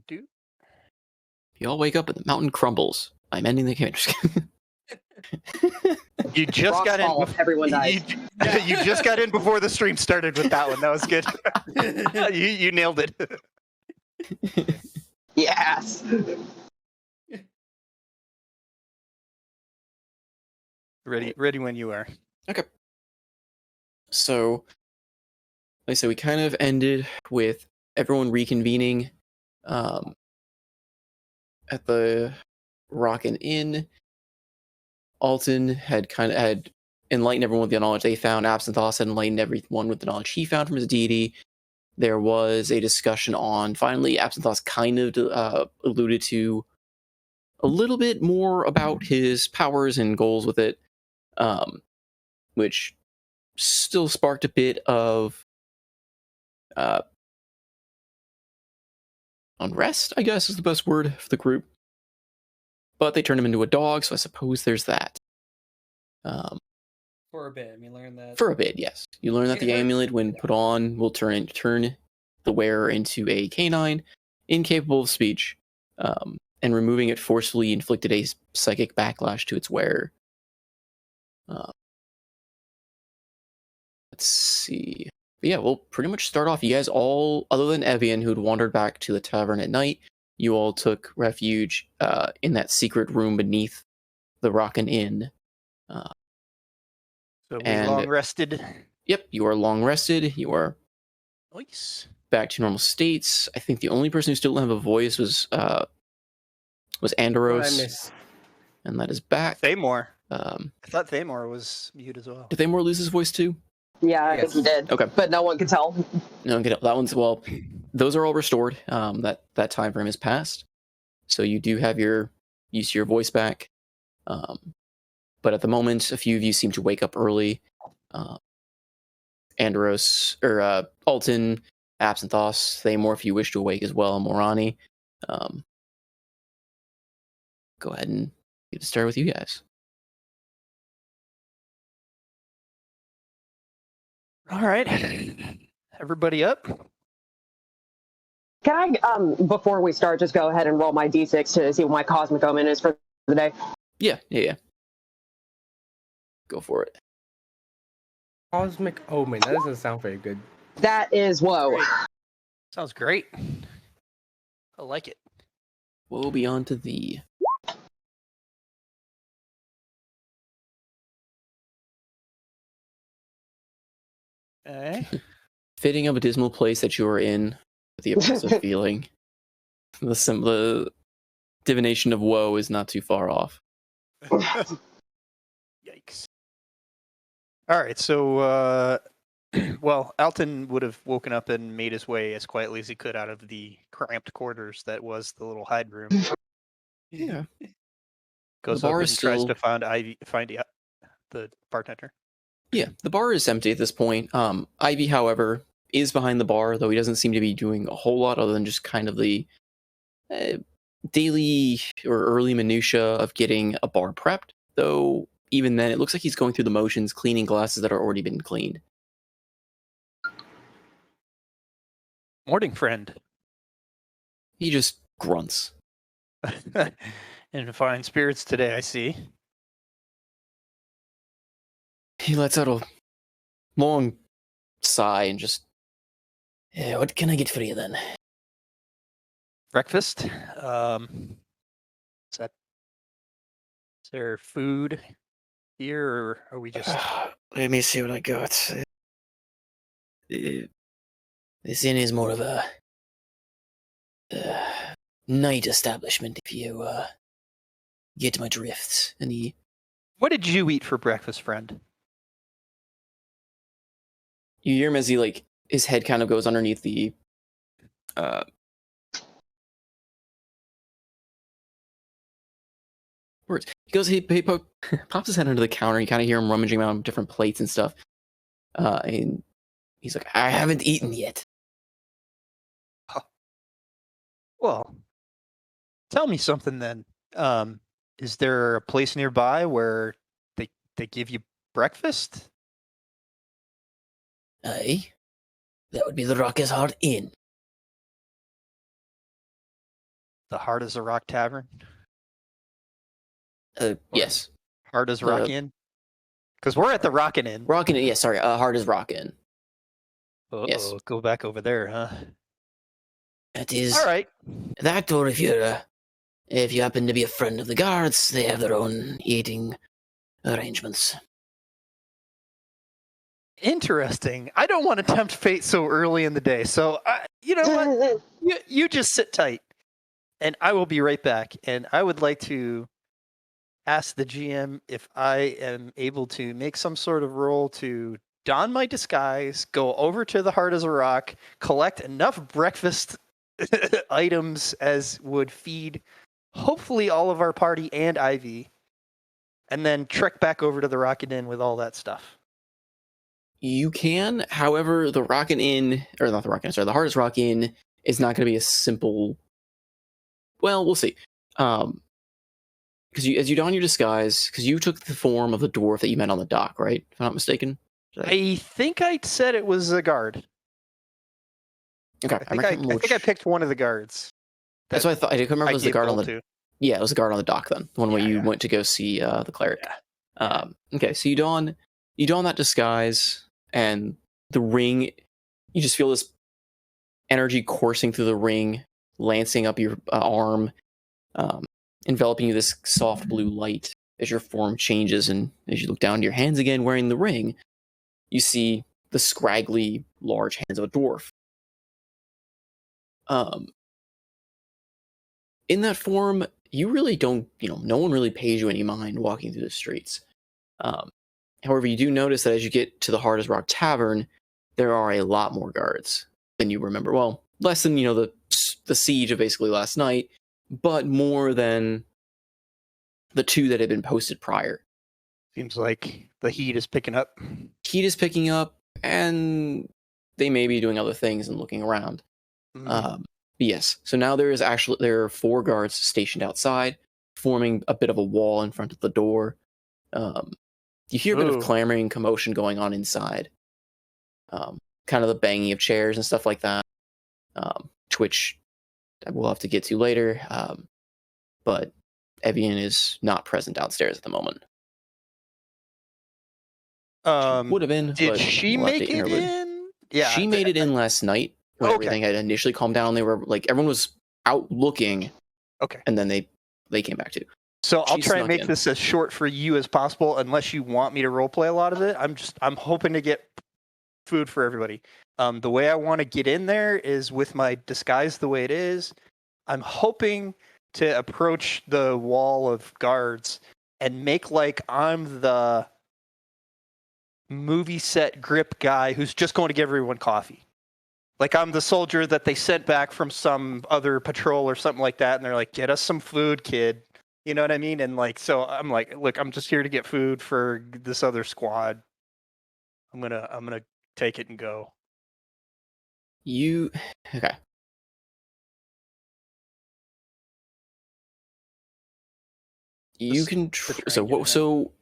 do. You all wake up and the mountain crumbles. I'm ending the game. You just got in. Everyone dies. You just got in before the stream started with that one. That was good. you nailed it. Yes. Ready when you are. Okay. So, like I said, we kind of ended with everyone reconvening at the Rockin' Inn. Alton had enlightened everyone with the knowledge they found. Absinthoth had enlightened everyone with the knowledge he found from his deity. There was a discussion on, finally, Absinthoth kind of alluded to a little bit more about his powers and goals with it, which still sparked a bit of unrest, I guess is the best word for the group. But they turned him into a dog, so I suppose there's that. For a bit, we learned that. For a bit, yes. You learn that the amulet, when put on, will turn the wearer into a canine, incapable of speech, and removing it forcefully inflicted a psychic backlash to its wearer. Let's see. But yeah, we'll pretty much start off. You guys all, other than Evian, who'd wandered back to the tavern at night, you all took refuge in that secret room beneath the Rockin' Inn. So we long rested. Yep, you are long rested. You are nice. Back to normal states. I think the only person who still didn't have a voice was Andros. And that is back. Thamor. I thought Thamor was mute as well. Did Thamor lose his voice too? Yeah, I think he did. Okay. But no one can tell. No one can tell. That one's, well, those are all restored. That time frame has passed. So you do have your use your voice back. But at the moment, a few of you seem to wake up early. Andros, or Alton, Absinthoth, Thamor, if you wish to awake as well, Morani. Go ahead and get started with you guys. All right. Everybody up? Can I, before we start, just go ahead and roll my d6 to see what my cosmic omen is for the day? Yeah. Go for it. Cosmic omen. That doesn't sound very good. That is woe. Great. Sounds great. I like it. Woe be unto thee. Fitting of a dismal place that you are in, with the oppressive feeling. The divination of woe is not too far off. Yikes. All right, so, well, Alton would have woken up and made his way as quietly as he could out of the cramped quarters that was the little hide room. Yeah. Goes up and tries to find the bartender. Yeah, the bar is empty at this point. Ivy, however, is behind the bar, though he doesn't seem to be doing a whole lot other than just kind of the daily or early minutia of getting a bar prepped. Though, even then, it looks like he's going through the motions, cleaning glasses that are already been cleaned. Morning, friend. He just grunts. In fine spirits today, I see. He lets out a long sigh and just, what can I get for you then? Breakfast? Is there food here, or are we just... Let me see what I got. This inn is more of a night establishment, if you get my drift. And he... What did you eat for breakfast, friend? You hear him as he, his head kind of goes underneath the... words. He goes, he pops his head under the counter. You kind of hear him rummaging around different plates and stuff. And he's like, I haven't eaten yet. Huh. Well, tell me something then. Is there a place nearby where they give you breakfast? Aye. That would be the Rockers Hard Inn. The Hard as a Rock Tavern? Yes. Hard as Rock Inn? Because we're at the Rockin' Inn. Rockin', yeah, sorry, Hard as Rockin'. Uh-oh, Yes. go back over there, huh? It is. All right. That, or if you happen to be a friend of the guards, they have their own eating arrangements. Interesting. I don't want to tempt fate so early in the day, so you know what? You just sit tight, and I will be right back. And I would like to ask the GM if I am able to make some sort of roll to don my disguise, go over to the Heart as a Rock, collect enough breakfast items as would feed hopefully all of our party and Ivy, and then trek back over to the Rocket Inn with all that stuff. You can, however, the Rockin' Inn, or not the Rockin' Inn, sorry, the Hard as Rock Inn is not going to be a simple. Well, we'll see. Because as you don your disguise, because you took the form of the dwarf that you met on the dock, right? If I'm not mistaken. I think I said it was a guard. Okay, I think I picked one of the guards. That's what I thought. I couldn't remember if it was the guard on the. Yeah, it was the guard on the dock then. The one where you went to go see the cleric. Yeah. Okay, so you don that disguise, and the ring. You just feel this energy coursing through the ring, lancing up your arm, enveloping you this soft blue light as your form changes, and as you look down to your hands again, wearing the ring, you see the scraggly, large hands of a dwarf. In that form, you really don't, no one really pays you any mind walking through the streets. However, you do notice that as you get to the Hard as Rock Tavern, there are a lot more guards than you remember. Well, less than, the siege of basically last night, but more than the 2 that had been posted prior. Seems like the heat is picking up. Heat is picking up, and they may be doing other things and looking around. Yes, so now there are 4 guards stationed outside, forming a bit of a wall in front of the door. You hear a bit of clamoring and commotion going on inside. Kind of the banging of chairs and stuff like that, which we'll have to get to later. But Evian is not present downstairs at the moment. Would have been. Did she make it in? Yeah, she made it in last night. When everything had initially calmed down, they were like everyone was out looking. Okay, and then they came back too. So I'll try and make this as short for you as possible, unless you want me to roleplay a lot of it. I'm hoping to get food for everybody. The way I want to get in there is with my disguise the way it is. I'm hoping to approach the wall of guards and make like I'm the movie set grip guy who's just going to give everyone coffee. Like I'm the soldier that they sent back from some other patrol or something like that, and they're like, "Get us some food, kid." You know what I mean? And like, so I'm like, "Look, I'm just here to get food for this other squad. I'm gonna take it and go." Okay. You can.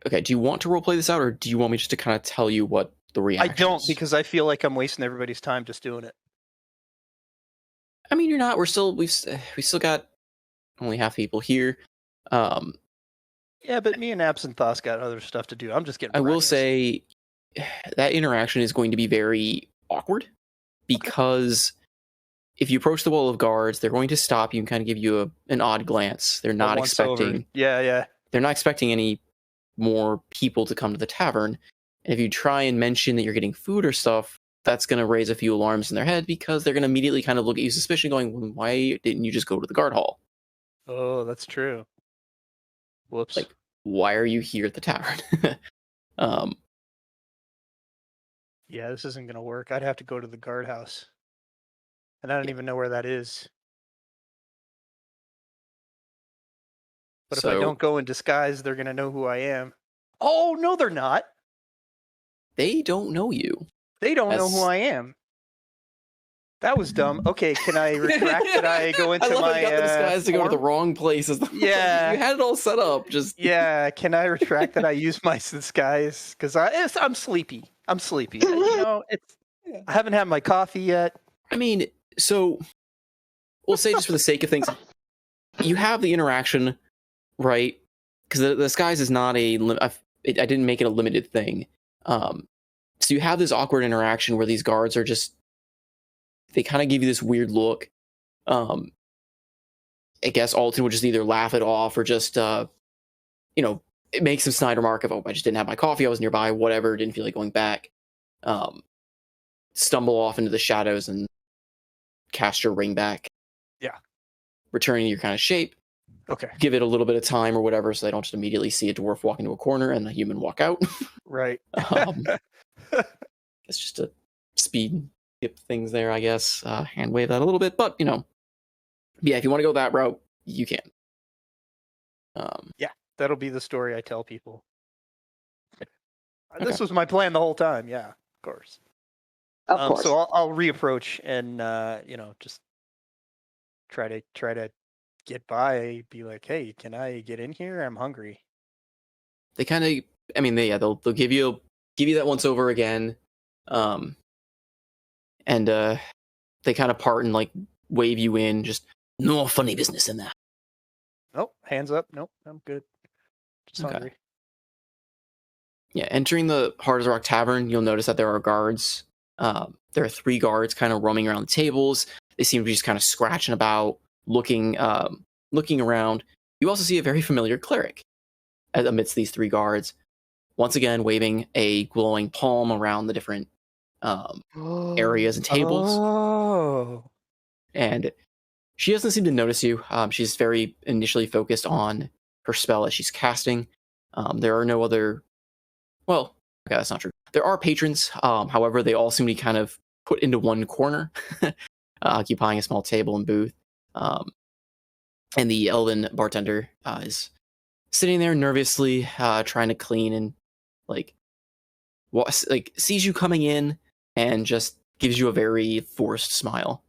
Okay. Do you want to roleplay this out, or do you want me just to kind of tell you what the reaction? I don't, because I feel like I'm wasting everybody's time just doing it. I mean, you're not. We still got only half the people here. Yeah, but me and Absintho's got other stuff to do. I'm just getting. I will say that interaction is going to be very awkward because if you approach the wall of guards, they're going to stop you and kind of give you an odd glance. They're not expecting. Yeah. They're not expecting any more people to come to the tavern. And if you try and mention that you're getting food or stuff, that's going to raise a few alarms in their head because they're going to immediately kind of look at you suspiciously going, why didn't you just go to the guard hall? Oh, that's true. Whoops. Like, why are you here at the tavern? Yeah, this isn't going to work. I'd have to go to the guardhouse. And I don't even know where that is. But if I don't go in disguise, they're going to know who I am. Oh, no, they're not. They don't know you. They don't know who I am. That was dumb. Okay, can I retract that I go into I got the disguise to go to the wrong place. Yeah. You had it all set up. Yeah, can I retract that I use my disguise? Because I'm sleepy. I haven't had my coffee yet. I mean, so we'll say just for the sake of things, you have the interaction, right? Because the disguise is not I didn't make it a limited thing. So you have this awkward interaction where these guards are just, they kind of give you this weird look. I guess Alton would just either laugh it off or just, it makes some snide remark of, oh, I just didn't have my coffee, I was nearby, whatever, didn't feel like going back. Stumble off into the shadows and cast your ring back. Yeah. Returning to your kind of shape. Okay. Give it a little bit of time or whatever so they don't just immediately see a dwarf walk into a corner and the human walk out. Right. It's just a speed skip things there, I guess. Hand wave that a little bit, but, yeah, if you want to go that route, you can. Yeah, that'll be the story I tell people. This was my plan the whole time. Yeah, of course. Of course. So I'll reapproach and just try to get by. Be like, hey, can I get in here? I'm hungry. They kind of, they'll give you that once over again, and they kind of part and like wave you in. Just no funny business in that. Nope, hands up. Nope, I'm good. Just hungry. Yeah, entering the Hard as Rock Tavern, you'll notice that there are guards. There are 3 guards kind of roaming around the tables. They seem to be just kind of scratching about, looking around. You also see a very familiar cleric amidst these 3 guards, once again waving a glowing palm around the different areas and tables. Oh. And she doesn't seem to notice you. She's very initially focused on her spell as she's casting. There are no other... Well, okay, that's not true. There are patrons. However, they all seem to be kind of put into one corner, occupying a small table and booth. And the elven bartender is sitting there nervously, trying to clean, and sees you coming in and just gives you a very forced smile.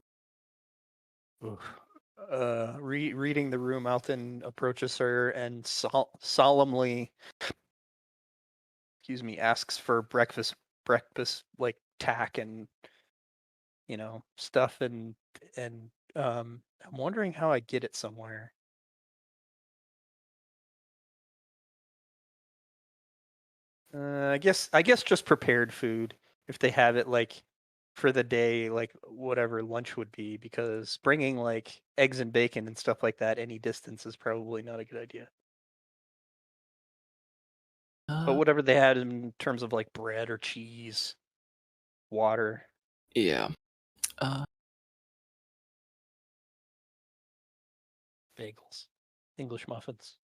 Reading the room, Alton approaches her and solemnly, asks for breakfast like tack and stuff, and I'm wondering how I get it somewhere. I guess just prepared food if they have it like for the day, like whatever lunch would be, because bringing like eggs and bacon and stuff like that any distance is probably not a good idea. But whatever they had in terms of like bread or cheese, water. Yeah. Bagels. English muffins.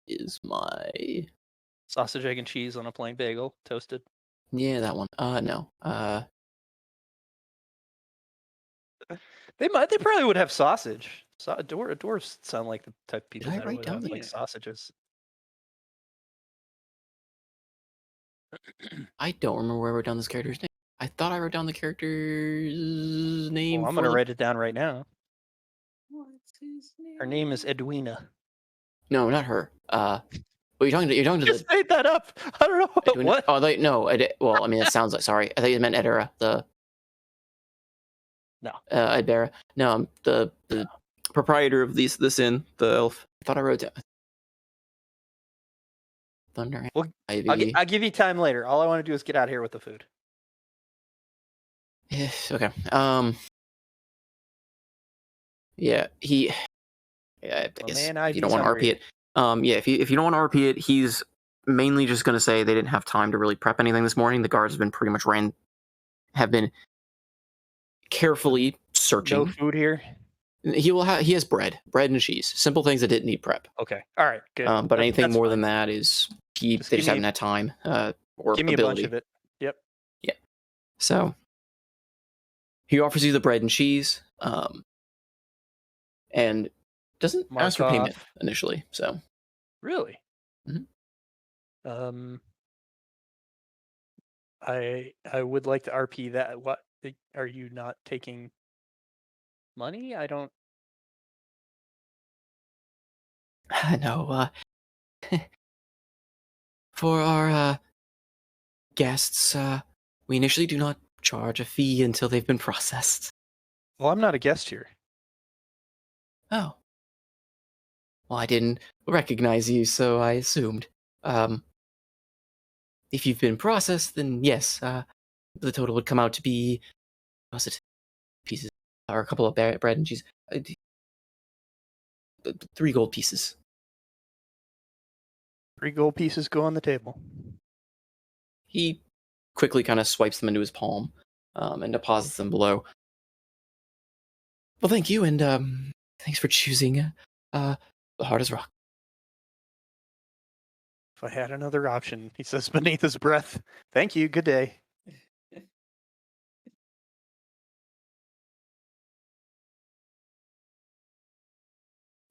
Is my sausage, egg, and cheese on a plain bagel, toasted. Yeah, that one. No. They probably would have sausage. Dwarves sound like the type of people that would have like sausages. I don't remember where I wrote down this character's name. I thought I wrote down the character's name. Well, I'm gonna write it down right now. What's his name? Her name is Edwina. No, not her. Well, you're talking to just made that up. I don't know Edwina. what. Oh, no. Well, I mean, it sounds like. Sorry, I thought you meant Edera. No. Edera. No, I'm the proprietor of this inn, the elf. I thought I wrote down. Thunder. Well, I'll give you time later. All I want to do is get out of here with the food. Yes. Okay. Yeah. He. Yeah. I guess if you don't want to RP it. Yeah. If you don't want to RP it, he's mainly just going to say they didn't have time to really prep anything this morning. The guards have been pretty much have been carefully searching. No food here. He has bread and cheese, simple things that didn't need prep. Okay, all right, good. But anything more than that is they just haven't had time or give me ability. A bunch of it. Yep. Yeah. So he offers you the bread and cheese, and doesn't ask for payment initially. So really, mm-hmm. I would like to RP that. What are you not taking money? I don't. No. For our guests, we initially do not charge a fee until they've been processed. Well, I'm not a guest here. Oh. Well, I didn't recognize you, so I assumed. If you've been processed, then yes, the total would come out to be, was it pieces or a couple of bread and cheese? 3 gold pieces. 3 gold pieces go on the table. He quickly kind of swipes them into his palm and deposits them below. Well, thank you, and thanks for choosing the hard as rock. If I had another option, he says beneath his breath. Thank you. Good day.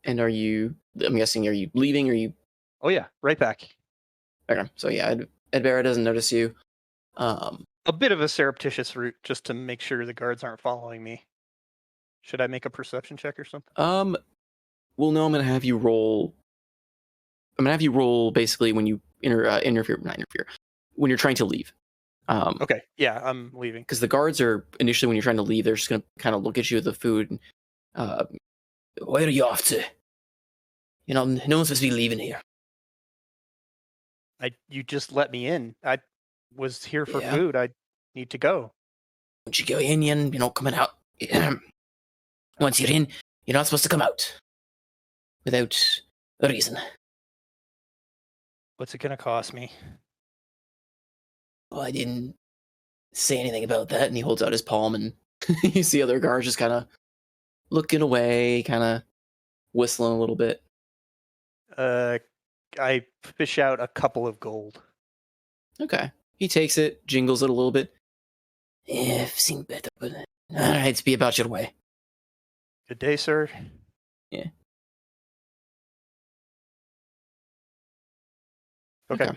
And are you? I'm guessing, are you leaving? Or are you? Oh yeah, right back. Okay, so yeah, Edbera doesn't notice you. A bit of a surreptitious route just to make sure the guards aren't following me. Should I make a perception check or something? Well, no, I'm gonna have you roll. I'm gonna have you roll basically when you not interfere, when you're trying to leave. Okay, yeah, I'm leaving. Because the guards are initially, when you're trying to leave, they're just gonna kind of look at you with the food. And, where are you off to? You know, no one's supposed to be leaving here. You just let me in. I was here for Yeah. food. I need to go. Once you go in, you're not coming out. Once you're in, you're not supposed to come out without a reason. What's it gonna cost me? Well, I didn't say anything about that. And he holds out his palm, and you see other guards just kind of looking away, kind of whistling a little bit. I fish out a couple of gold. Okay. He takes it, jingles it a little bit. Yeah, I've seen better, but alright, be about your way. Good day, sir. Yeah. Okay.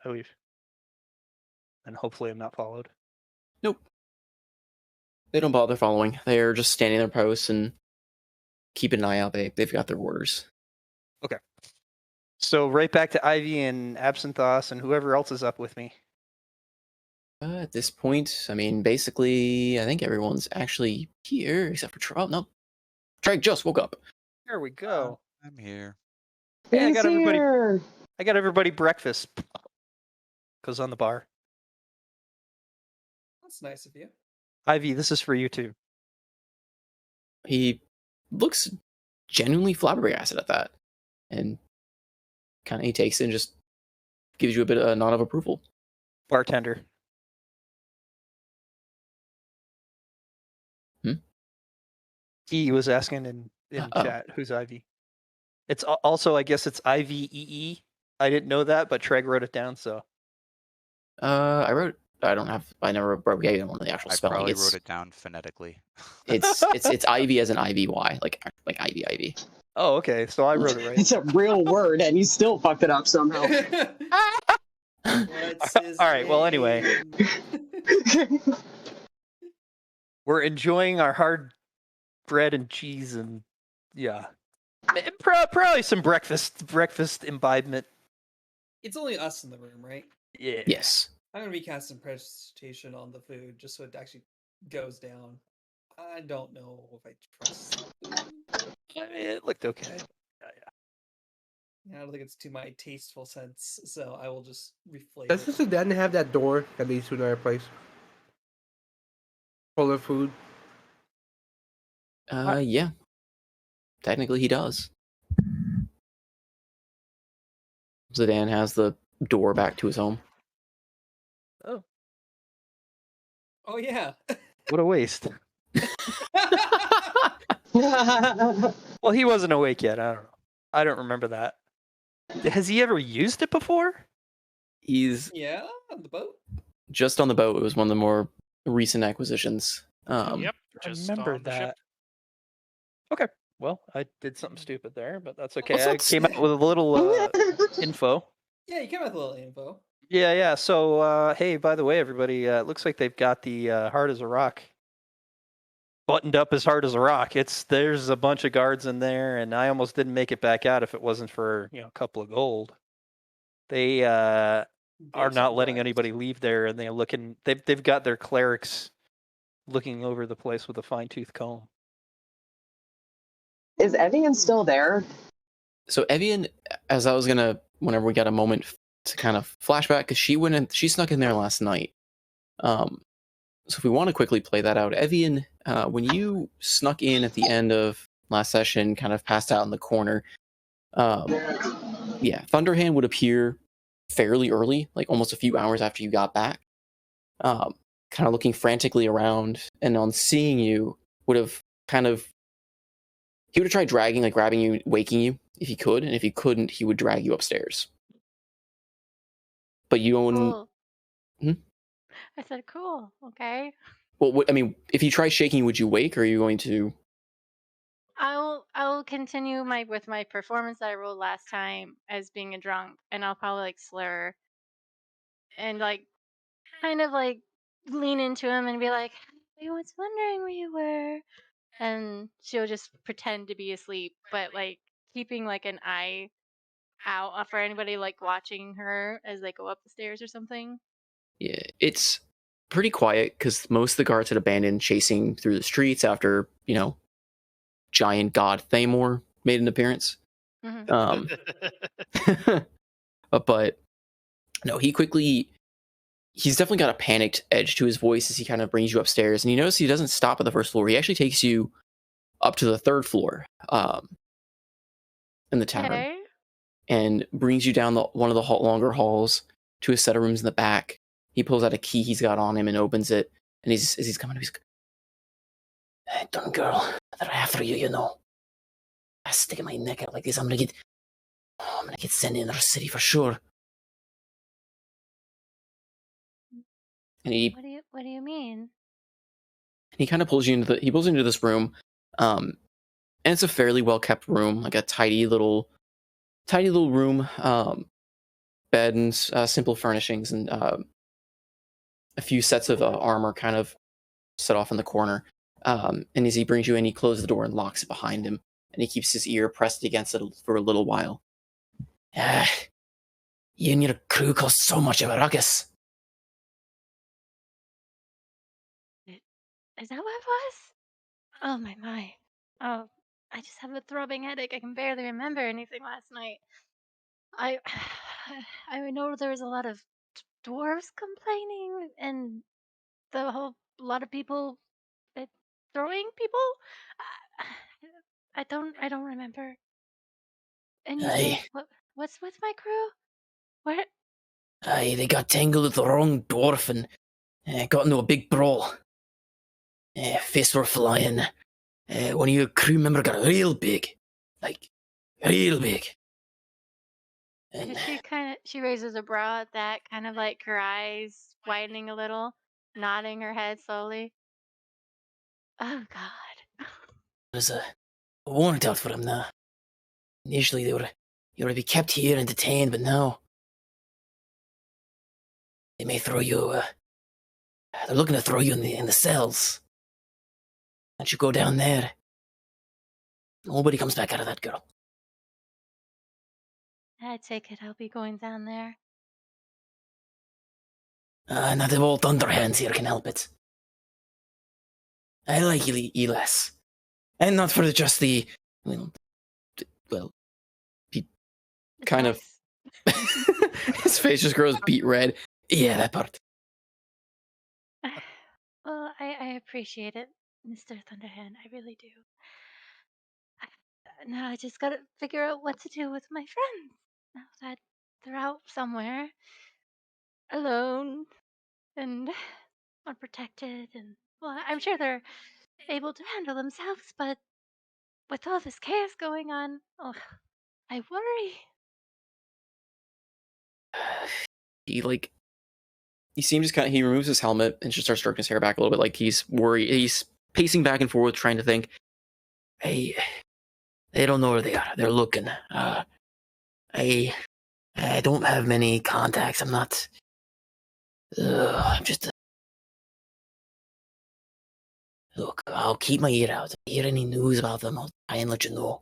I leave. And hopefully I'm not followed. Nope. They don't bother following. They're just standing their posts and keeping an eye out. They've got their orders. Okay. So right back to Ivy and Absinthos and whoever else is up with me. At this point, I mean, basically, I think everyone's actually here except for Treg. No, Treg just woke up. There we go. I'm here. Hey, I He's got everybody. here. I got everybody breakfast. Goes on the bar. That's nice of you. Ivy, this is for you too. He looks genuinely flabbergasted at that, and kind of he takes it and just gives you a bit of a nod of approval. Bartender. He was asking in chat, who's Ivy? It's also, I guess it's IVEE. I didn't know that, but Treg wrote it down, so. I never broke down on the actual I spelling. probably wrote it down phonetically. It's Ivy as an IVY, like Ivy. Oh, okay, so I wrote it right. It's a real word, and you still fucked it up somehow. What's his All right, well, anyway. name? We're enjoying our hard bread and cheese and, yeah. Probably some breakfast imbibement. It's only us in the room, right? Yeah. Yes. I'm gonna be casting presentation on the food just so it actually goes down. I don't know if I trust. I mean, it looked okay. Yeah, I don't think it's to my tasteful sense, so I will just reflate. Doesn't the den have that door that leads to another place? Full of food. Yeah. Technically, he does. Zidane has the door back to his home. Oh yeah. What a waste. Well, he wasn't awake yet. I don't know. I don't remember that. Has he ever used it before? He's Yeah, on the boat. just on the boat. It was one of the more recent acquisitions. Yep, I just remember on the ship. that. Okay. Well, I did something stupid there, but that's okay. What's I up, came out with a little info. Yeah, you came with a little info. Yeah. So, hey, by the way, everybody, it looks like they've got the hard as a rock buttoned up as hard as a rock. There's a bunch of guards in there, and I almost didn't make it back out if it wasn't for a couple of gold. They are Big not letting surprise. anybody leave there, and they've got their clerics looking over the place with a fine-tooth comb. Is Evian still there? So Evian, as I was gonna, whenever we got a moment to kind of flashback, because she snuck in there last night. So if we want to quickly play that out, Evian, when you snuck in at the end of last session, kind of passed out in the corner. Yeah, Thunderhand would appear fairly early, like almost a few hours after you got back. Kind of looking frantically around, and on seeing you, would have kind of he would have tried dragging, like grabbing you, waking you if he could, and if he couldn't, he would drag you upstairs. But you own. Cool. Hmm? I said, cool. Okay. Well, I mean, if he tries shaking, would you wake, or are you going to? I will continue with my performance that I rolled last time as being a drunk, and I'll probably like slur and like kind of like lean into him and be like, I was wondering where you were, and she'll just pretend to be asleep, but like keeping like an eye out for anybody like watching her as they go up the stairs or something. Yeah, it's pretty quiet because most of the guards had abandoned chasing through the streets after giant god Thamor made an appearance. Mhm. Um, but no, he's definitely got a panicked edge to his voice as he kind of brings you upstairs, and you notice he doesn't stop at the first floor. He actually takes you up to the third floor in the tavern. Okay. And brings you down one of the longer halls to a set of rooms in the back. He pulls out a key he's got on him and opens it. And as he's coming up, he's like, hey, dumb girl, they're after you, you know. I'm sticking my neck out like this. I'm gonna get sent in our city for sure. And What do you mean? he kind of pulls you into this room. And it's a fairly well kept room, like a tidy little room. Bed and simple furnishings and a few sets of armor kind of set off in the corner. And as he brings you in, he closes the door and locks it behind him. And he keeps his ear pressed against it for a little while. You and your crew cost so much of a ruckus. Is that what it was? Oh my. Oh, I just have a throbbing headache. I can barely remember anything last night. I I know there was a lot of dwarves complaining and a lot of people throwing people. Uh, I don't remember. And you say what's with my crew? Where? They got tangled with the wrong dwarf and got into a big brawl. Fists were flying. One of your crew members got real big. Like, real big. And She raises a brow at that, kind of like her eyes widening a little, nodding her head slowly. Oh God. there's a warrant out for him now. Initially, you were to be kept here and detained, but now they may throw you. They're looking to throw you in the cells. Once you go down there, nobody comes back out of that, girl. I take it I'll be going down there. Not the old Thunderhands here can help it. I like Elas. And not for just the, he kind of, his face just grows beet red. Yeah, that part. Well, I appreciate it, Mr. Thunderhand. I really do. Now I just gotta figure out what to do with my friends. Now that they're out somewhere, alone, and unprotected, and well, I'm sure they're able to handle themselves, but with all this chaos going on, oh, I worry. You see him just he removes his helmet and just starts stroking his hair back a little bit, like he's worried. He's pacing back and forth, trying to think. Hey, they don't know where they are. They're looking. I don't have many contacts. I'm not. I'm just. Look, I'll keep my ear out. If I hear any news about them, I'll try and let you know.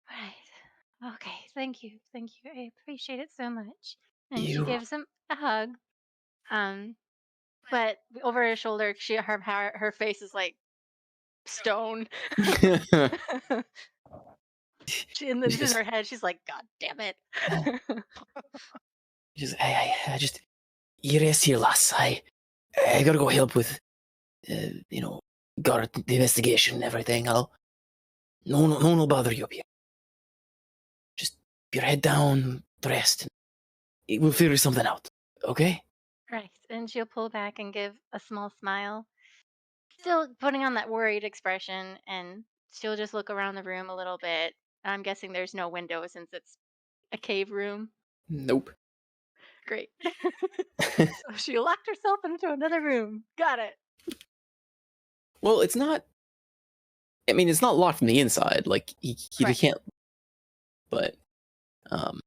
Right. Okay. Thank you. I appreciate it so much. And she You. gives him a hug. But over her shoulder, her face is like stone. This is her head. She's like, God damn it. I just you rest here, lass. I gotta go help with, guard the investigation and everything. No one will bother you up here. Just keep your head down, rest. We'll figure something out. Okay? Right. And she'll pull back and give a small smile, still putting on that worried expression, and she'll just look around the room a little bit. I'm guessing there's no window since it's a cave room. Nope. Great. So she locked herself into another room. Got it. Well, it's not. I mean, it's not locked from the inside. Like he Right. can't. But, and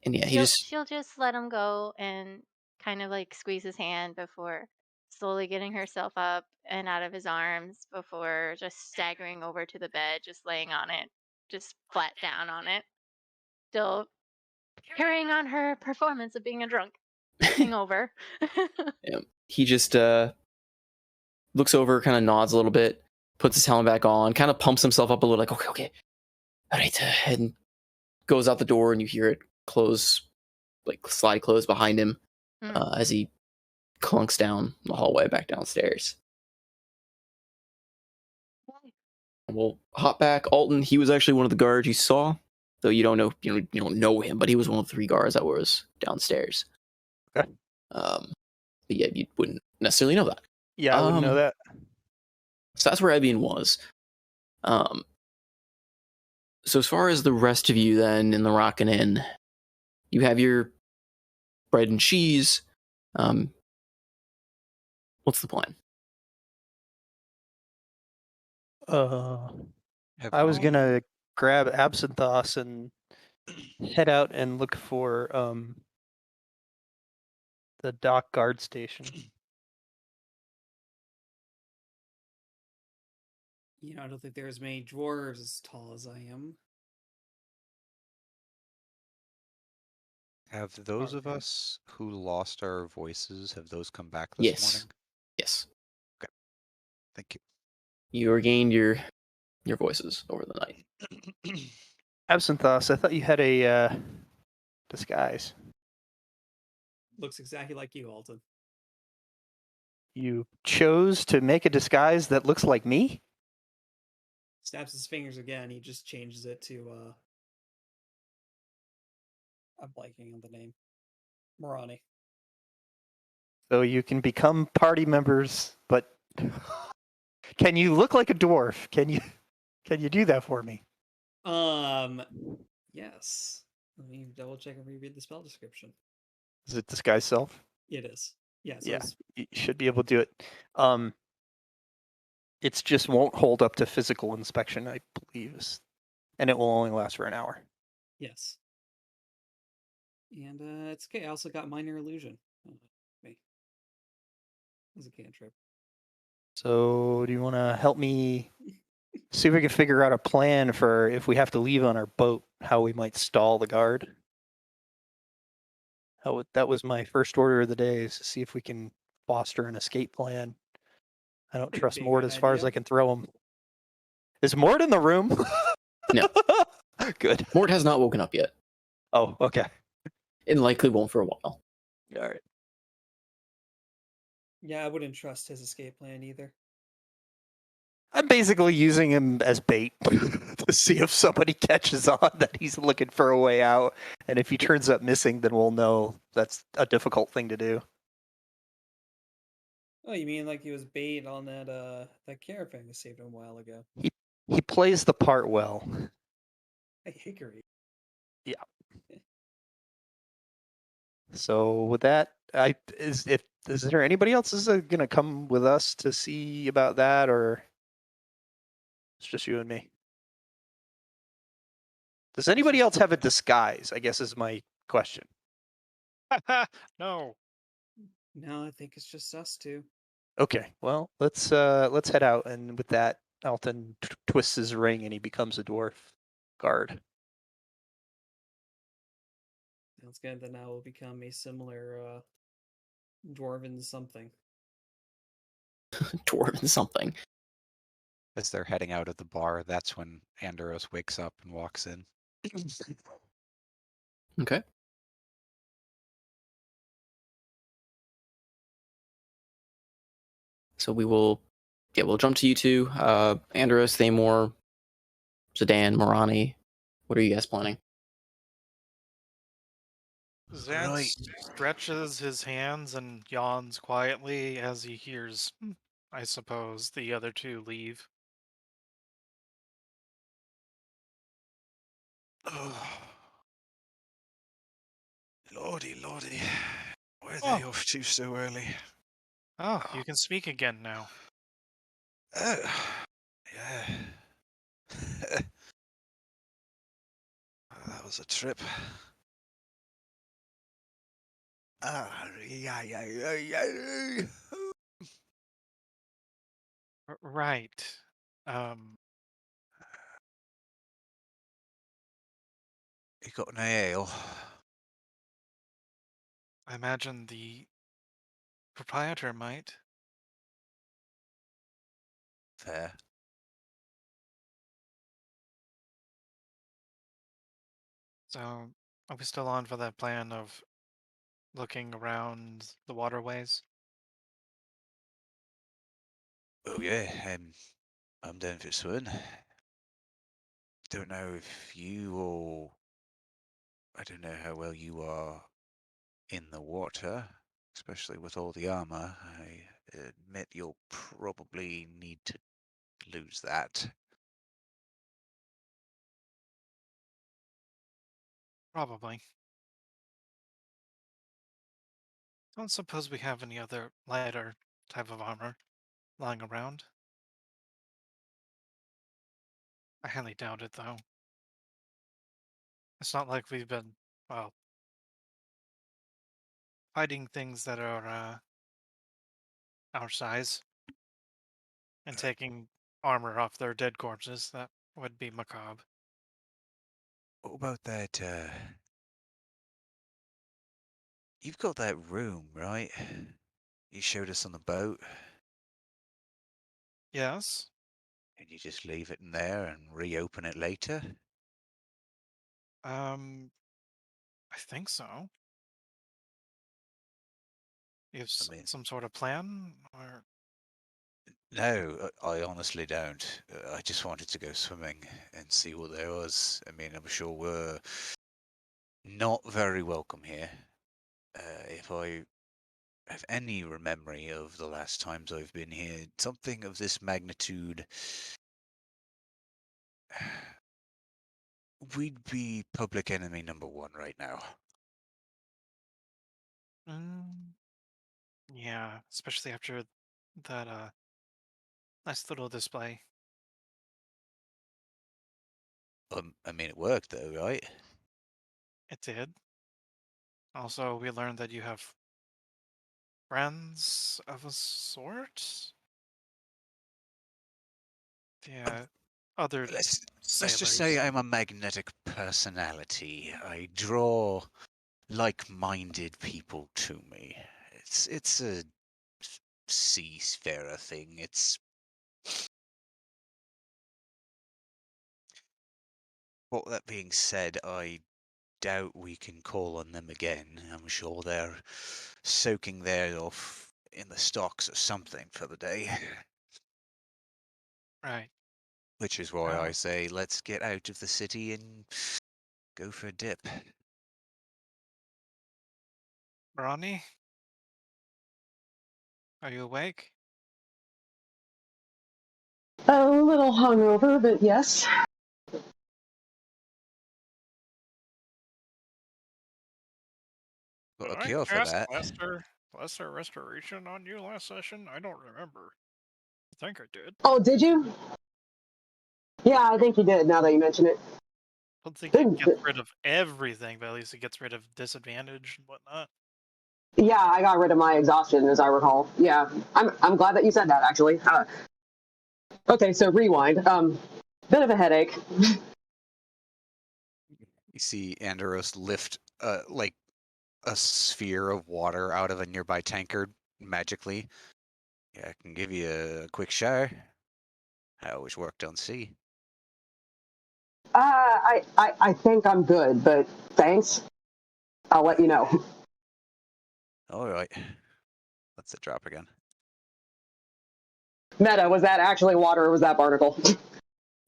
yeah, She'll just let him go and kind of like squeeze his hand before slowly getting herself up and out of his arms before just staggering over to the bed, just laying on it, just flat down on it, still carrying on her performance of being a drunk hangover. he just looks over, kind of nods a little bit, puts his helmet back on, kind of pumps himself up a little, like okay, all right, and goes out the door, and you hear it close, like slide close behind him as he clunks down the hallway back downstairs. We'll hop back. Alton, he was actually one of the guards you saw, though you don't know, you don't know him, but he was one of the 3 guards that was downstairs. Okay. But yeah, you wouldn't necessarily know that. Yeah, I wouldn't know that. So that's where Ebian was. So as far as the rest of you then in the Rockin' Inn, you have your bread and cheese. What's the plan? I was gonna grab Absinthoss and head out and look for the dock guard station. I don't think there's many dwarves as tall as I am. Have those of us who lost our voices, have those come back this Yes. morning? Yes. Okay. Thank you. You regained your voices over the night. Absinthoss, I thought you had a disguise. Looks exactly like you, Alton. You chose to make a disguise that looks like me? Snaps his fingers again. He just changes it to I'm blanking on the name. Morani. So you can become party members, but can you look like a dwarf? Can you do that for me? Yes. Let me double check and reread the spell description. Is it disguise self? It is. Yeah, so Yeah, you should be able to do it. It's just won't hold up to physical inspection, I believe, and it will only last for an hour. yes. And it's okay. I also got minor illusion. Me. As a cantrip. So do you want to help me see if we can figure out a plan for if we have to leave on our boat, how we might stall the guard? That was my first order of the day, is to see if we can foster an escape plan. I don't trust Be a Mort good as far as idea. I can throw him. Is Mort in the room? No. Good. Mort has not woken up yet, Oh, okay. and likely won't for a while. All right. Yeah, I wouldn't trust his escape plan either. I'm basically using him as bait to see if somebody catches on that he's looking for a way out. And if he turns up missing, then we'll know that's a difficult thing to do. Oh, you mean like he was bait on that caravan we saved him a while ago? He plays the part well. Hey, Hickory. Yeah. So with that, is there anybody else is gonna come with us to see about that, or it's just you and me? Does anybody else have a disguise? I guess is my question. No. No, I think it's just us two. Okay, well let's head out, and with that, Alton twists his ring and he becomes a dwarf guard. Sounds good. Then I will become a similar dwarven something. Dwarven something. As they're heading out of the bar, that's when Andros wakes up and walks in. Okay. So we'll jump to you two. Andros, Thamor, Zidane, Morani. What are you guys planning? Zan Right. stretches his hands and yawns quietly as he hears, I suppose, the other two leave. Oh. Lordy, lordy. Where are Oh. they off to so early? Oh, you can speak again now. Oh, yeah. That was a trip. Yeah. Right. You got an ale? I imagine the proprietor might. Fair. So, are we still on for that plan of looking around the waterways? Oh yeah, I'm down for swimming. Don't know if you all... I don't know how well you are in the water, especially with all the armor. I admit you'll probably need to lose that. Probably. Don't suppose we have any other lighter type of armor lying around. I highly doubt it, though. It's not like we've been, well, fighting things that are our size and taking armor off their dead corpses. That would be macabre. What about that, you've got that room, right? You showed us on the boat, Yes. and you just leave it in there and reopen it later? I think so. You have I mean, some sort of plan, or no, I honestly don't. I just wanted to go swimming and see what there was. I mean, I'm sure we're not very welcome here. If I have any memory of the last times I've been here, something of this magnitude, we'd be public enemy number one right now. mm, yeah, especially after that nice little display. I mean, it worked though, right? It did. Also, we learned that you have friends of a sort. Yeah, other Let's just say sailors. I'm a magnetic personality. I draw like-minded people to me. It's a seafarer thing. It's... Well, that being said, I doubt we can call on them again. I'm sure they're soaking theirs off in the stocks or something for the day. Right. Which is why Oh. I say let's get out of the city and go for a dip. Ronnie, are you awake? A little hungover, but yes. Got Did a I cure for cast that. lesser restoration on you last session? I don't remember. I think I did. Oh, did you? Yeah, I think you did, now that you mention it. I don't think it gets rid of everything, but at least it gets rid of disadvantage and whatnot. Yeah, I got rid of my exhaustion, as I recall. Yeah, I'm glad that you said that, actually. Okay, so rewind. Bit of a headache. You see Andros lift like a sphere of water out of a nearby tankard magically. Yeah, I can give you a quick shower. I always worked on sea. I think I'm good, but thanks. I'll let you know. All right. Let's it drop again. Meta, was that actually water or was that barnacle?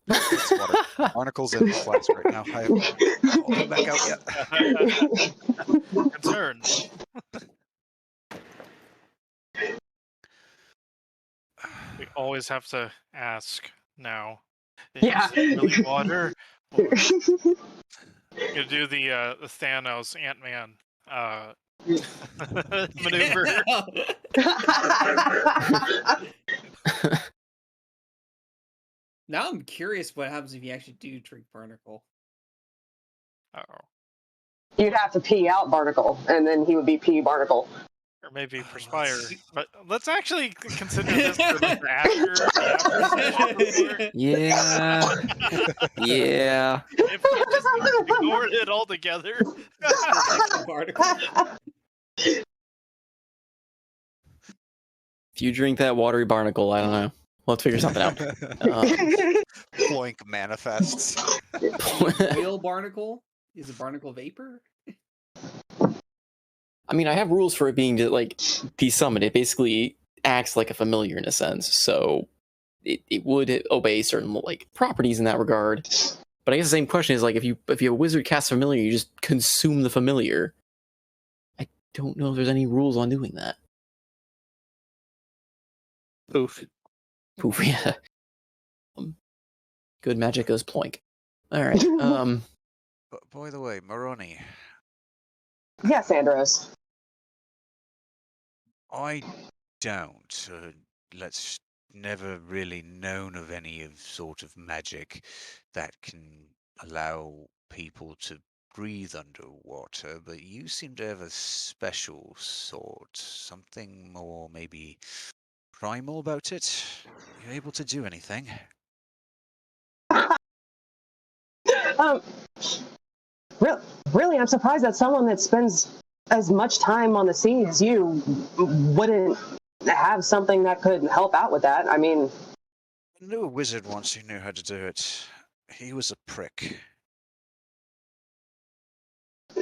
It's water. Barnacles in the flask right now. I haven't pulled it back out yet. Concerns. We always have to ask now. Yeah. Is it really water? Or... You do the Thanos Ant-Man maneuver. Now I'm curious what happens if you actually do drink barnacle. Uh-oh. You'd have to pee out barnacle, and then he would be pee barnacle. Or maybe perspire. But let's actually consider this for the after session. Yeah. Yeah. If we just ignored it altogether. Barnacle. If you drink that watery barnacle, I don't know. Let's figure something out. Ploink manifests. Oil barnacle? Is it barnacle vapor? I mean, I have rules for it being to like be summoned. It basically acts like a familiar in a sense, so it would obey certain like properties in that regard. But I guess the same question is like if a wizard casts familiar, you just consume the familiar. I don't know if there's any rules on doing that. Poof. Poof, yeah. Good magic goes ploink. All right. But by the way, Moroni, Yes, Andros. I don't. Let's never really known of any of sort of magic that can allow people to breathe underwater, but you seem to have a special sort, something more maybe primal about it. Are you able to do anything? Really, I'm surprised that someone that spends as much time on the sea as you wouldn't have something that could help out with that. I mean, I knew a wizard once who knew how to do it. He was a prick.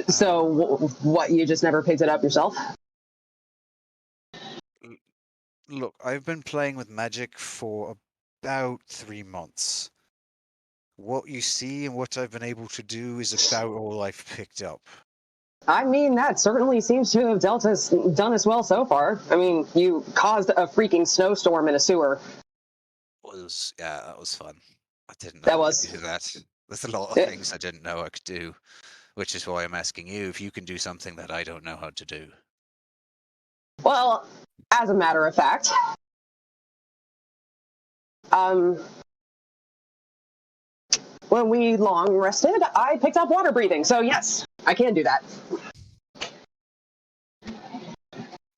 so what? You just never picked it up yourself? Look, I've been playing with magic for about 3 months. What you see and what I've been able to do is about all I've picked up. I mean, that certainly seems to have done us well so far. I mean, you caused a freaking snowstorm in a sewer. That was fun. I didn't know That I was. could do that. There's a lot of things I didn't know I could do, which is why I'm asking you if you can do something that I don't know how to do. Well, as a matter of fact, when we long rested, I picked up water breathing. So yes, I can do that.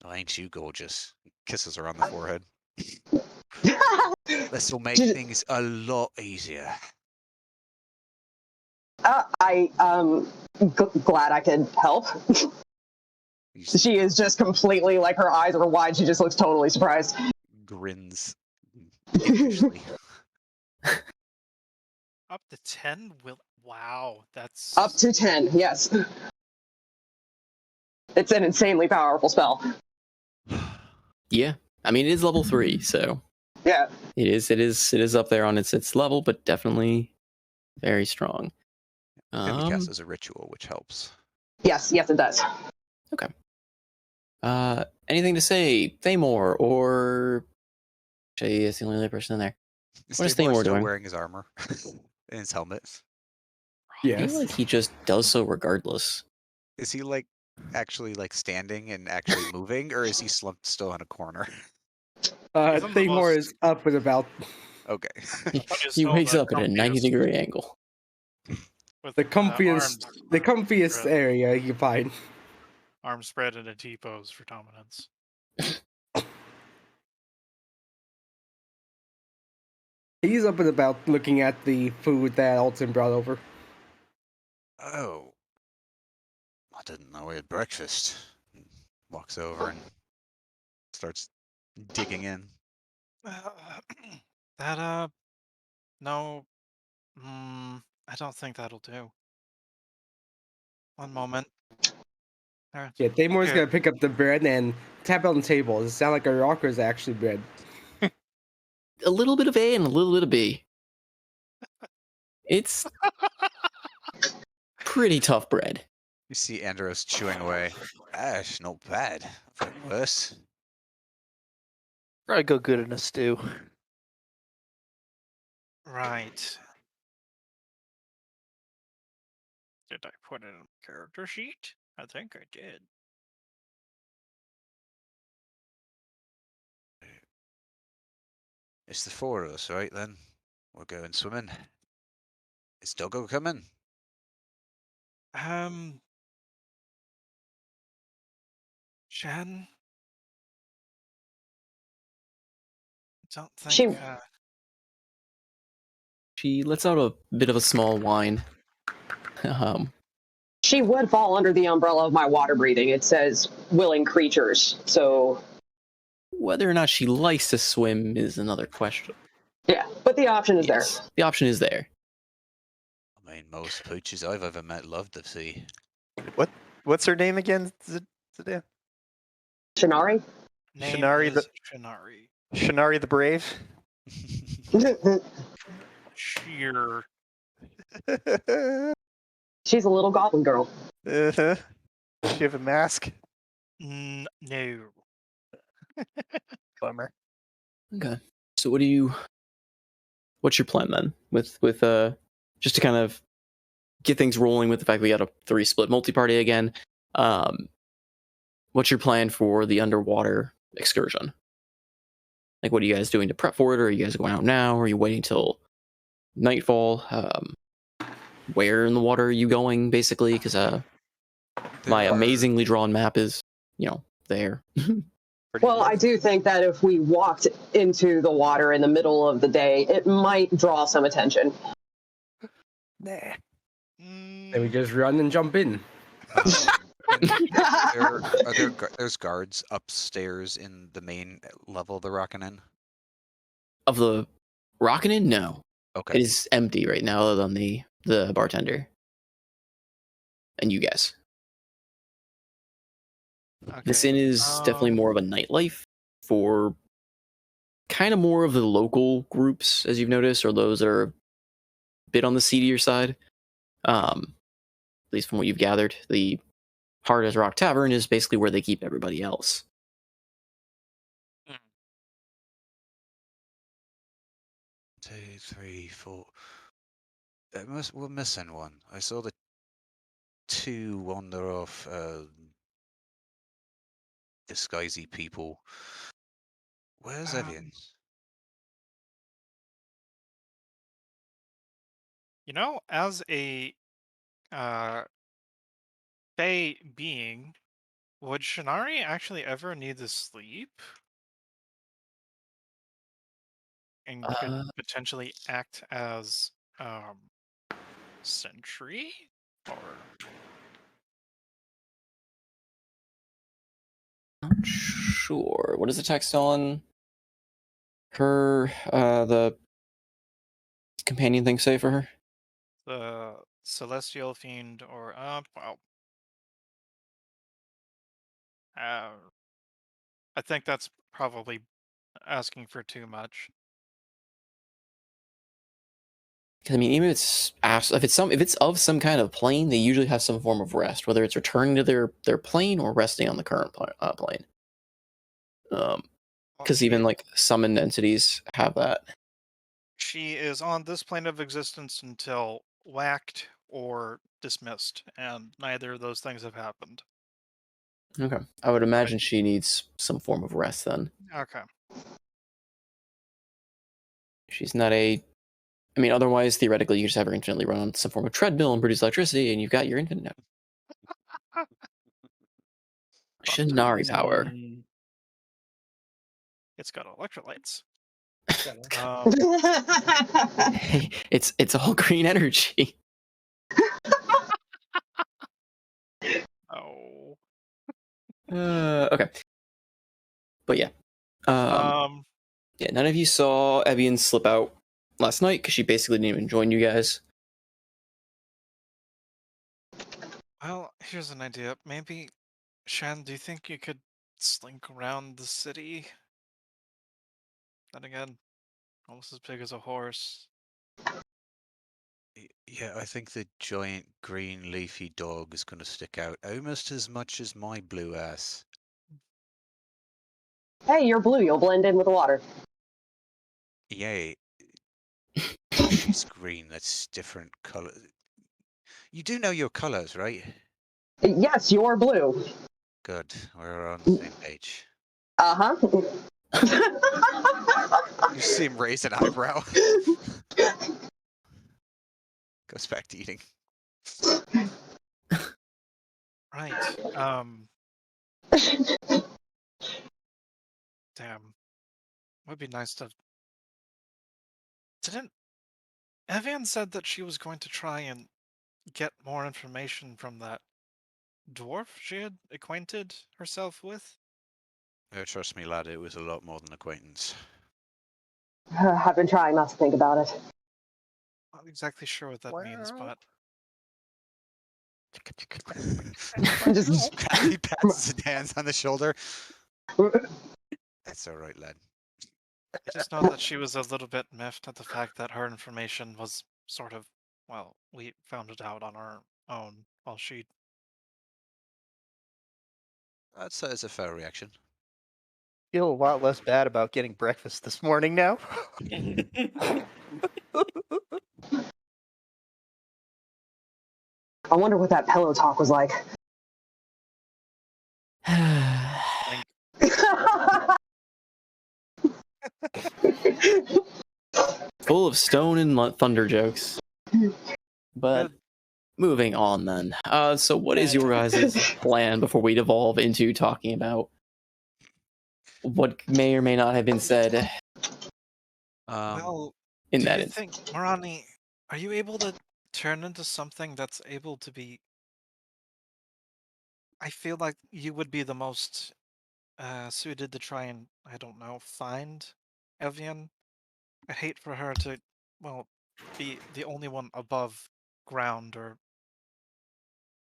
Oh, ain't you gorgeous? Kisses her on the forehead. This will make things a lot easier. Glad I could help. She is just completely like her eyes are wide. She just looks totally surprised. Grins. Usually. Up to 10? Wow, that's... Up to 10, yes. It's an insanely powerful spell. Yeah, I mean it is level 3, so yeah, it is up there on its level, but definitely very strong. Can be cast as a ritual, which helps. Yes, it does. Okay. Anything to say, Thamor, or actually, it's the only other person in there. What is Thamor still doing? Wearing his armor and his helmet. I feel like he just does so regardless. Is he like actually like standing and actually moving, or is he slumped still in a corner? Thamor is up and about. Okay. He wakes up at a 90-degree angle. With the comfiest area you can find. Arms spread in a T-pose for dominance. He's up and about looking at the food that Alton brought over. Oh. didn't know we had breakfast. Walks over and starts digging in. No. I don't think that'll do. One moment. There. Yeah, Taymor's Okay. gonna pick up the bread and tap it on the table. Does it sound like a rock or is it actually bread? A little bit of A and a little bit of B. It's pretty tough bread. You see Andros chewing away. Ash, not bad. I've had worse. Probably go good in a stew. Right. Did I put it in the character sheet? I think I did. It's the four of us, right then? We're going swimming. Is Doggo coming? Jen? Don't She- think. She lets out a bit of a small whine. She would fall under the umbrella of my water breathing. It says willing creatures. So, Whether or not she likes to swim is another question. yeah, but the option is Yes, the option is there. I mean, most pooches I've ever met love the sea. What's her name again? Zidane? there. Shinari? Name Shinari is the- Shinari. Shinari the Brave. Sheer. She's a little goblin girl. Uh-huh. Does she have a mask? No. Bummer. Okay. So what's your plan then? With just to kind of get things rolling with the fact we got a 3-split multi-party again. What's your plan for the underwater excursion? Like, what are you guys doing to prep for it? Or are you guys going out now? Or are you waiting till nightfall? Where in the water are you going, basically? Because my amazingly drawn map is, there. Well, I do think that if we walked into the water in the middle of the day, it might draw some attention. Nah. And we just run and jump in. There's guards upstairs in the main level of the Rockin' Inn? Of the Rockin' Inn? No. Okay. It is empty right now, other than the bartender. And you guys. Okay. This inn is definitely more of a nightlife for kind of more of the local groups, as you've noticed, or those that are a bit on the seedier side. At least from what you've gathered. The Hard as Rock Tavern is basically where they keep everybody else. 2, 3, 4. We're missing one. I saw the 2 wander off disguisey people. Where's Evian's? As a Fae being, would Shinari actually ever need to sleep? And could potentially act as sentry? Or Not sure. What is the text on her, the companion thing say for her? the celestial fiend, or I think that's probably asking for too much. Because I mean, even if it's of some kind of plane, they usually have some form of rest, whether it's returning to their plane or resting on the current plane. Because even like summoned entities have that. She is on this plane of existence until whacked or dismissed, and neither of those things have happened. Okay, I would imagine she needs some form of rest then. Okay. She's not I mean, otherwise, theoretically, you just have her infinitely run on some form of treadmill and produce electricity, and you've got your infinite Shinari power. It's got electrolytes. Hey, it's all green energy. Oh Okay. But yeah. Yeah, none of you saw Evian slip out last night because she basically didn't even join you guys. Well, here's an idea. Maybe, Shan, do you think you could slink around the city? Then again, almost as big as a horse. Yeah, I think the giant green leafy dog is going to stick out almost as much as my blue ass. Hey, you're blue. You'll blend in with the water. Yay. She's green. That's different color. You do know your colors, right? Yes, you're blue. Good. We're on the same page. Uh-huh. You see him raise an eyebrow. Goes back to eating. Right. Damn. Would be nice to. Didn't Evian said that she was going to try and get more information from that dwarf she had acquainted herself with? Oh, trust me, lad, it was a lot more than acquaintance. I've been trying not to think about it. Not exactly sure what that means, but Just he pats his hands on the shoulder. That's all right, lad. I just know that she was a little bit miffed at the fact that her information was sort of, well, we found it out on our own while she. That's a fair reaction. Feel a lot less bad about getting breakfast this morning now. I wonder what that pillow talk was like. Full of stone and thunder jokes. But moving on then. So what is your guys' plan before we devolve into talking about what may or may not have been said Well, in do that you instance? think, Marani, are you able to turn into something that's able to be? I feel like you would be the most suited to try and, I don't know, find Evian. I hate for her to, well, be the only one above ground or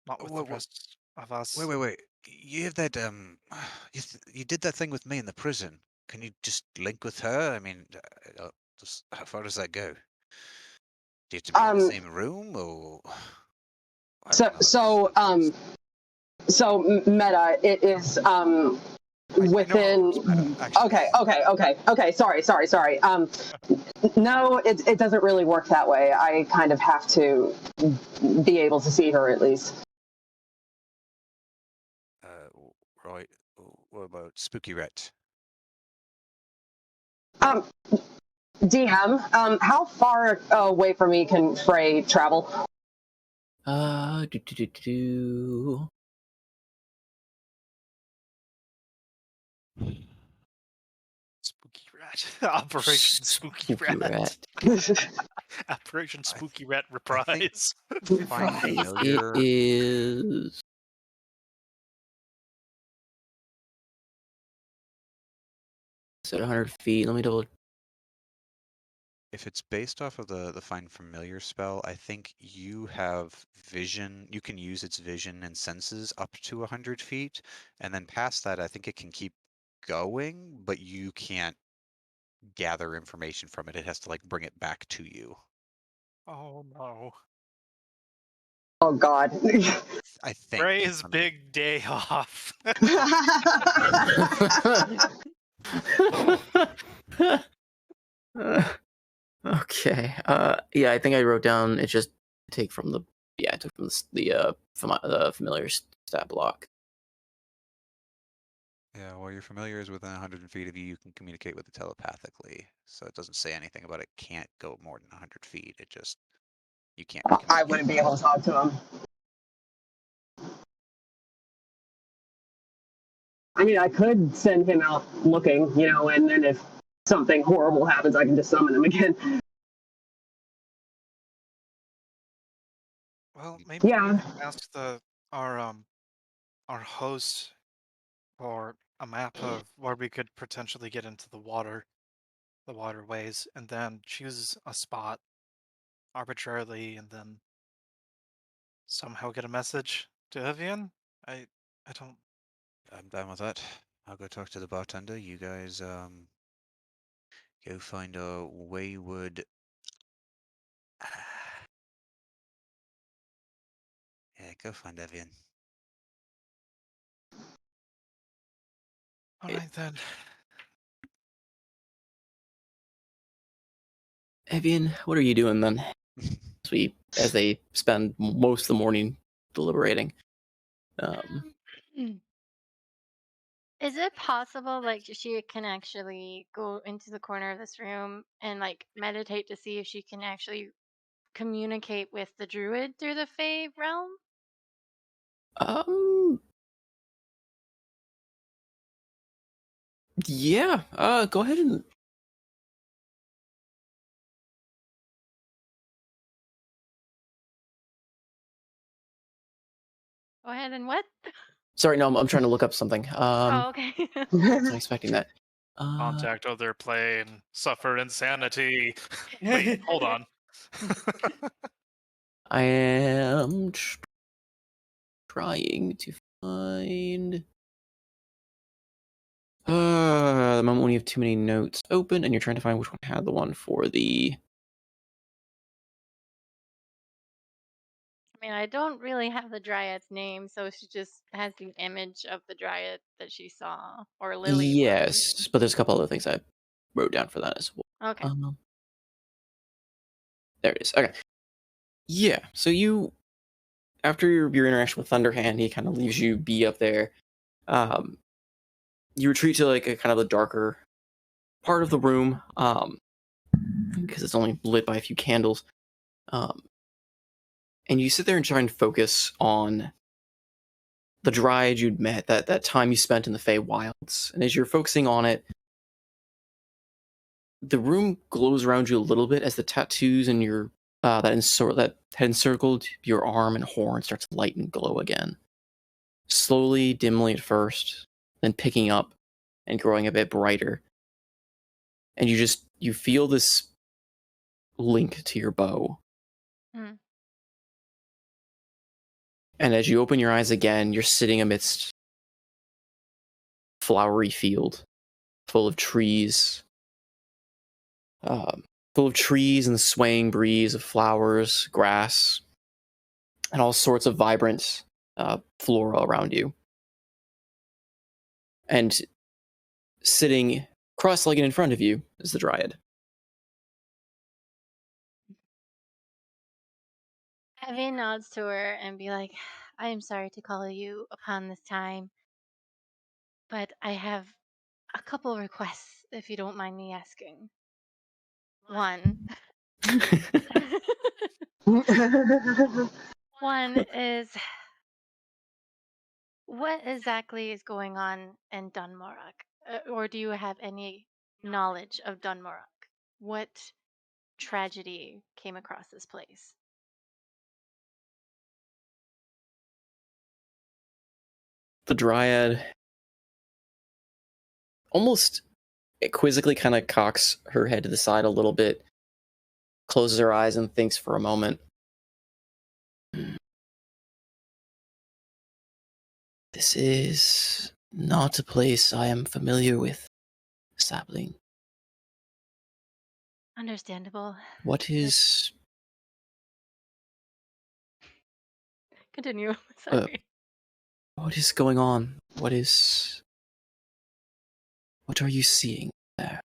not with the rest of us. Wait. You have that you did that thing with me in the prison. Can you just link with her? I mean, how far does that go? Do you have to be in the same room, or I don't know. So Meta, it is within. Okay. Sorry. No, it doesn't really work that way. I kind of have to be able to see her at least. Right. What about Spooky Rat? DM, how far away from me can Frey travel? Spooky Rat. Operation Spooky Rat. Operation Spooky Rat reprise. It is 100 feet. Let me double. If it's based off of the Find Familiar spell, I think you have vision. You can use its vision and senses up to 100 feet, and then past that, I think it can keep going, but you can't gather information from it. It has to like bring it back to you. Oh no. Oh God. I think. Frey's big day off. Okay. Yeah, I think I wrote down. It's just take from the. Yeah, I took from the familiar stat block. Yeah, well, your familiar is within 100 feet of you. You can communicate with it telepathically, so it doesn't say anything about it can't go more than 100 feet. It just you can't. I wouldn't be able to talk to him. I mean, I could send him out looking, and then if something horrible happens, I can just summon him again. Well, maybe Yeah. we can ask our host or a map of where we could potentially get into the waterways, and then choose a spot arbitrarily, and then somehow get a message to Evian. I I don't. I'm down with that. I'll go talk to the bartender. You guys go find a wayward. Yeah, go find Evian. All right then. Evian, what are you doing then? As they spend most of the morning deliberating. Is it possible, like, she can actually go into the corner of this room and, like, meditate to see if she can actually communicate with the druid through the Fey realm? Yeah. Go ahead and. Go ahead and what? Sorry, no, I'm trying to look up something. Oh, okay. Wasn't expecting that. Contact other plane. Suffer insanity. Wait, hold on. I am trying to find. The moment when you have too many notes open and you're trying to find which one had the one for the. I mean, I don't really have the dryad's name, so she just has the image of the dryad that she saw, or Lily would. Yes, but there's a couple other things I wrote down for that as well. Okay. There it is. Okay. Yeah. So you, after your interaction with Thunderhand, he kind of leaves you be up there. You retreat to like a kind of a darker part of the room, because it's only lit by a few candles. And you sit there and try and focus on the dryad you'd met, that time you spent in the Fey Wilds. And as you're focusing on it, the room glows around you a little bit as the tattoos in your that had encircled your arm and horn starts to light and glow again. Slowly, dimly at first, then picking up and growing a bit brighter. And you feel this link to your bow. Mm. And as you open your eyes again, you're sitting amidst flowery field full of trees. Full of trees and the swaying breeze of flowers, grass, and all sorts of vibrant flora around you. And sitting cross-legged in front of you is the dryad. Evian nods to her and be like, I am sorry to call you upon this time, but I have a couple requests, if you don't mind me asking. One. One is, what exactly is going on in Dunmorok? Or do you have any knowledge of Dunmorok? What tragedy came across this place? The dryad almost quizzically kind of cocks her head to the side a little bit, closes her eyes and thinks for a moment. This is not a place I am familiar with, Sapling. Understandable. What is... Continue. Sorry. What is going on? What are you seeing there?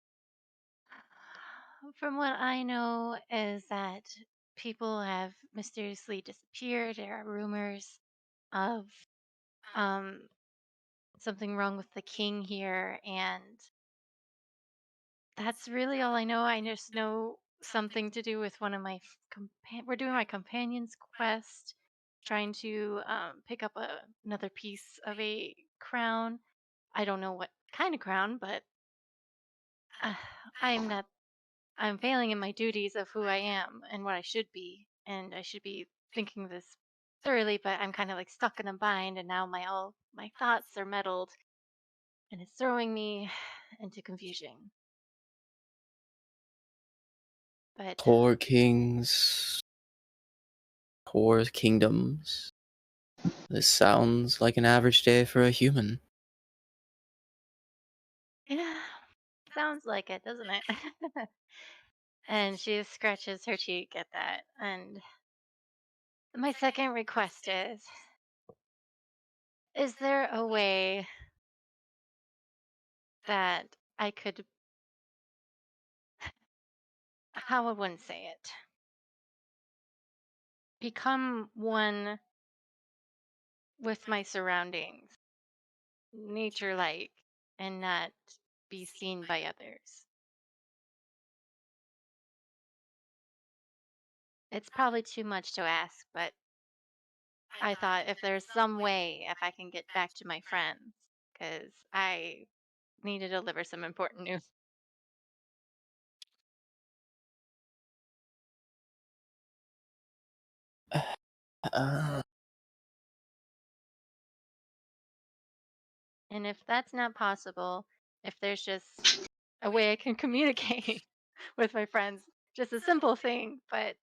From what I know is that people have mysteriously disappeared. There are rumors of something wrong with the king here, and that's really all I know. I just know something to do with one of my we're doing my companion's quest, trying to pick up another piece of a crown. I don't know what kind of crown, but uh, I'm not. I'm failing in my duties of who I am and what I should be, and I should be thinking this thoroughly. But I'm kind of like stuck in a bind, and now all my thoughts are muddled. and it's throwing me into confusion. But Poor kings, poor kingdoms. This sounds like an average day for a human. yeah, sounds like it, doesn't it? And she scratches her cheek at that. And my second request is there a way that I could, how I wouldn't say it, become one with my surroundings, nature like, and not be seen by others? It's probably too much to ask, but I thought if there's some way if I can get back to my friends, because I need to deliver some important news. Uh, And if that's not possible, if there's just a way I can communicate with my friends, just a simple thing, but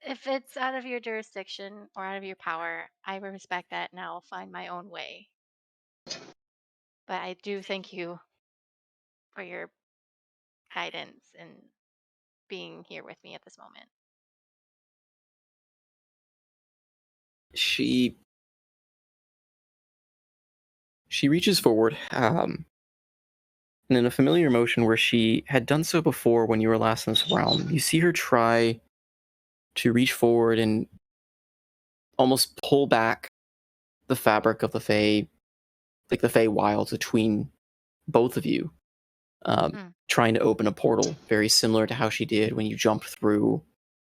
if it's out of your jurisdiction or out of your power, I respect that and I'll find my own way. But I do thank you for your guidance and being here with me at this moment. she reaches forward, and in a familiar motion where she had done so before when you were last in this realm, you see her try to reach forward and almost pull back the fabric of the Fey, like the Fey Wild, between both of you, trying to open a portal, very similar to how she did when you jumped through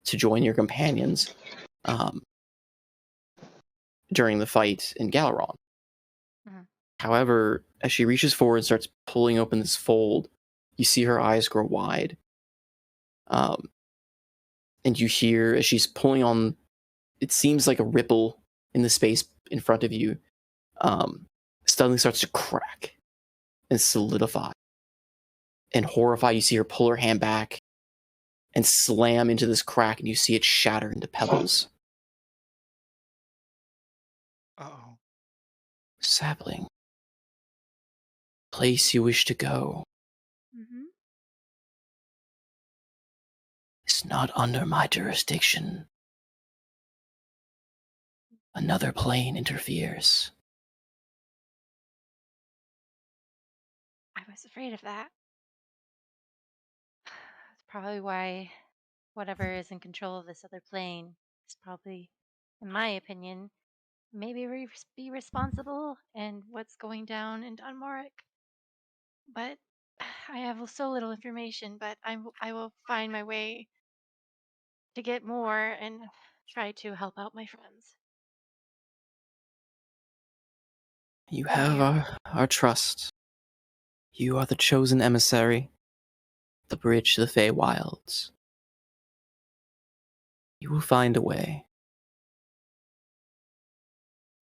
to join your companions during the fight in Galaron. However, as she reaches forward and starts pulling open this fold, you see her eyes grow wide. And you hear, as she's pulling on, it seems like a ripple in the space in front of you, suddenly starts to crack and solidify. And horrified, you see her pull her hand back and slam into this crack, and you see it shatter into pebbles. Uh-oh. Sapling. Place you wish to go. It's not under my jurisdiction. Another plane interferes. I was afraid of that. That's probably why whatever is in control of this other plane is probably, in my opinion, maybe be responsible and what's going down in Dunmoric. But I have so little information, but I will find my way to get more and try to help out my friends. You Thank have you. our trust. You are the chosen emissary, the bridge to the Fey Wilds. You will find a way.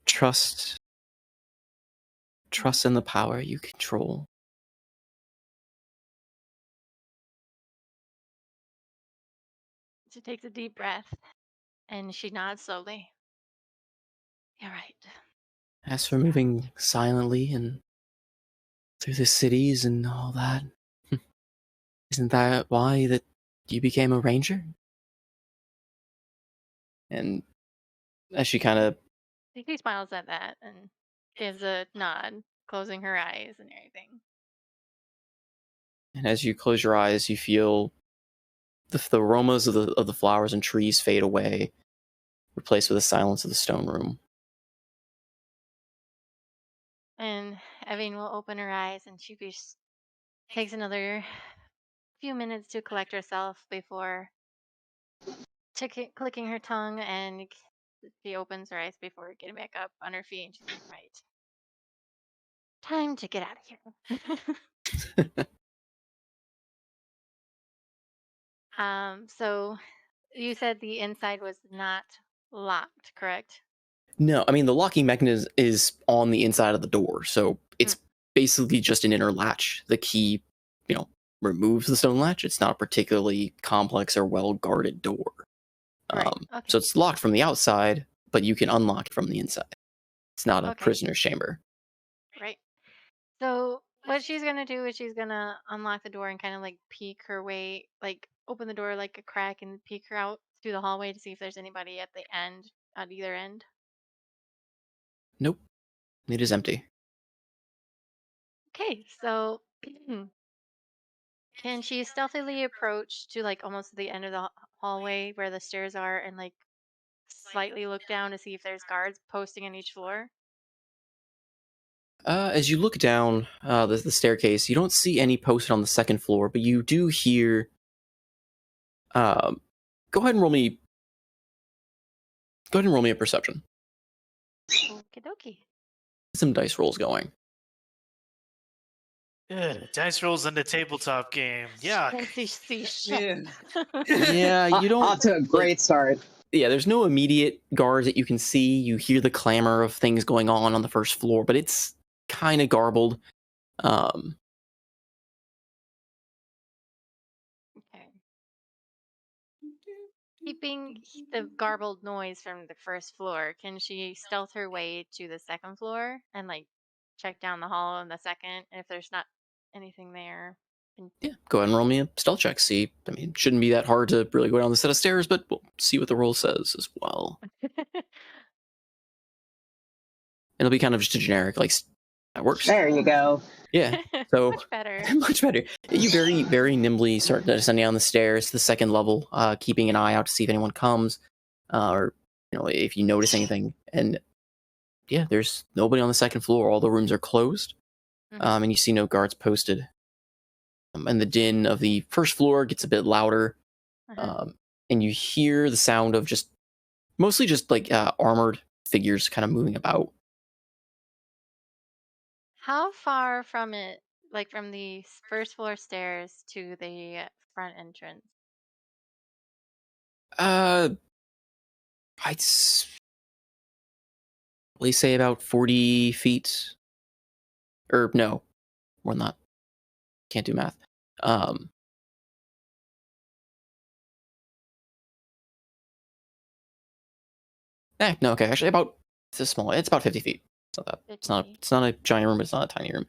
Trust in the power you control. She takes a deep breath and she nods slowly. You're right. As for moving silently and through the cities and all that, isn't that why that you became a ranger? And as she kind of, She smiles at that and gives a nod, closing her eyes and everything. and as you close your eyes, you feel the aromas of the flowers and trees fade away, replaced with the silence of the stone room. And Evine will open her eyes and she takes another few minutes to collect herself before clicking her tongue, and she opens her eyes before getting back up on her feet and she's like, right. Time to get out of here. So you said the inside was not locked, correct? No, I mean the locking mechanism is on the inside of the door, so it's basically just an inner latch. The key, removes the stone latch. It's not a particularly complex or well guarded door. Right. Okay. So it's locked from the outside, but you can unlock it from the inside. It's not a Okay. prisoner's chamber. Right. So what she's gonna do is she's gonna unlock the door and kind of like peek her way, like open the door like a crack and peek her out through the hallway to see if there's anybody at the end, at either end. Nope. It is empty. Okay, so can she stealthily approach to like almost the end of the hallway where the stairs are and like slightly look down to see if there's guards posting on each floor? As you look down the staircase, you don't see any posted on the second floor, but you do hear. Go ahead and roll me. Go ahead and roll me a perception. Okie dokie. Some dice rolls going. Dice rolls in the tabletop game. Yuck. Fancy shit. Yeah, you don't. Off to a great start. Yeah, there's no immediate guards that you can see. You hear the clamor of things going on the first floor, but it's kind of garbled. Okay. Keeping the garbled noise from the first floor, can she stealth her way to the second floor and like check down the hall on the second? And if there's not anything there, Yeah, go ahead and roll me a stealth check. See, I mean, it shouldn't be that hard to really go down the set of stairs, but we'll see what the roll says as well. It'll be kind of just a generic, like, that works. There you go. Yeah, so much better. much better. You very, very nimbly start descending down the stairs to the second level, keeping an eye out to see if anyone comes, or if you notice anything. And yeah, there's nobody on the second floor. All the rooms are closed, and you see no guards posted. And the din of the first floor gets a bit louder, and you hear the sound of mostly just like armored figures kind of moving about. How far from it, like from the first floor stairs to the front entrance? I'd probably say about 40 feet. Or no, more than that. Can't do math. No, okay. Actually, it's small. It's about 50 feet. It's not that. 50. It's not a giant room. But it's not a tiny room.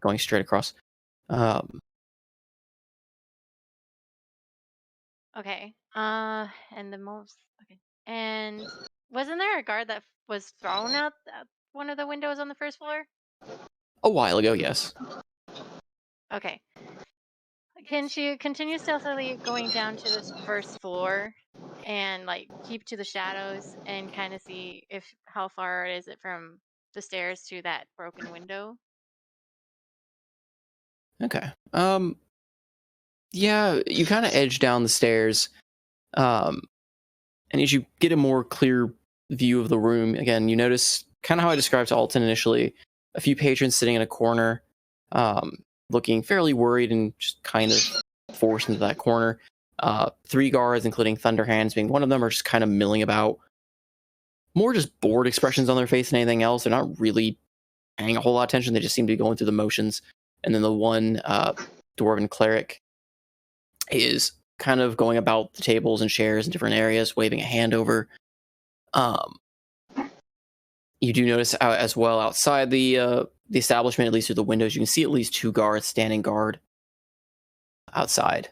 Going straight across. Okay. And the most. Okay. And wasn't there a guard that was thrown out one of the windows on the first floor? A while ago, yes. Okay. Can she continue stealthily going down to this first floor and like keep to the shadows and kind of see how far is it from the stairs to that broken window? Okay. Yeah, you kind of edge down the stairs, and as you get a more clear view of the room, again, you notice kind of how I described to Alton initially, a few patrons sitting in a corner, looking fairly worried and just kind of forced into that corner. 3 guards, including Thunderhands being one of them, are just kind of milling about. More just bored expressions on their face than anything else. They're not really paying a whole lot of attention. They just seem to be going through the motions. And then the one dwarven cleric is kind of going about the tables and chairs in different areas, waving a hand over. You do notice as well outside the establishment, at least through the windows, you can see at least 2 guards standing guard outside.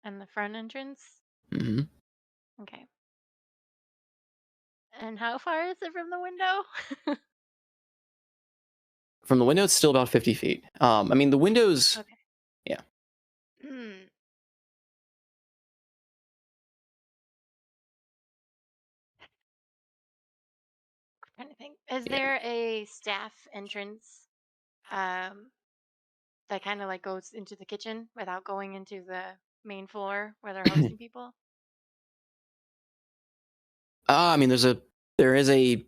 And the front entrance? Mm-hmm. Okay. And how far is it from the window? From the window, it's still about 50 feet. I mean, the windows... Okay. Yeah. Trying to think. Is there a staff entrance that kind of like goes into the kitchen without going into the main floor where they're hosting people? I mean, there is a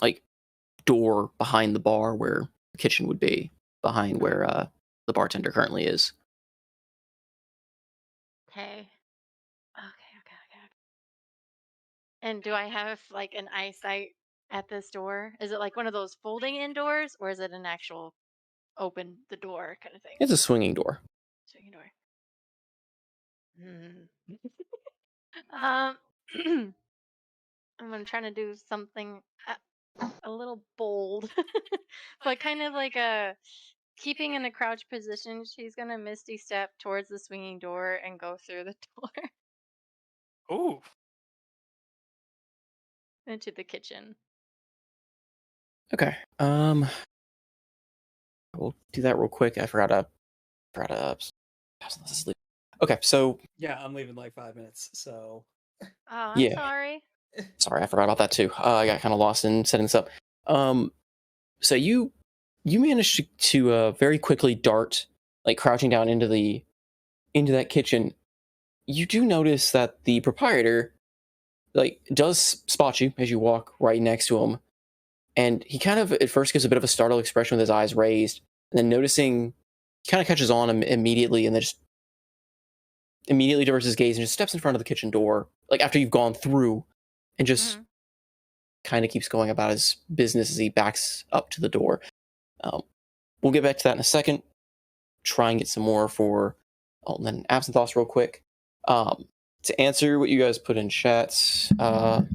like door behind the bar where the kitchen would be, behind where the bartender currently is. Okay. Okay. And do I have like an eyesight at this door? Is it like one of those folding in doors, or is it an actual open the door kind of thing? It's a swinging door. Swinging door. I'm trying to do something a little bold, but kind of like keeping in a crouch position. She's gonna misty step towards the swinging door and go through the door Ooh. into the kitchen. Okay. We'll do that real quick. I forgot to pass this asleep. Okay, so Yeah, I'm leaving like 5 minutes, so. Oh, I'm Yeah. sorry. sorry, I forgot about that too. I got kind of lost in setting this up. So you managed to very quickly dart, like crouching down into that kitchen. You do notice that the proprietor, like, does spot you as you walk right next to him, and he kind of at first gives a bit of a startled expression with his eyes raised, and then noticing, he kind of catches on immediately, and then just immediately diverts his gaze and just steps in front of the kitchen door, like after you've gone through, and just kind of keeps going about his business as he backs up to the door. We'll get back to that in a second. Try and get some more for Alton and Absinthoss real quick. To answer what you guys put in chat, scout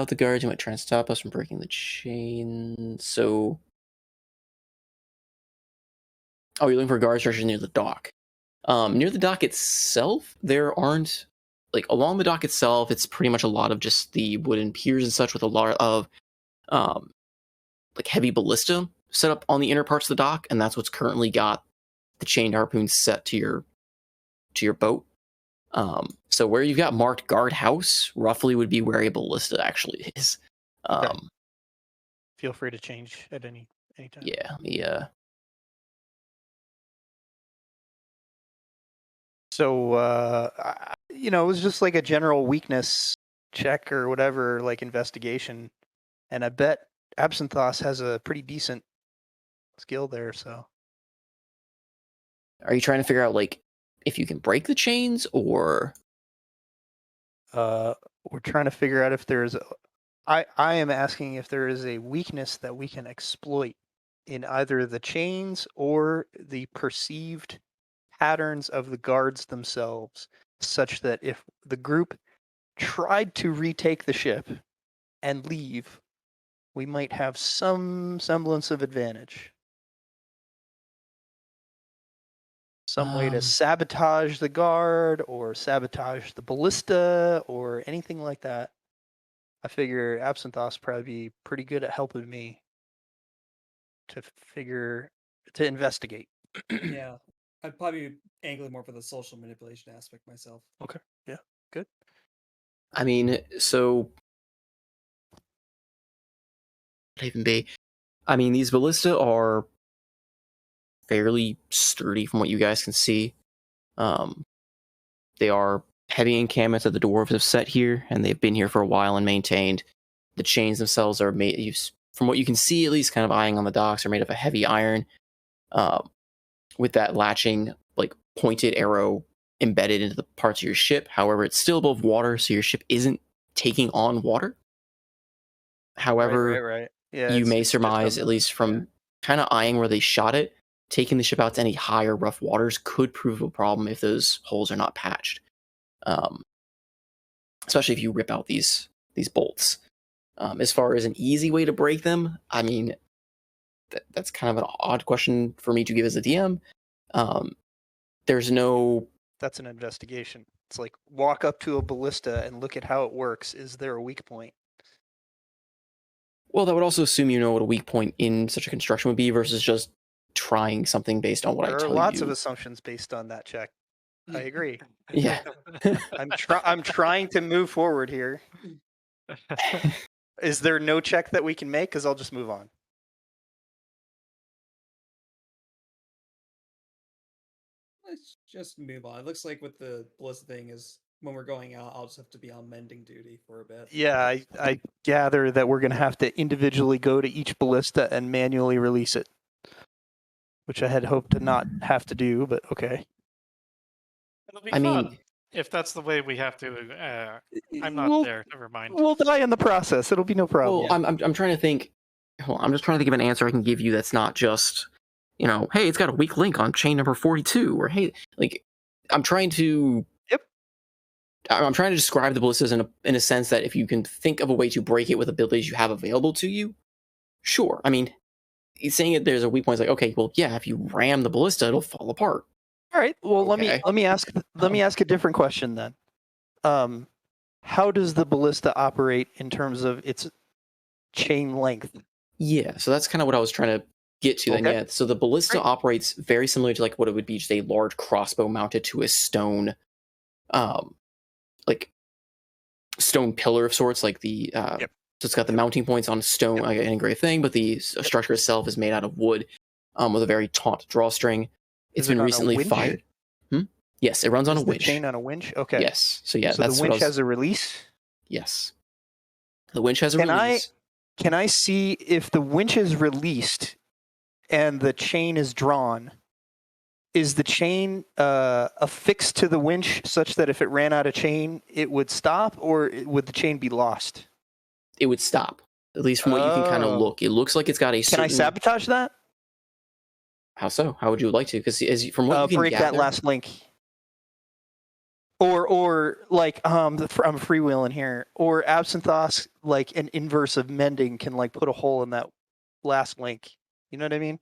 the guards. You might try and stop us from breaking the chain. So, you're looking for guard structures near the dock. Near the dock itself, there aren't, like, along the dock itself, it's pretty much a lot of just the wooden piers and such, with a lot of like heavy ballista set up on the inner parts of the dock, and that's what's currently got the chained harpoons set to your boat. So where you've got marked guardhouse, roughly would be where a ballista actually is. Okay. Feel free to change at any time. Yeah. So, it was just like a general weakness check or whatever, like investigation. And I bet Absinthoss has a pretty decent skill there, so. Are you trying to figure out, like, if you can break the chains, or? We're trying to figure out if there's I am asking if there is a weakness that we can exploit in either the chains or the perceived patterns of the guards themselves, such that if the group tried to retake the ship and leave, we might have some semblance of advantage. Some way to sabotage the guard or sabotage the ballista or anything like that. I figure Absinthoss probably be pretty good at helping me to investigate. Yeah, I'd probably be angling more for the social manipulation aspect myself. Okay, yeah, good. I mean, so what even be? I mean, these ballista are fairly sturdy from what you guys can see. They are heavy encampments that the dwarves have set here, and they've been here for a while and maintained. The chains themselves are made, from what you can see, at least, kind of eyeing on the docks, are made of a heavy iron, with that latching, like, pointed arrow embedded into the parts of your ship. However, it's still above water, so your ship isn't taking on water. However, right. Yeah, you may it's surmise, at least from kind of eyeing where they shot it, taking the ship out to any higher rough waters could prove a problem if those holes are not patched. Especially if you rip out these bolts. As far as an easy way to break them, I mean, that's kind of an odd question for me to give as a DM. There's no... That's an investigation. It's like, walk up to a ballista and look at how it works. Is there a weak point? Well, that would also assume you know what a weak point in such a construction would be versus just trying something based on what I tell you. There are lots of assumptions based on that check. I agree. Yeah. I'm trying to move forward here. Is there no check that we can make? Because I'll just move on. Let's just move on. It looks like with the ballista thing is when we're going out, I'll just have to be on mending duty for a bit. Yeah, I gather that we're going to have to individually go to each ballista and manually release it, which I had hoped to not have to do, but okay. It'll be I fun. mean, If that's the way we have to, I'm not We'll- there. Never mind. We'll die in the process. It'll be no problem. Well, I'm trying to think. Hold on, I'm just trying to think of an answer I can give you that's not just, hey, it's got a weak link on chain number 42, or hey, like, I'm trying to. Yep. I'm trying to describe the ballistas in a sense that if you can think of a way to break it with abilities you have available to you, sure. I mean, saying it there's a weak point is like, okay, well, yeah, if you ram the ballista, it'll fall apart. All right. Well, Okay. let me ask a different question then. How does the ballista operate in terms of its chain length? Yeah, so that's kind of what I was trying to get to then. Okay. Yeah, so the ballista Right. operates very similar to like what it would be just a large crossbow mounted to a stone, like stone pillar of sorts, like the Yep. So it's got the mounting points on stone, like an engraved thing, but the structure itself is made out of wood, with a very taut drawstring. It's Is it been on a recently winch? fired. Yes, it runs on a Is the winch. chain on a winch? Okay. Yes, so yeah, So that's the what I winch was. has a release. Yes, the winch has a Can release. Can I see if the winch is released and the chain is drawn? Is the chain affixed to the winch such that if it ran out of chain, it would stop, or would the chain be lost? It would stop. At least from what you can kind of Oh. look, it looks like it's got a. Can I sabotage that? How so? How would you like to? Because from what you can Break gather, that last link. Or like I'm freewheeling here. Or Absinthoss, like an inverse of mending, can like put a hole in that last link. You know what I mean?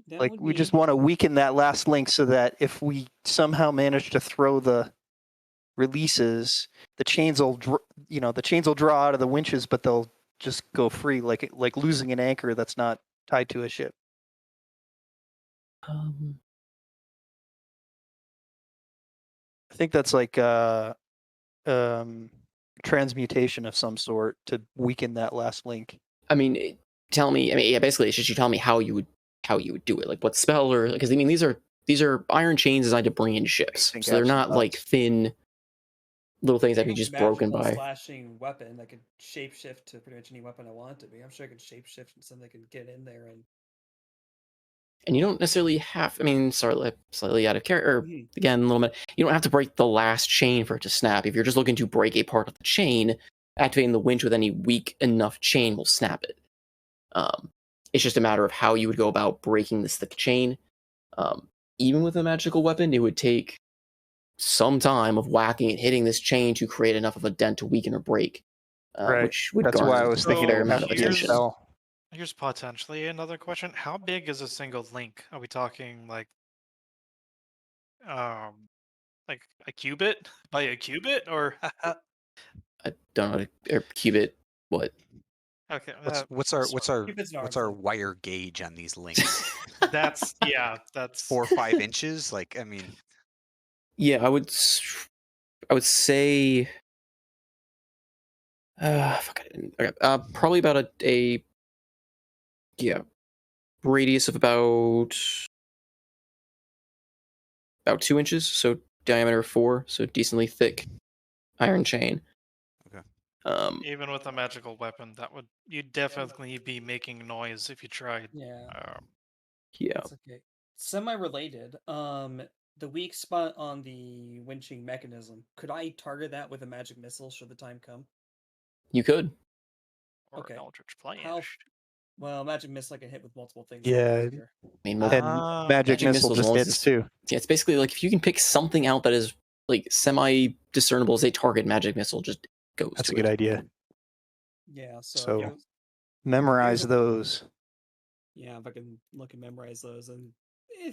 Like we just want to weaken that last link so that if we somehow manage to throw the releases, the chains will draw out of the winches, but they'll just go free, like losing an anchor that's not tied to a ship. I think that's like transmutation of some sort to weaken that last link. I mean, tell me. I mean, yeah, basically, it's just you tell me how you would do it, like what spell, or because I mean, these are iron chains designed to bring in ships, so they're not like thin little things that can be just broken by. Slashing weapon that could shapeshift to pretty much any weapon I want it to be. I'm sure I could shapeshift and something that could get in there And you don't necessarily have. I mean, sorry, slightly out of character. Again, a little bit. You don't have to break the last chain for it to snap. If you're just looking to break a part of the chain, activating the winch with any weak enough chain will snap it. It's just a matter of how you would go about breaking this thick chain. Even with a magical weapon, it would take some time of whacking and hitting this chain to create enough of a dent to weaken or break. Right. Which would That's why I garner was a thinking fair it amount of would be a attention. spell. Here's potentially another question. How big is a single link? Are we talking like a cubit by a cubit, or I don't know. Or cubit. What? okay? What's our wire gauge on these links? That's 4 or 5 inches. Like, I mean, yeah, I would say, probably about a radius of about 2 inches, so diameter 4, so decently thick iron chain. Okay. Even with a magical weapon, you'd definitely be making noise if you tried. Yeah. Yeah. That's okay. Semi-related. The weak spot on the winching mechanism. Could I target that with a magic missile should the time come? You could. Or an Eldritch Blast. Well, magic missile I can hit with multiple things. Yeah. I mean, magic missile just hits too. Yeah, it's basically like if you can pick something out that is like semi-discernible as a target, magic missile just goes. That's a good idea. Yeah. So memorize those. Yeah, if I can look and memorize those, and.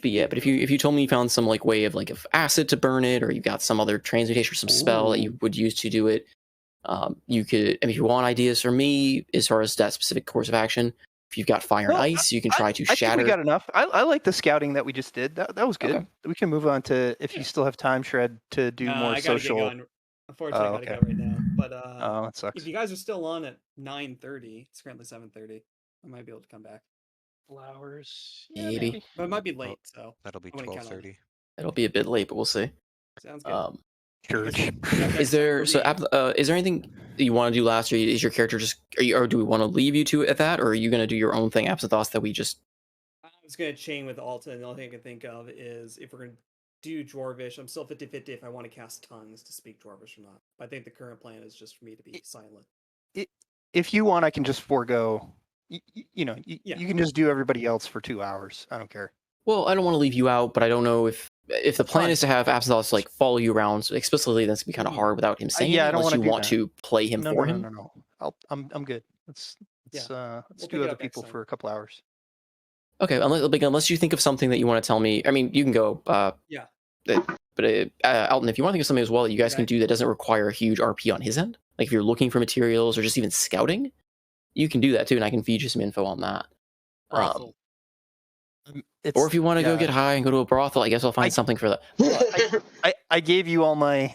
But if you told me you found some like way of acid to burn it, or you got some other transmutation or some spell that you would use to do it, you could. I mean, if you want ideas from me as far as that specific course of action, if you've got fire and ice, you can try to shatter. I think we got enough. I like the scouting that we just did. That was good. Okay. We can move on to if you still have time, Shred, to do more social. Unfortunately, I gotta go right now. But that sucks. If you guys are still on at 9:30, it's currently 7:30. I might be able to come back. Flowers, maybe. But it might be late, so that'll be 12:30. It'll be a bit late, but we'll see. Sounds good. Church. Is there anything that you want to do last, or is your character just? Or do we want to leave you to at that, or are you going to do your own thing, Absinthoss, that we just? I was going to chain with Alta, and the only thing I can think of is if we're going to do Dwarvish. I'm still 50-50 if I want to cast tongues to speak Dwarvish or not. I think the current plan is just for me to be silent. If you want, I can just forego. You know, you can just do everybody else for 2 hours. I don't care. Well, I don't want to leave you out, but I don't know if the plan is to have Absinthoth like follow you around so explicitly. That's be kind of hard without him saying. Yeah, it, I don't unless want you want to play him for him. No. I'm good. Let's We'll do other people for a couple hours. Okay, unless you think of something that you want to tell me. I mean, you can go. Yeah. But Alton, if you want to think of something as well that you guys can do that doesn't require a huge RP on his end, like if you're looking for materials or just even scouting, you can do that too, and I can feed you some info on that. Brothel. Or if you want to go get high and go to a brothel, I guess I'll find something for that. I gave you all my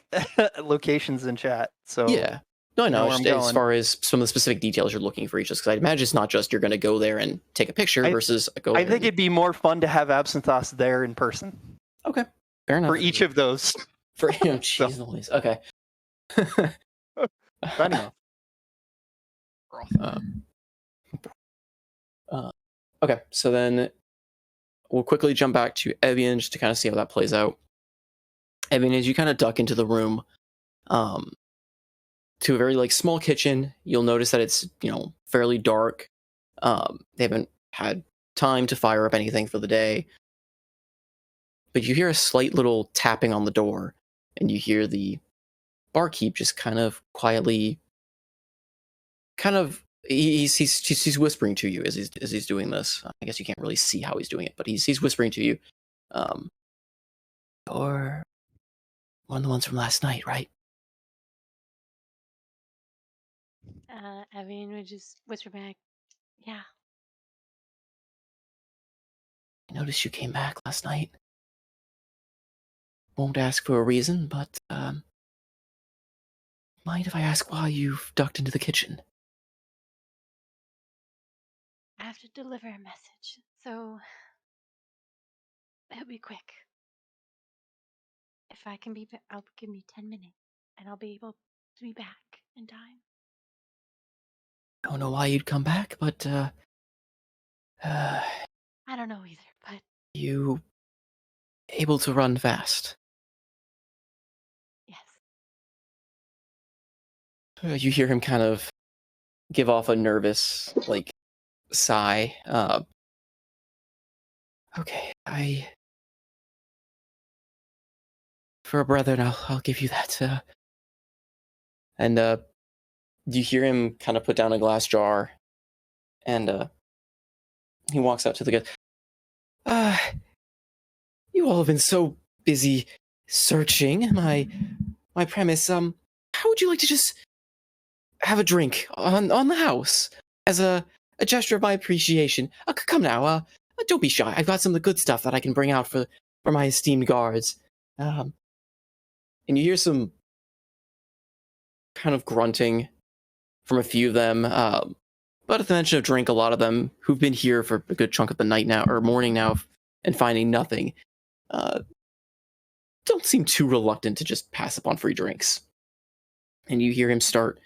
locations in chat, so yeah. No, I know. As far as some of the specific details you're looking for each, because I imagine it's not just you're going to go there and take a picture versus go. I think it'd be more fun to have Absinthoth there in person. Okay, fair enough. For each of those. For jeez Louise. Okay. Anyway. Okay, so then we'll quickly jump back to Evian just to kind of see how that plays out. Evian, as you kind of duck into the room, to a very like small kitchen, you'll notice that it's fairly dark. They haven't had time to fire up anything for the day, but you hear a slight little tapping on the door, and you hear the barkeep just kind of quietly, he's whispering to you as he's doing this. I guess you can't really see how he's doing it, but he's whispering to you. Or one of the ones from last night, right? Evian would just whisper back, yeah. I noticed you came back last night. Won't ask for a reason, but mind if I ask why you've ducked into the kitchen? I have to deliver a message, so it'll be quick. If I can be, give me 10 minutes, and I'll be able to be back in time. Don't know why you'd come back, but I don't know either, but you able to run fast? Yes. You hear him kind of give off a nervous sigh. Okay, for a brother, I'll give you that. And you hear him kind of put down a glass jar, and he walks out to the guest. You all have been so busy searching my premise. How would you like to just have a drink on the house as a gesture of my appreciation? Come now, don't be shy. I've got some of the good stuff that I can bring out for my esteemed guards. And you hear some kind of grunting from a few of them. But at the mention of drink, a lot of them who've been here for a good chunk of the night now or morning now and finding nothing, don't seem too reluctant to just pass up on free drinks. And you hear him start.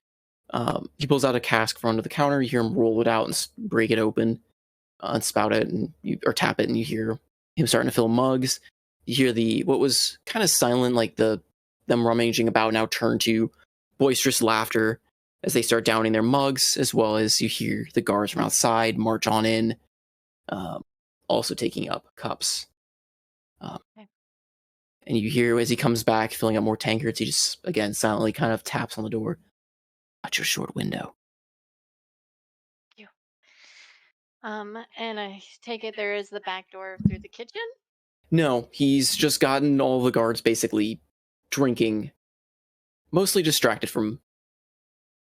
He pulls out a cask from under the counter. You hear him roll it out and break it open, and spout it, or tap it, and you hear him starting to fill mugs. You hear what was kind of silent, like them rummaging about, now turn to boisterous laughter as they start downing their mugs, as well as you hear the guards from outside march on in, also taking up cups. Okay. And you hear as he comes back, filling up more tankards, he just, again, silently kind of taps on the door. Watch your short window. Thank you. And I take it there is the back door through the kitchen? No, he's just gotten all the guards basically drinking, mostly distracted from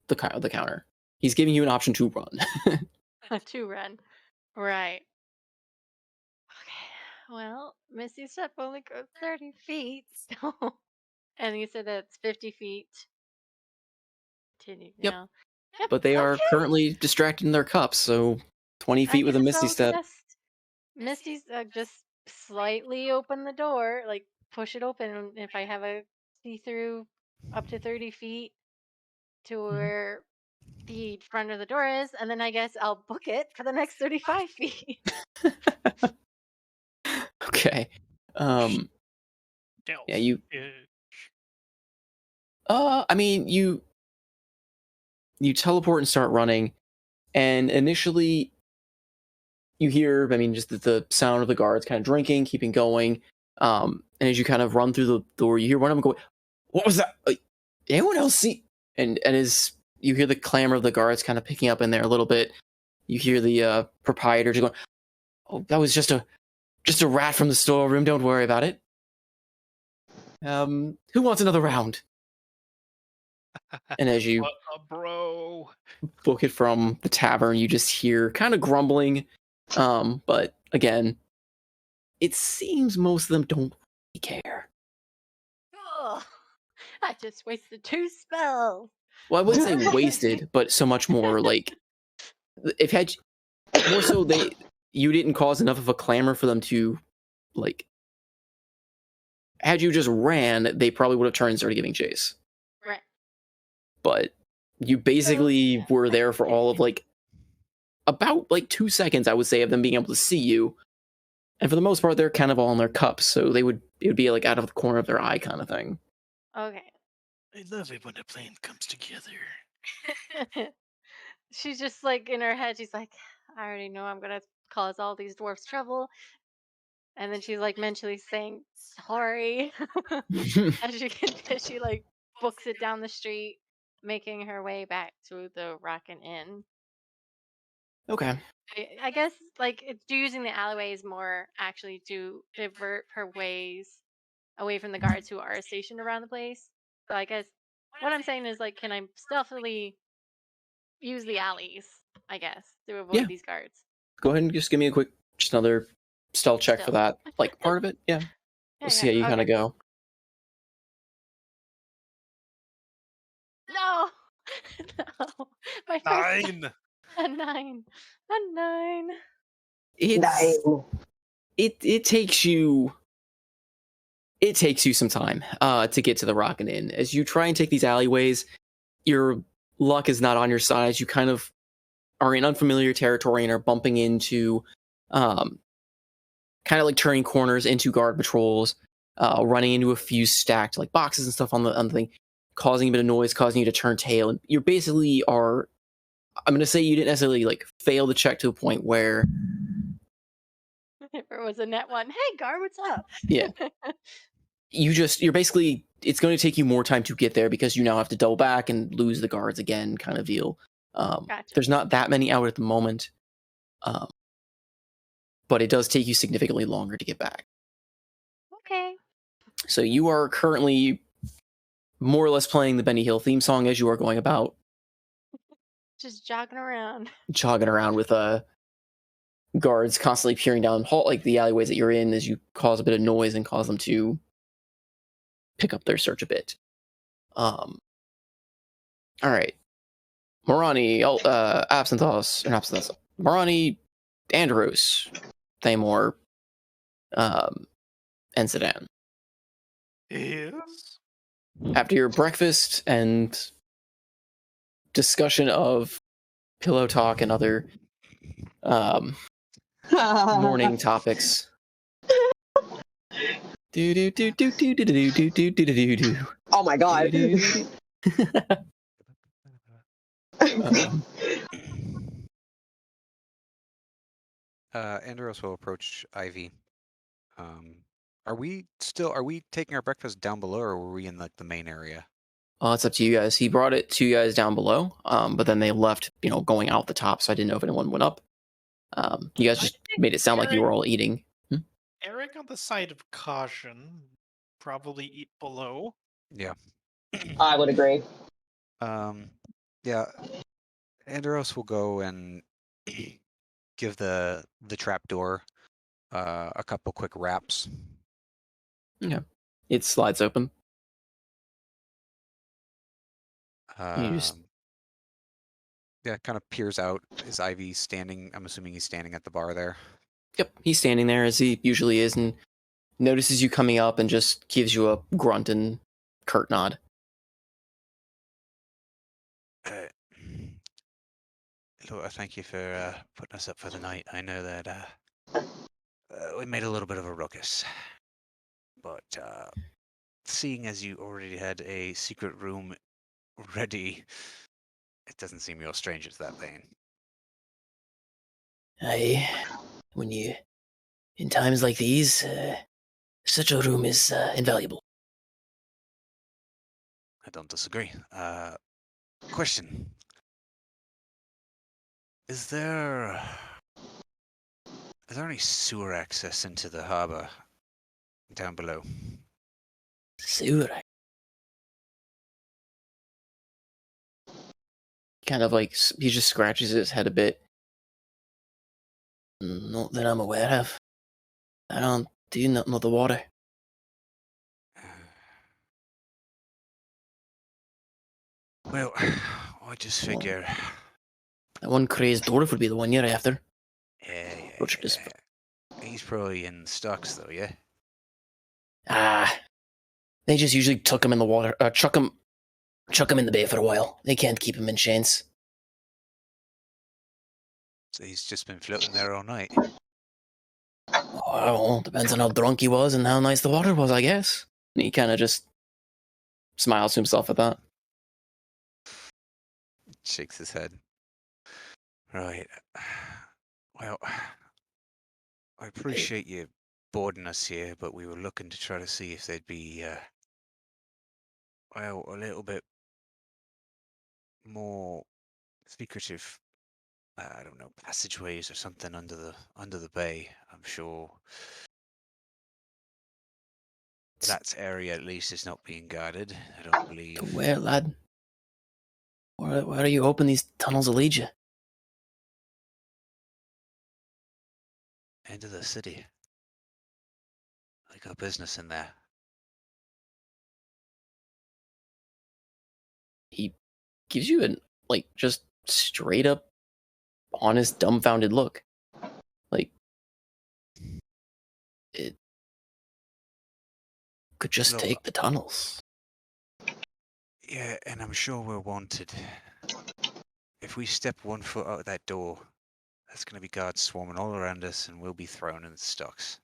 the counter. He's giving you an option to run. To run. Right. Okay. Well, Misty Step only goes 30 feet, so... And you said that's 50 feet. Yep. Yep. But they are currently distracted in their cups, so 20 feet with a Misty Step. Misty's just slightly open the door, like push it open. And if I have a see-through up to 30 feet to where the front of the door is, and then I guess I'll book it for the next 35 feet. Okay. Stealth. Yeah, I mean, you teleport and start running, and initially you hear, I mean, just the sound of the guards kind of drinking, keeping going. And as you kind of run through the door, you hear one of them go, "What was that? Anyone else see?" And as you hear the clamor of the guards kind of picking up in there a little bit, you hear the proprietor just going, "Oh, that was just a rat from the storeroom. Don't worry about it. Who wants another round?" And as you What a bro. book it from the tavern, you just hear kind of grumbling. But again, it seems most of them don't really care. Oh, I just wasted 2 spells. Well, I wouldn't say wasted, but so much more like if had more so you didn't cause enough of a clamor for them to like. Had you just ran, they probably would have turned and started giving chase. Right. But you basically were there for all of like about like 2 seconds, I would say, of them being able to see you. And for the most part, they're kind of all in their cups, so it would be like out of the corner of their eye kind of thing. Okay. I love it when a plan comes together. She's just like in her head, she's like, I already know I'm gonna cause all these dwarfs trouble. And then she's like mentally saying sorry as she like books it down the street, making her way back to the Rockin' Inn. Okay. I guess like it's using the alleyways more actually to divert her ways away from the guards who are stationed around the place. So I guess what I'm saying is like, can I stealthily use the alleys? I guess to avoid Yeah. these guards. Go ahead and just give me just another stealth check for Stealth. that, like part of it. Yeah. We'll see how you Okay. kind of go. No, no, my first 9. a 9, a 9. It takes you some time to get to the Rockin' Inn. As you try and take these alleyways, your luck is not on your side. As you kind of are in unfamiliar territory and are bumping into kind of like turning corners into guard patrols, running into a few stacked like boxes and stuff on the thing, causing a bit of noise, causing you to turn tail. And you basically are, I'm going to say you didn't necessarily like fail the check to a point where If it was a net one, hey guard, what's up? Yeah. you're basically, it's going to take you more time to get there because you now have to double back and lose the guards again kind of deal. Gotcha. There's not that many out at the moment, but it does take you significantly longer to get back. Okay. So you are currently more or less playing the Benny Hill theme song as you are going about. Just jogging around. Jogging around with guards constantly peering down like the alleyways that you're in as you cause a bit of noise and cause them to pick up their search a bit. All right. Morani, Absinthe, Morani, Andros, Thamor, and Sedan. Yes. After your breakfast and discussion of pillow talk and other morning topics. Oh my god. Andros will approach Ivy. Are we taking our breakfast down below, or were we in like the main area? It's up to you guys. He brought it to you guys down below, but then they left, going out the top, so I didn't know if anyone went up. You guys just made it sound like you were all eating. Eric on the side of caution, probably eat below. Yeah. I would agree. Yeah. Andros will go and give the trap door a couple quick raps. Yeah. It slides open. Yeah, kind of peers out. Is Ivy standing? I'm assuming he's standing at the bar there. Yep, he's standing there as he usually is and notices you coming up and just gives you a grunt and curt nod. Hello, thank you for putting us up for the night. I know that we made a little bit of a ruckus, but seeing as you already had a secret room ready, it doesn't seem you're stranger to that pain. Aye, in times like these, such a room is invaluable. I don't disagree. Question. Is there any sewer access into the harbor down below? Sewer. Kind of like he just scratches his head a bit. Not that I'm aware of. I don't do nothing with the water. Well, I just figure. That one crazed dwarf would be the one you're after. Yeah. He's probably in the stocks, though, yeah? They just usually tuck him in the water, chuck him in the bay for a while. They can't keep him in chains. So he's just been floating there all night. Well, depends on how drunk he was and how nice the water was, I guess. And he kind of just smiles to himself at that. Shakes his head. Right. Well, I appreciate you boarding us here, but we were looking to try to see if there'd be, well, a little bit more secretive, I don't know, passageways or something under the bay. I'm sure that area at least is not being guarded. I don't believe. To where, lad? Where are you hoping these tunnels will lead you? Into the city. I got business in there. He gives you an just straight up honest dumbfounded look. Like it could just take the tunnels. Yeah, and I'm sure we're wanted. If we step 1 foot out of that door, there's going to be guards swarming all around us and we'll be thrown in the stocks.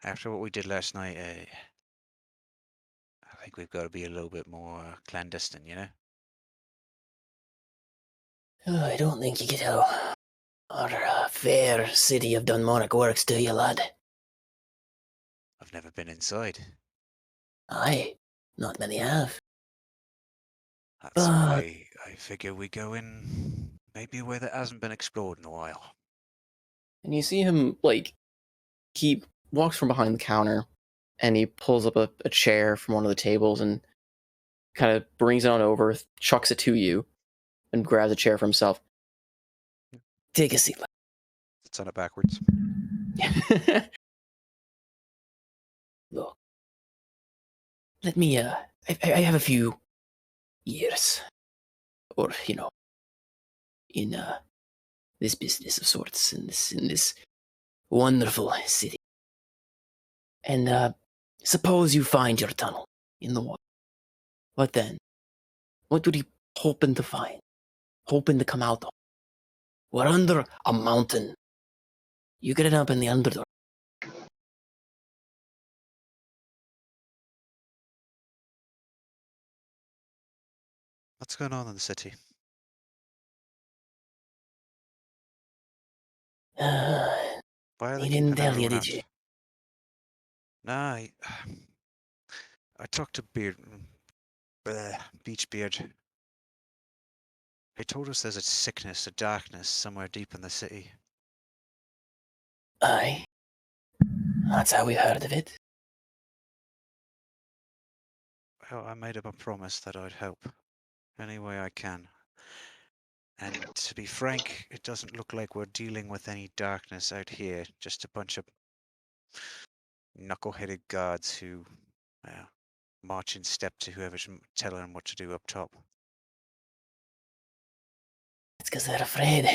After what we did last night, I think we've got to be a little bit more clandestine, you know? I don't think you get how our fair city of Dunmonach works, do you, lad? I've never been inside. Aye, not many have. That's why I figure we go in maybe where that hasn't been explored in a while. And you see him, he walks from behind the counter and he pulls up a chair from one of the tables and kind of brings it on over, chucks it to you, and grabs a chair for himself. Take a seat. It's on it backwards. Look, let me, I have a few years, or, in, this business of sorts, in this wonderful city. And, suppose you find your tunnel in the water. What then? What would you hoping to find? Hoping to come out of? We're under a mountain. You get it up in the underdark. What's going on in the city? Why are they He didn't keeping tell you, everyone did out? you? Nah, I talked to Beachbeard. He told us there's a sickness, a darkness somewhere deep in the city. Aye. That's how we heard of it. Well, I made him a promise that I'd help any way I can. And to be frank, it doesn't look like we're dealing with any darkness out here. Just a bunch of knuckle-headed guards who march in step to whoever's telling them what to do up top. It's because they're afraid.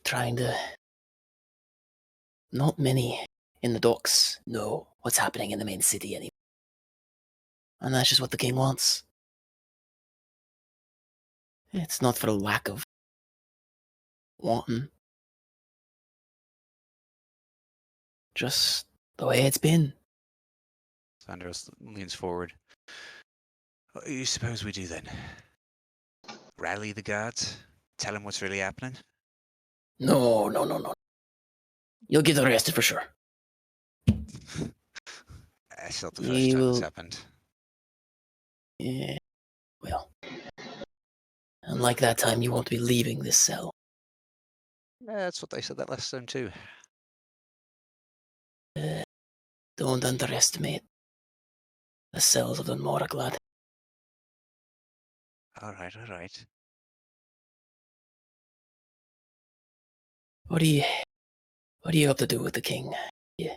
Trying to... Not many in the docks know what's happening in the main city anymore. And that's just what the king wants. It's not for a lack of wanting. Just the way it's been. Vandros leans forward. What do you suppose we do then? Rally the guards? Tell them what's really happening? No. You'll get arrested for sure. It's not the first time it's happened. Yeah, well, unlike that time, you won't be leaving this cell. Yeah, that's what they said that last time too. Don't underestimate the cells of the Morak, lad. All right. What do you hope to do with the king? Yeah.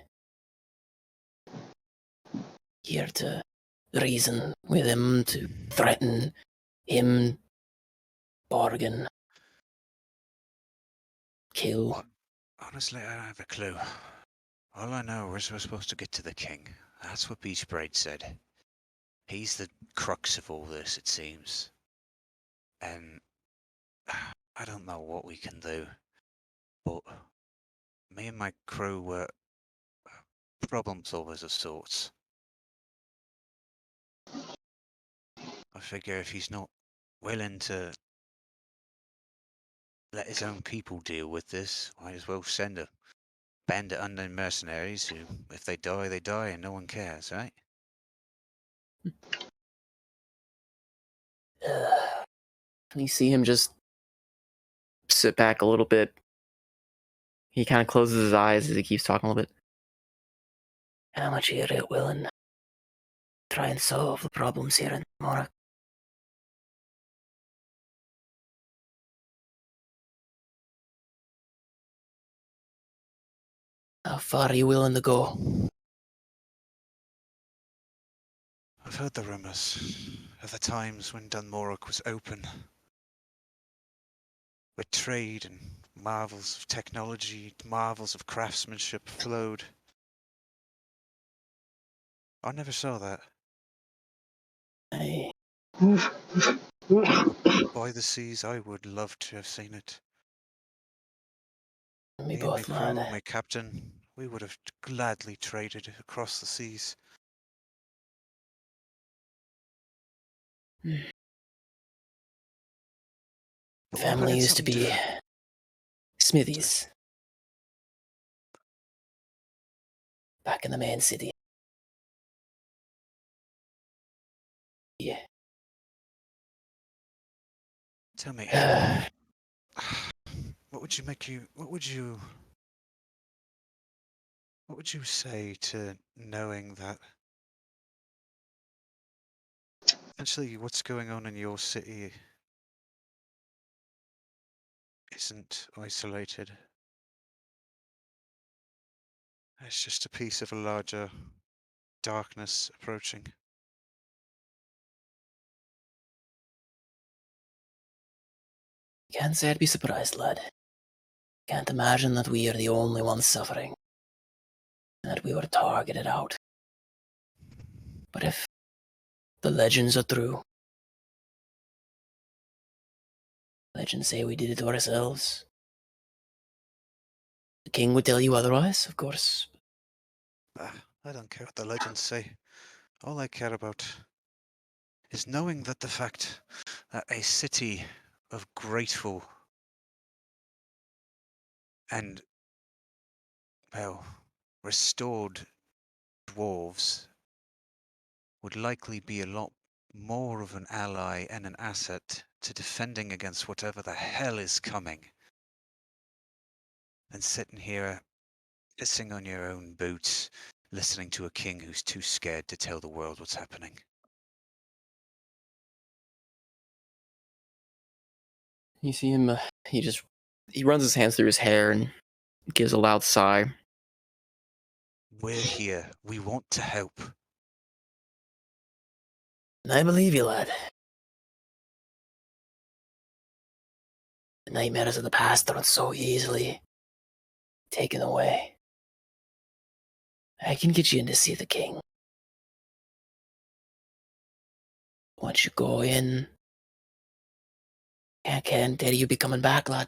Here to reason with him, to threaten him, bargain, kill. What? Honestly, I don't have a clue. All I know is we're supposed to get to the king. That's what Beachbraid said. He's the crux of all this, it seems. And I don't know what we can do, but me and my crew were problem solvers of sorts. I figure if he's not willing to let his own people deal with this, might as well send a band of unknown mercenaries who, if they die, they die and no one cares, right? You see him just sit back a little bit. He kind of closes his eyes as he keeps talking a little bit. How much are you willing to try and solve the problems here in Morak? How far are you willing to go? I've heard the rumours of the times when Dunmorok was open, where trade and marvels of technology, marvels of craftsmanship flowed. I never saw that. By the seas, I would love to have seen it. Me Me and my both, crew, lad. my captain, we would have gladly traded across the seas. But we're Family good at used to something be different. smithies back in the main city. Yeah. Tell me, what would you say to knowing that essentially what's going on in your city isn't isolated? It's just a piece of a larger darkness approaching. Can't say I'd be surprised, lad. Can't imagine that we are the only ones suffering. That we were targeted out. But if the legends are true, legends say we did it to ourselves. The king would tell you otherwise, of course. I don't care what the legends say. All I care about is knowing that the fact that a city of grateful and, well, restored dwarves would likely be a lot more of an ally and an asset to defending against whatever the hell is coming than sitting here pissing on your own boots, listening to a king who's too scared to tell the world what's happening. You see him, he runs his hands through his hair and gives a loud sigh. We're here. We want to help. I believe you, lad. The nightmares of the past aren't so easily taken away. I can get you in to see the king. Once you go in, can't guarantee you be coming back, lad.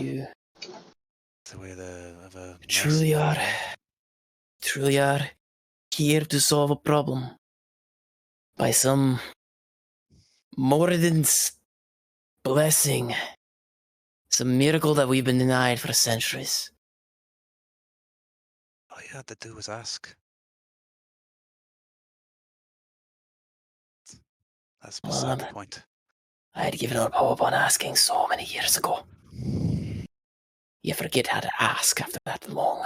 You the way of a truly are, mercenary. truly are here to solve a problem by some Moradin's blessing, some miracle that we've been denied for centuries. All you had to do was ask. That's beside the point. I had given up hope on asking so many years ago. You forget how to ask after that long.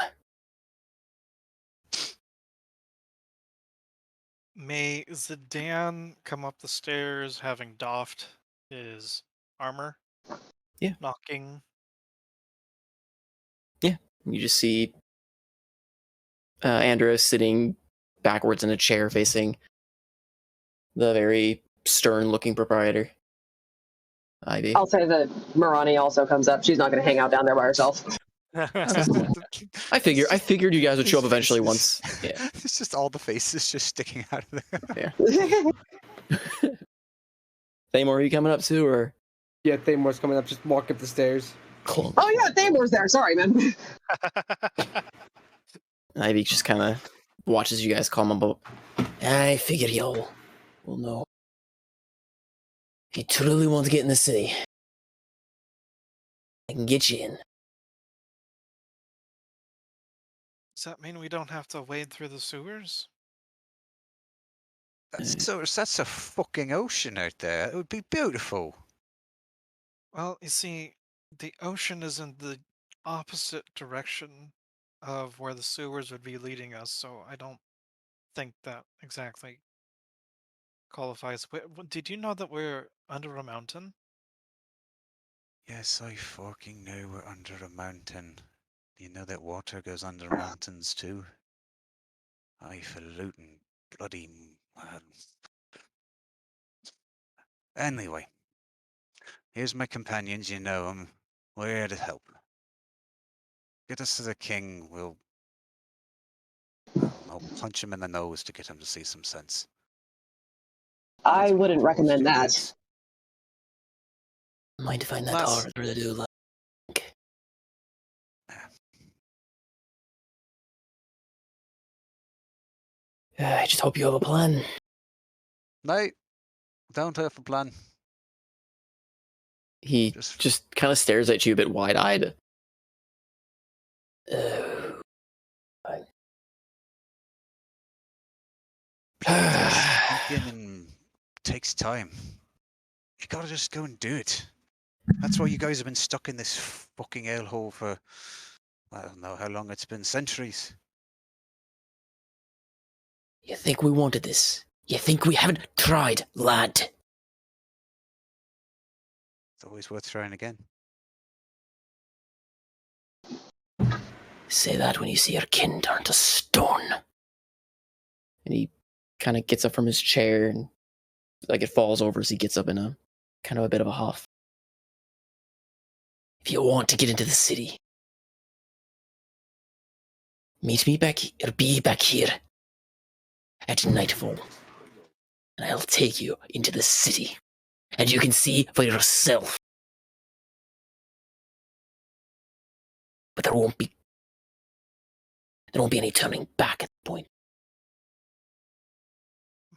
May Zidane come up the stairs having doffed his armor? Yeah. Knocking. Yeah. You just see Andros sitting backwards in a chair facing the very stern-looking proprietor, Ivy. I'll say that Marani also comes up. She's not going to hang out down there by herself. I figured you guys would show up eventually once. Yeah. It's just all the faces just sticking out of there. Yeah. Thamor, are you coming up too, or? Yeah, Thamor's coming up. Just walk up the stairs. Clunk. Oh yeah, Thamor's there. Sorry, man. Ivy just kind of watches you guys calm about. I figure y'all will know. If you truly want to get in the city, I can get you in. Does that mean we don't have to wade through the sewers? That's a fucking ocean out there. It would be beautiful. Well, you see, the ocean is in the opposite direction of where the sewers would be leading us, so I don't think that exactly qualifies. Did you know that we're under a mountain? Yes, I fucking know we're under a mountain. You know that water goes under mountains too? Highfalutin bloody... Anyway, here's my companions, you know them. We're here to help. Get us to the king, I'll punch him in the nose to get him to see some sense. I wouldn't recommend that. Mind if I find that hard to do, like. I just hope you have a plan. No, don't have a plan. He just kind of stares at you a bit wide-eyed. Sneaking takes time. You gotta just go and do it. That's why you guys have been stuck in this fucking hellhole for, I don't know how long it's been, centuries. You think we wanted this? You think we haven't tried, lad? It's always worth trying again. Say that when you see your kin turn to stone. And he kind of gets up from his chair and like it falls over as he gets up in a kind of a bit of a huff. If you want to get into the city, meet me back or be back here at nightfall, and I'll take you into the city, and you can see for yourself. But there won't be any turning back at the point.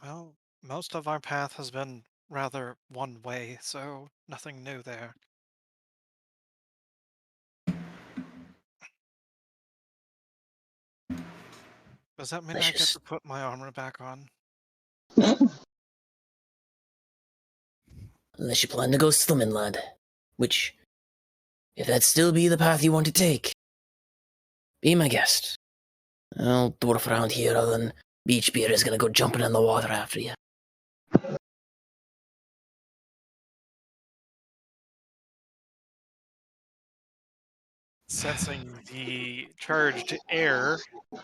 Well, most of our path has been rather one way, so nothing new there. Does that mean I get to put my armor back on? Unless you plan to go slimming, lad. Which, if that still be the path you want to take, be my guest. I'll dwarf around here other than Beach Beer is gonna go jumping in the water after you. Sensing the charged air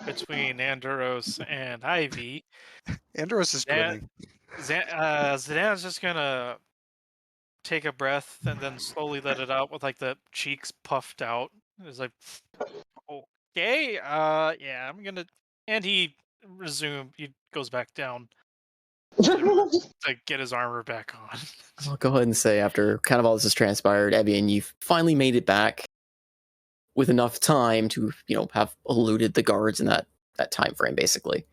between Andros and Ivy. Andros is grinning. Zidane's just gonna take a breath and then slowly let it out with like the cheeks puffed out. It's like, okay, yeah, I'm gonna. And he goes back down to get his armor back on. I'll go ahead and say after kind of all this has transpired, Evian, you've finally made it back with enough time to, have eluded the guards in that time frame, basically.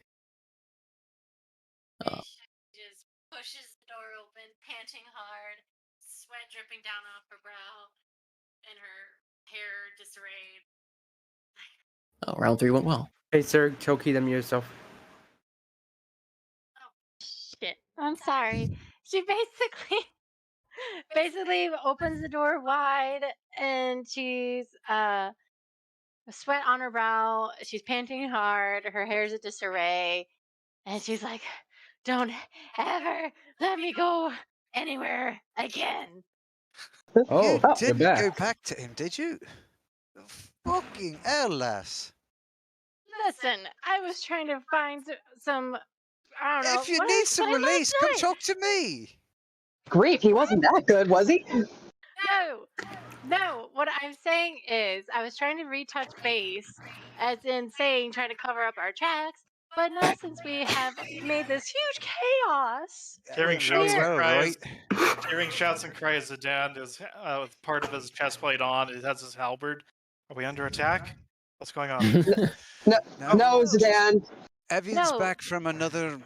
She just pushes the door open, panting hard, sweat dripping down off her brow, and her hair disarrayed. Round 3 went well. Hey, sir, choke them yourself. Shit. I'm sorry. She basically opens the door wide, and she's sweat on her brow. She's panting hard. Her hair's a disarray, and she's like, "Don't ever let me go anywhere again." You You're didn't back. go back to him, did you? Fucking hell, lass. Listen, I was trying to find some. I don't know. If you what I need was some playing last release, come night. talk to me. Grief, he wasn't that good, was he? No. What I'm saying is, I was trying to retouch base, as in saying, trying to cover up our tracks. But now, since we have made this huge chaos, Hearing Went shouts really and well, cries. right? Hearing shouts and cries. Zidane is with part of his chest plate on. He has his halberd. Are we under attack? What's going on? No, Zidane. Evian's No. back from another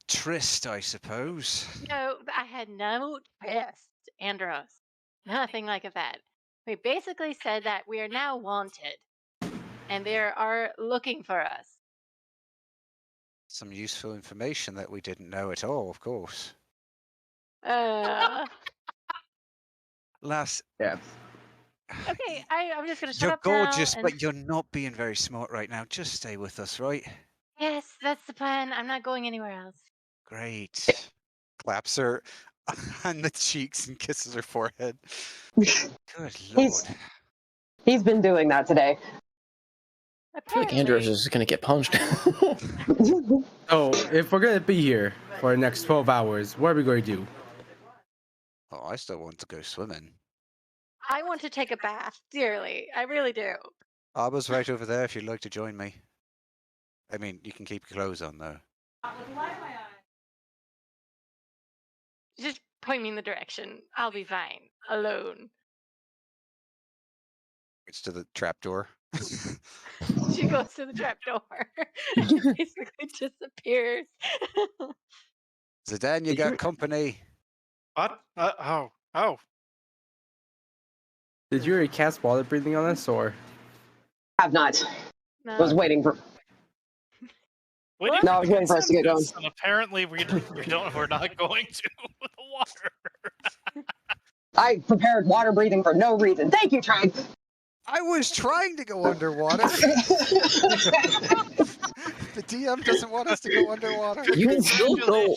tryst, I suppose. no, I had no tryst, Andros. Nothing like that. We basically said that we are now wanted, and they are looking for us. Some useful information that we didn't know at all, of course. Lass, Yeah. Okay, I'm just gonna shut you're up now. gorgeous, And but you're not being very smart right now. Just stay with us, right? yes, that's the plan. I'm not going anywhere else. Great. Claps her on the cheeks and kisses her forehead. Good lord. He's been doing that today. I feel like Andros is going to get punched. Oh, if we're gonna be here for the next 12 hours, what are we going to do? Oh, I still want to go swimming. I want to take a bath dearly. I really do. I was right over there if you'd like to join me. I mean, you can keep your clothes on, though. Just point me in the direction. I'll be fine. Alone. It's to the trapdoor. She goes to the trap door. She basically disappears. Zidane, you got company. What? Oh. Did you already cast water breathing on us, or? Have not. No. I was waiting for. No, I was waiting for us to get going. And apparently we're not going to with the water. I prepared water breathing for no reason. Thank you, Tribe. I was trying to go underwater. The DM doesn't want us to go underwater. You can still go.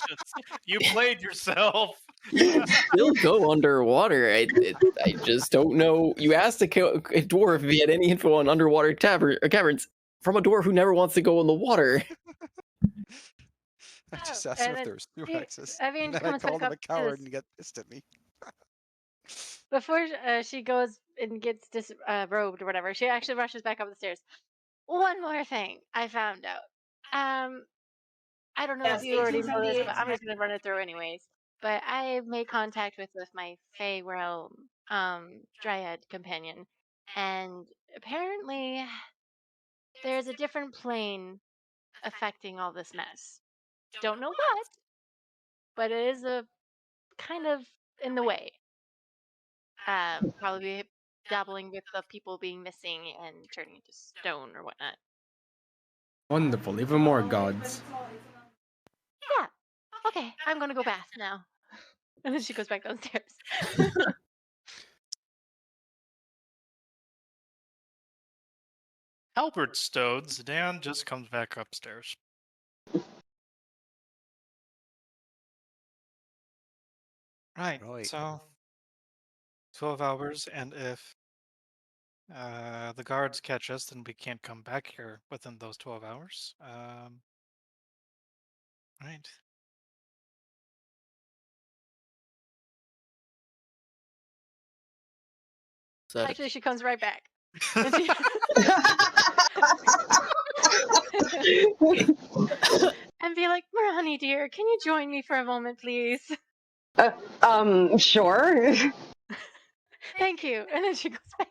You played yourself. You can still go underwater. I just don't know. You asked a dwarf if he had any info on underwater caverns from a dwarf who never wants to go in the water. I just asked him if there was through access. Evian And then I comes called back him up a coward to and he got pissed at me. Before she goes and gets disrobed or whatever, she actually rushes back up the stairs. One more thing I found out. I don't know if you already know this, but I'm just gonna run it through anyways. But I made contact with my Fey Realm Dryad companion, and apparently there's a different plane affecting all this mess. Don't know what, but it is a kind of in the way. Probably dabbling with the people being missing and turning into stone or whatnot. Wonderful, even more gods. Yeah. Okay, I'm gonna go bath now. And then she goes back downstairs. Albert stowed. Zidane just comes back upstairs. Right. So 12 hours, and if the guards catch us, then we can't come back here within those 12 hours. Right. Actually, she comes right back. And be like, Marani, dear, can you join me for a moment, please? Sure. Thank you. And then she goes back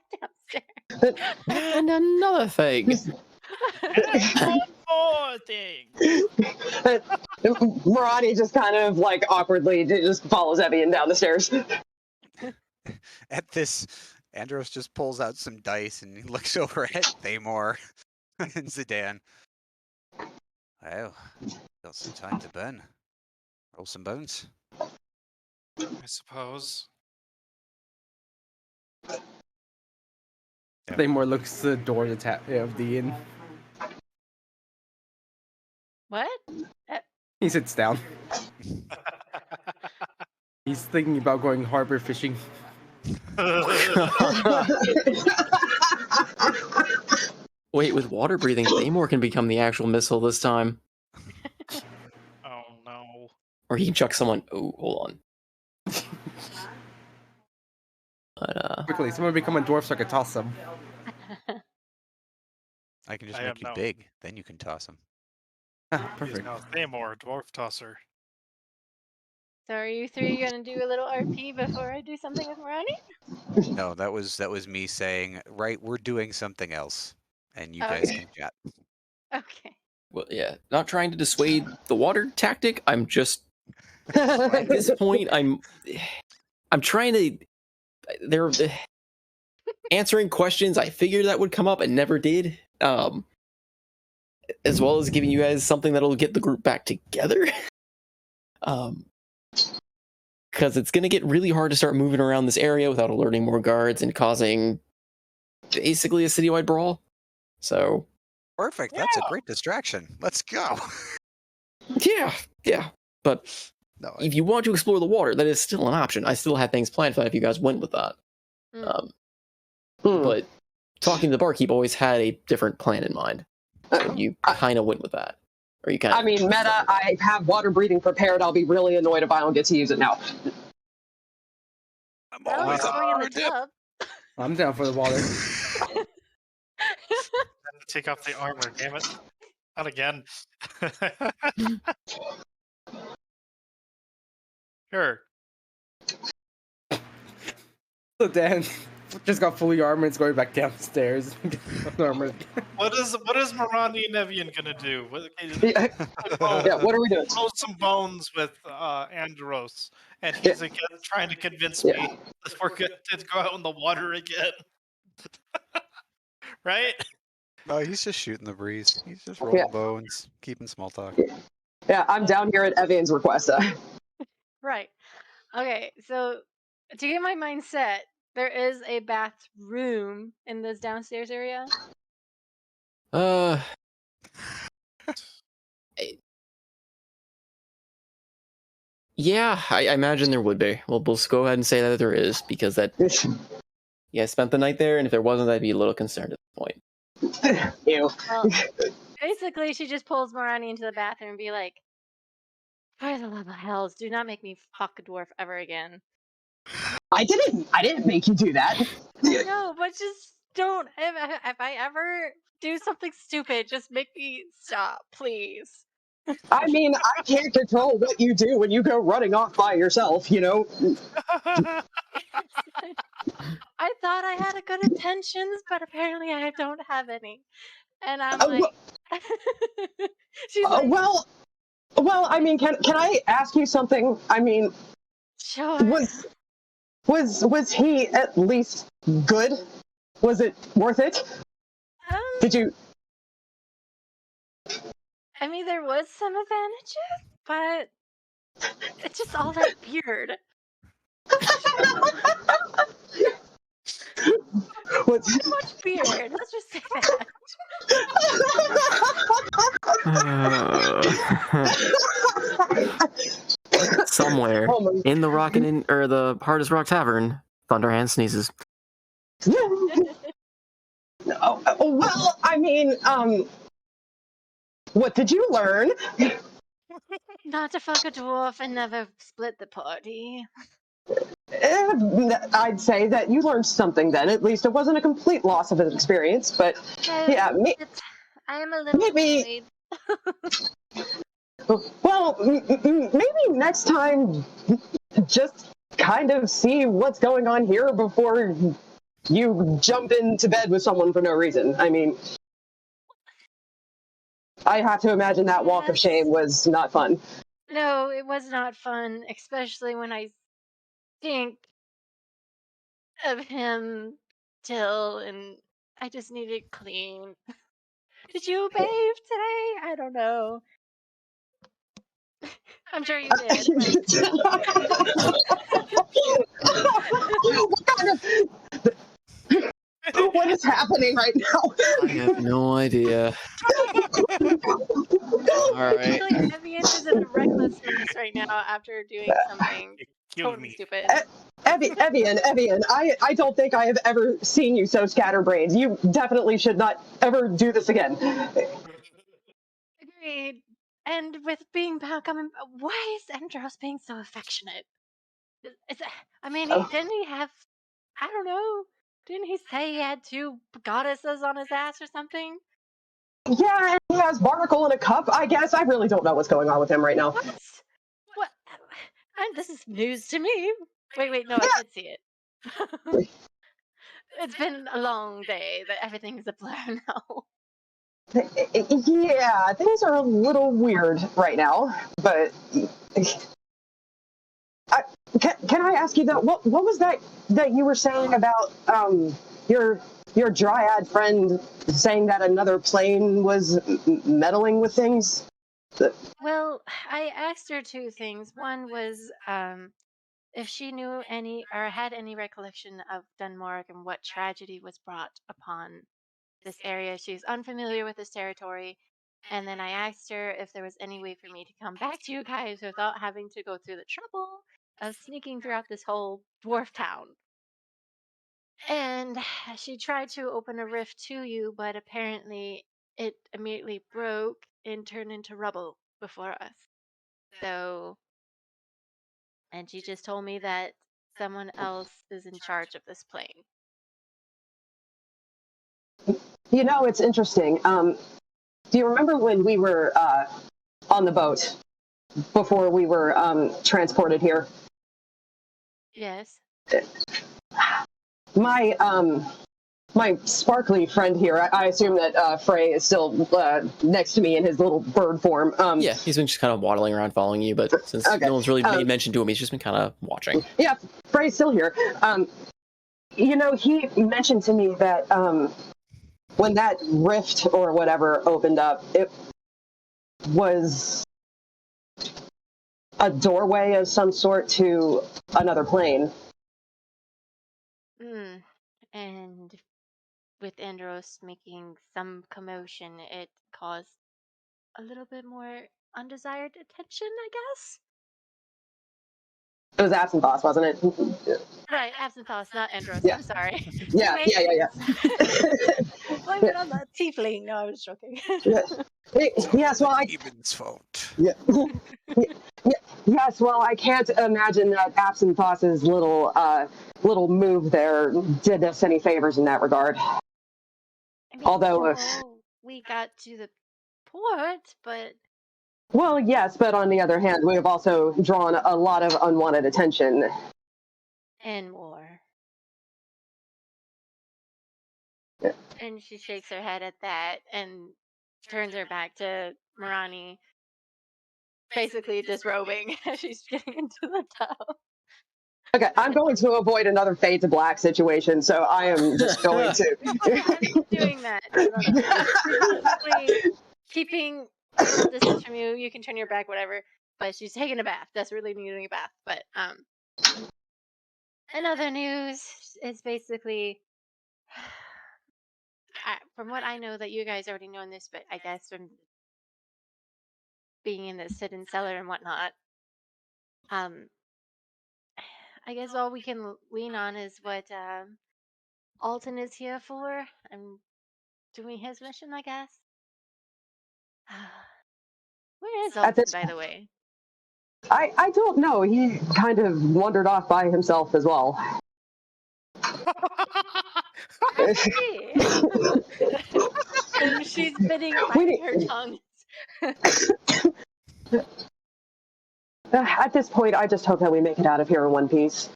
downstairs. And another thing. And one more thing. Marani just kind of like awkwardly just follows Evian down the stairs. At this, Andros just pulls out some dice and he looks over at Thamor and Zidane. Well, got some time to burn. Roll some bones. I suppose. Claymore looks to the door of the inn. What? He sits down. He's thinking about going harbor fishing. Wait, with water breathing, Thamor can become the actual missile this time. Oh no. Or he can chuck someone. Oh, hold on. But, Quickly, someone become a dwarf so I can toss them. I can just I make you am big, then you can toss them. Ah, He's perfect. now Thamor, dwarf tosser. So are you three gonna do a little RP before I do something with Marani? No, that was me saying, right, we're doing something else, and you guys can chat. Okay. well, yeah, not trying to dissuade the water tactic. I'm just at this point. I'm trying to. They're answering questions I figured that would come up and never did. As well as giving you guys something that'll get the group back together. Because it's going to get really hard to start moving around this area without alerting more guards and causing basically a citywide brawl. So Perfect. That's a great distraction. Let's go. yeah. But No, if you want to explore the water, that is still an option. I still had things planned for that if you guys went with that. But talking to the barkeep always had a different plan in mind. So you kind of went with that. Or you kind of. I mean, Meta, I have water breathing prepared. I'll be really annoyed if I don't get to use it now. I'm Well, always we're going in the hard. tub. I'm down for the water. Take off the armor, damn it. Not again. Sure. So Dan just got fully armored. It's going back downstairs. Armored. What is Marani and Evian gonna do? What are we doing? Throw some bones with Andros, and he's again trying to convince me that we're good to go out in the water again. Right? No, he's just shooting the breeze. He's just rolling bones, keeping small talk. Yeah, I'm down here at Evian's request. Right. Okay, so to get my mind set, there is a bathroom in this downstairs area. Yeah, I imagine there would be. Well, we'll just go ahead and say that there is, because that. Yeah, I spent the night there, and if there wasn't, I'd be a little concerned at this point. Ew. Well, basically, she just pulls Marani into the bathroom and be like, "For the love of hells, do not make me fuck a dwarf ever again." I didn't make you do that. No, but just don't. If I ever do something stupid, just make me stop, please. I mean, I can't control what you do when you go running off by yourself, you know? I thought I had good intentions, but apparently I don't have any. And I'm like... She's like... Well, I mean, can I ask you something? I mean... Sure. Was he at least good? Was it worth it? Did you... I mean, there was some advantages, but it's just all that beard. What's too much beard? Let's just say that. Somewhere in the Rockin' Inn or the Hardest Rock Tavern, Thunderhand sneezes. Well, I mean, what did you learn? Not to fuck a dwarf and never split the party. I'd say that you learned something then. At least it wasn't a complete loss of an experience, but yeah, I am a little annoyed. Well, maybe next time, just kind of see what's going on here before you jump into bed with someone for no reason. I mean, I have to imagine that walk of shame was not fun. No, it was not fun, especially when I think of him still, and I just need it clean. Did you bathe today? I don't know. I'm sure you did. What kind of... What is happening right now? I have no idea. All right. Actually, Evian is in a reckless mess right now after doing something totally stupid. Evian, I don't think I have ever seen you so scatterbrained. You definitely should not ever do this again. Agreed. And with being coming, why is Andros being so affectionate? I mean, didn't he have? I don't know. Didn't he say he had 2 goddesses on his ass or something? Yeah, and he has Barnacle in a cup. I guess I really don't know what's going on with him right now. What? And this is news to me. Wait, no, I did see it. It's been a long day. That everything's a blur now. Yeah, things are a little weird right now, but can I ask you though, what was that you were saying about your dryad friend saying that another plane was meddling with things? Well, I asked her 2 things. One was if she knew any or had any recollection of Dunmorg and what tragedy was brought upon this area. She's unfamiliar with this territory. And then I asked her if there was any way for me to come back to you guys without having to go through the trouble of sneaking throughout this whole dwarf town. And she tried to open a rift to you, but apparently it immediately broke and turned into rubble before us. So, and she just told me that someone else is in charge of this plane. You know, it's interesting. Do you remember when we were on the boat before we were transported here? Yes. My sparkly friend here, I assume that Frey is still next to me in his little bird form. Yeah, he's been just kind of waddling around following you, but since no one's really made mention to him, he's just been kind of watching. Yeah, Frey's still here. You know, he mentioned to me that when that rift or whatever opened up, it was a doorway of some sort to another plane. And with Andros making some commotion, it caused a little bit more undesired attention, I guess? It was Absinthoth, wasn't it? Right, Absinthoth, not Andros. Yeah. I'm sorry. Yeah. Blame it on that tiefling. No, I was joking. Yes, well, Eben's fault. Yeah. Yes, well, I can't imagine that Absinthoth's little move there did us any favors in that regard. I mean, Although, we got to the port, but well, yes, but on the other hand, we have also drawn a lot of unwanted attention. And more. Yeah. And she shakes her head at that and turns her back to Marani, basically disrobing as she's getting into the tub. Okay, I'm going to avoid another Fade to Black situation, so I am just going to. I'm doing that. No. Basically, keeping a little distance from you. You can turn your back, whatever. But she's taking a bath. Desperately needing a bath. But in other news, it's basically, from what I know, that you guys already know this, but I guess from being in the hidden cellar and whatnot, I guess all we can lean on is what Alton is here for. I'm doing his mission, I guess. Where is Alton, by the way? I don't know. He kind of wandered off by himself as well. I see. And she's biting her tongue. At this point, I just hope that we make it out of here in one piece.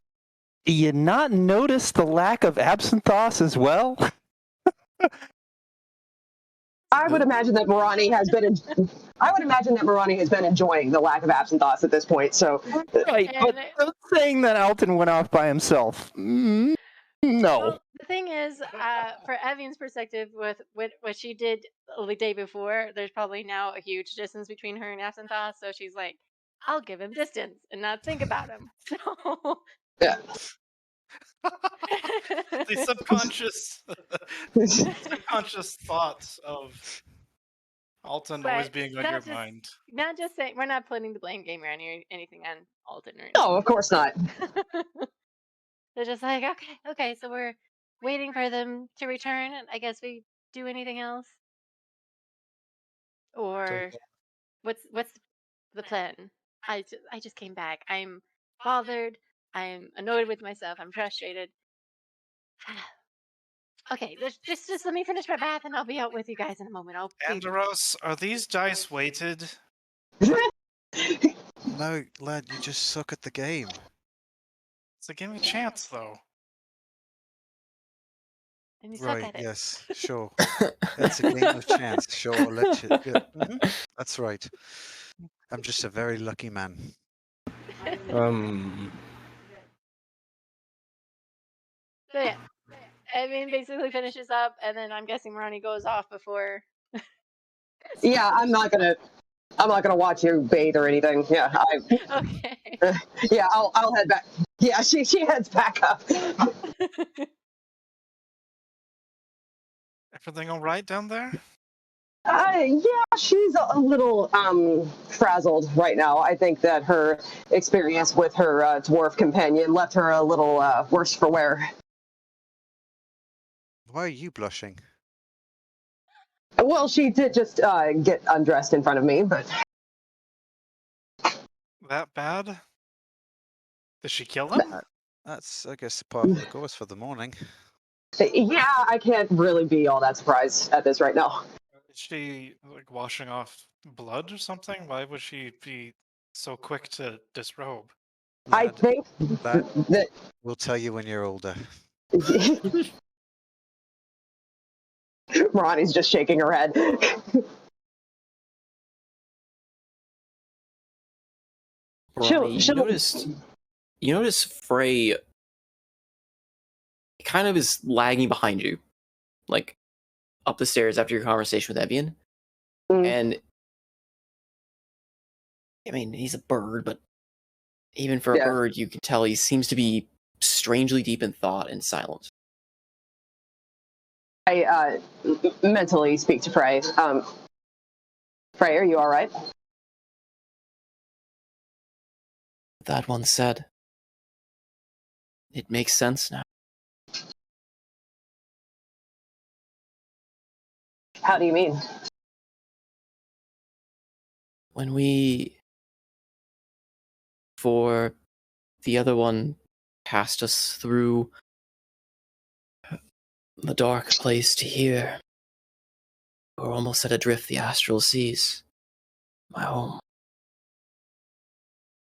Do you not notice the lack of absinthe as well? I would imagine that Marani has been. I would imagine that Marani has been enjoying the lack of absinthe at this point. So, right, but saying that Alton went off by himself, no. Well, the thing is, for Evian's perspective, with what she did the day before, there's probably now a huge distance between her and Absinthe. So she's like, "I'll give him distance and not think about him." So yeah. The subconscious thoughts of Alton always being on your mind. Not just saying we're not putting the blame game or anything on Alton or anything. No, of course not. They're just like, okay, so we're waiting for them to return, and I guess we do anything else, or what's the plan? I just came back. I'm bothered. I'm annoyed with myself. I'm frustrated. Okay, just let me finish my bath, and I'll be out with you guys in a moment. Andros, are these dice weighted? No, lad, you just suck at the game. So give me a chance, though. And you Right, suck at it. yes, sure. It's a game of chance, sure, I'll let you. Yeah. That's right. I'm just a very lucky man. So yeah, Evan basically finishes up, and then I'm guessing Ronnie goes off before. Yeah, I'm not gonna watch you bathe or anything. Yeah, okay. Yeah, I'll head back. Yeah, she heads back up. Everything all right down there? Yeah, she's a little frazzled right now. I think that her experience with her dwarf companion left her a little worse for wear. Why are you blushing? Well, she did just get undressed in front of me, but... That bad? Did she kill him? That's, I guess, part of the course for the morning. Yeah, I can't really be all that surprised at this right now. Is she, like, washing off blood or something? Why would she be so quick to disrobe? I think that... We'll tell you when you're older. Ronnie's just shaking her head. Ronnie, you notice Frey kind of is lagging behind you, like up the stairs after your conversation with Evian. And I mean, he's a bird, but even for a bird, you can tell he seems to be strangely deep in thought and silent. I mentally speak to Frey. Frey, are you all right? That one said, it makes sense now. How do you mean? When for the other one passed us through the dark place to here, we're almost at adrift the astral seas. My home.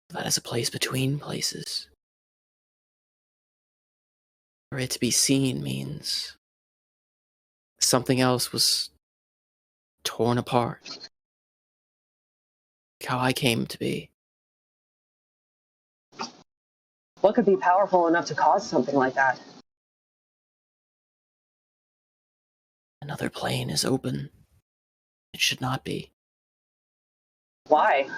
That is a place between places. For it to be seen means something else was torn apart. How I came to be. What could be powerful enough to cause something like that? Another plane is open. It should not be. Why?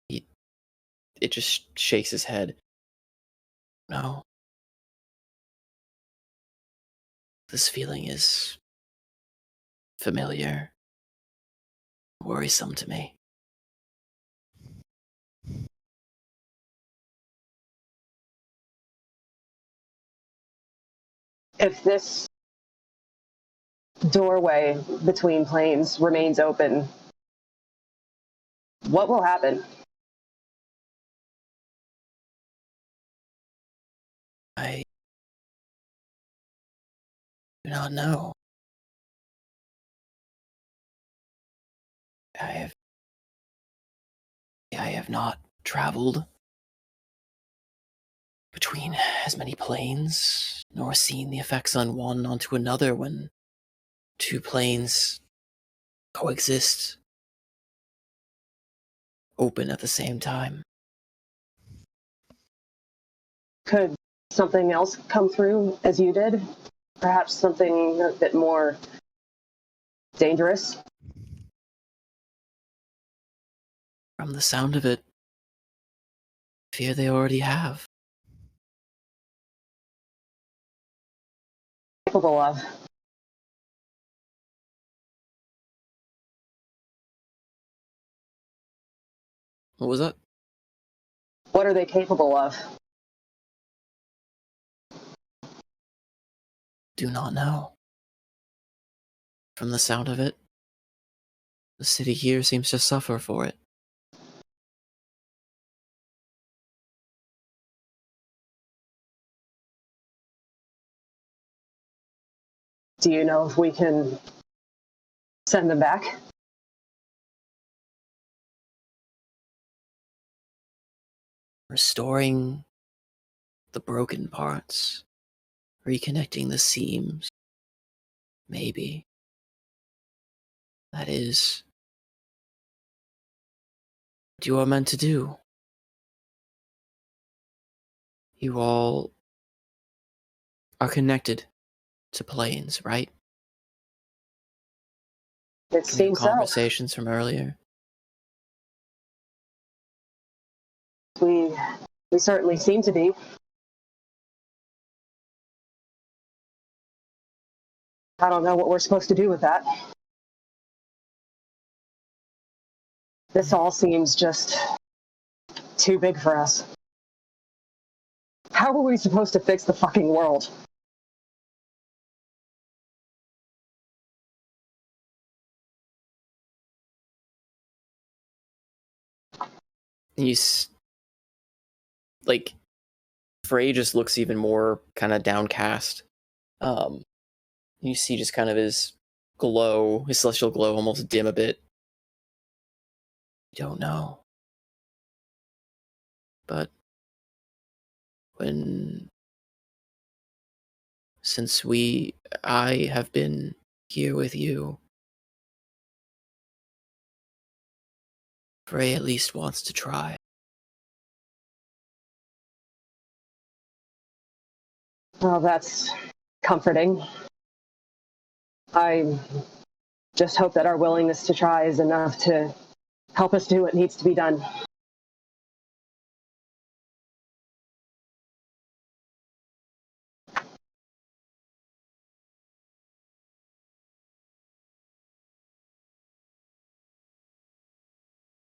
It just shakes his head. No. This feeling is familiar, worrisome to me. If this doorway between planes remains open, what will happen? I do not know. I have I have not traveled between as many planes, nor seen the effects on one onto another when two planes coexist open at the same time. Could something else come through as you did? Perhaps something a bit more dangerous? From the sound of it, I fear they already have. Capable of. What was that? What are they capable of? Do not know. From the sound of it, the city here seems to suffer for it. Do you know if we can send them back? Restoring the broken parts, reconnecting the seams. Maybe. That is what you are meant to do. You all are connected to planes, right? It From your seems so. conversations from earlier. We certainly seem to be. I don't know what we're supposed to do with that. This all seems just too big for us. How are we supposed to fix the fucking world? And like, Frey just looks even more kind of downcast. You see just kind of his glow, his celestial glow almost dim a bit. You don't know. But since I have been here with you, Frey at least wants to try. Well, that's comforting. I just hope that our willingness to try is enough to help us do what needs to be done.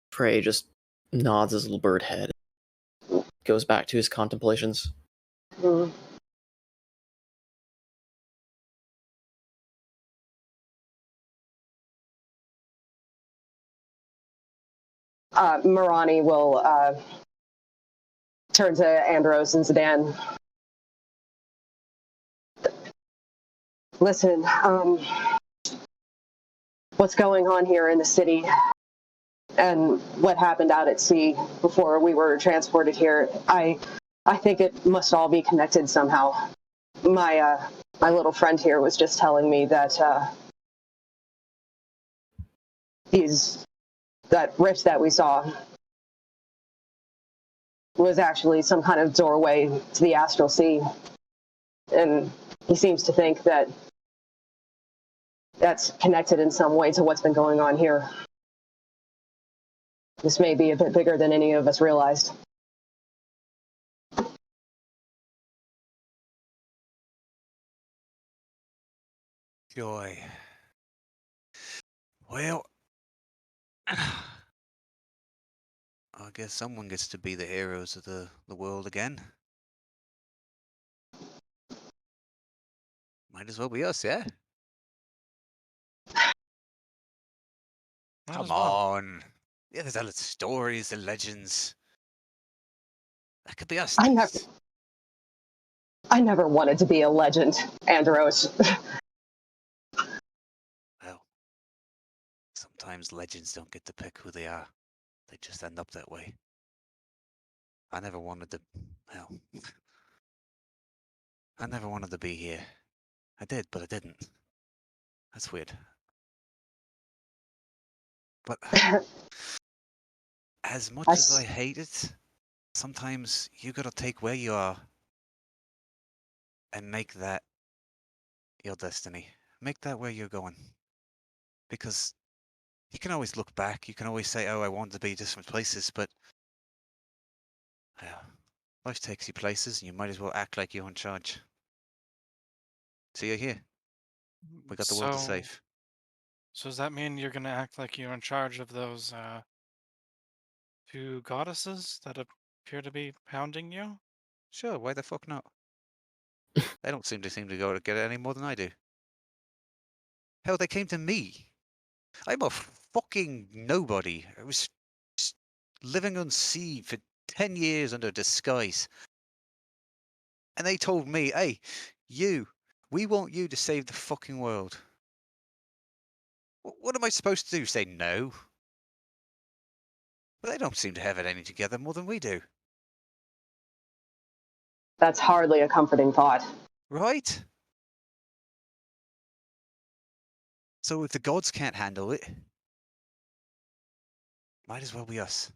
Frey just nods his little bird head, goes back to his contemplations. Mm. Marani will turn to Andros and Zidane. Listen, what's going on here in the city and what happened out at sea before we were transported here, I think it must all be connected somehow. My little friend here was just telling me that that rift that we saw was actually some kind of doorway to the astral sea, and he seems to think that that's connected in some way to what's been going on here. This may be a bit bigger than any of us realized. Joy. Well, I guess someone gets to be the heroes of the world again. Might as well be us, yeah? Come on. Yeah, there's all the stories, the legends. That could be us. I never wanted to be a legend, Andros. Well, sometimes legends don't get to pick who they are. they just end up that way. I never wanted to. Hell, I never wanted to be here. I did, but I didn't. That's weird. But as much as I hate it, sometimes you gotta take where you are and make that your destiny. Make that where you're going. Because you can always look back. You can always say, oh, I want to be different places, but yeah, life takes you places and you might as well act like you're in charge. So you're here. We got the world to save. So does that mean you're gonna act like you're in charge of those two goddesses that appear to be hounding you? Sure, why the fuck not? They don't seem to go to get it any more than I do. Hell, they came to me. I'm a fucking nobody. I was living on sea for 10 years under disguise. And they told me, hey, we want you to save the fucking world. What am I supposed to do? Say no? But they don't seem to have it any together more than we do. That's hardly a comforting thought. Right? So if the gods can't handle it, might as well be us.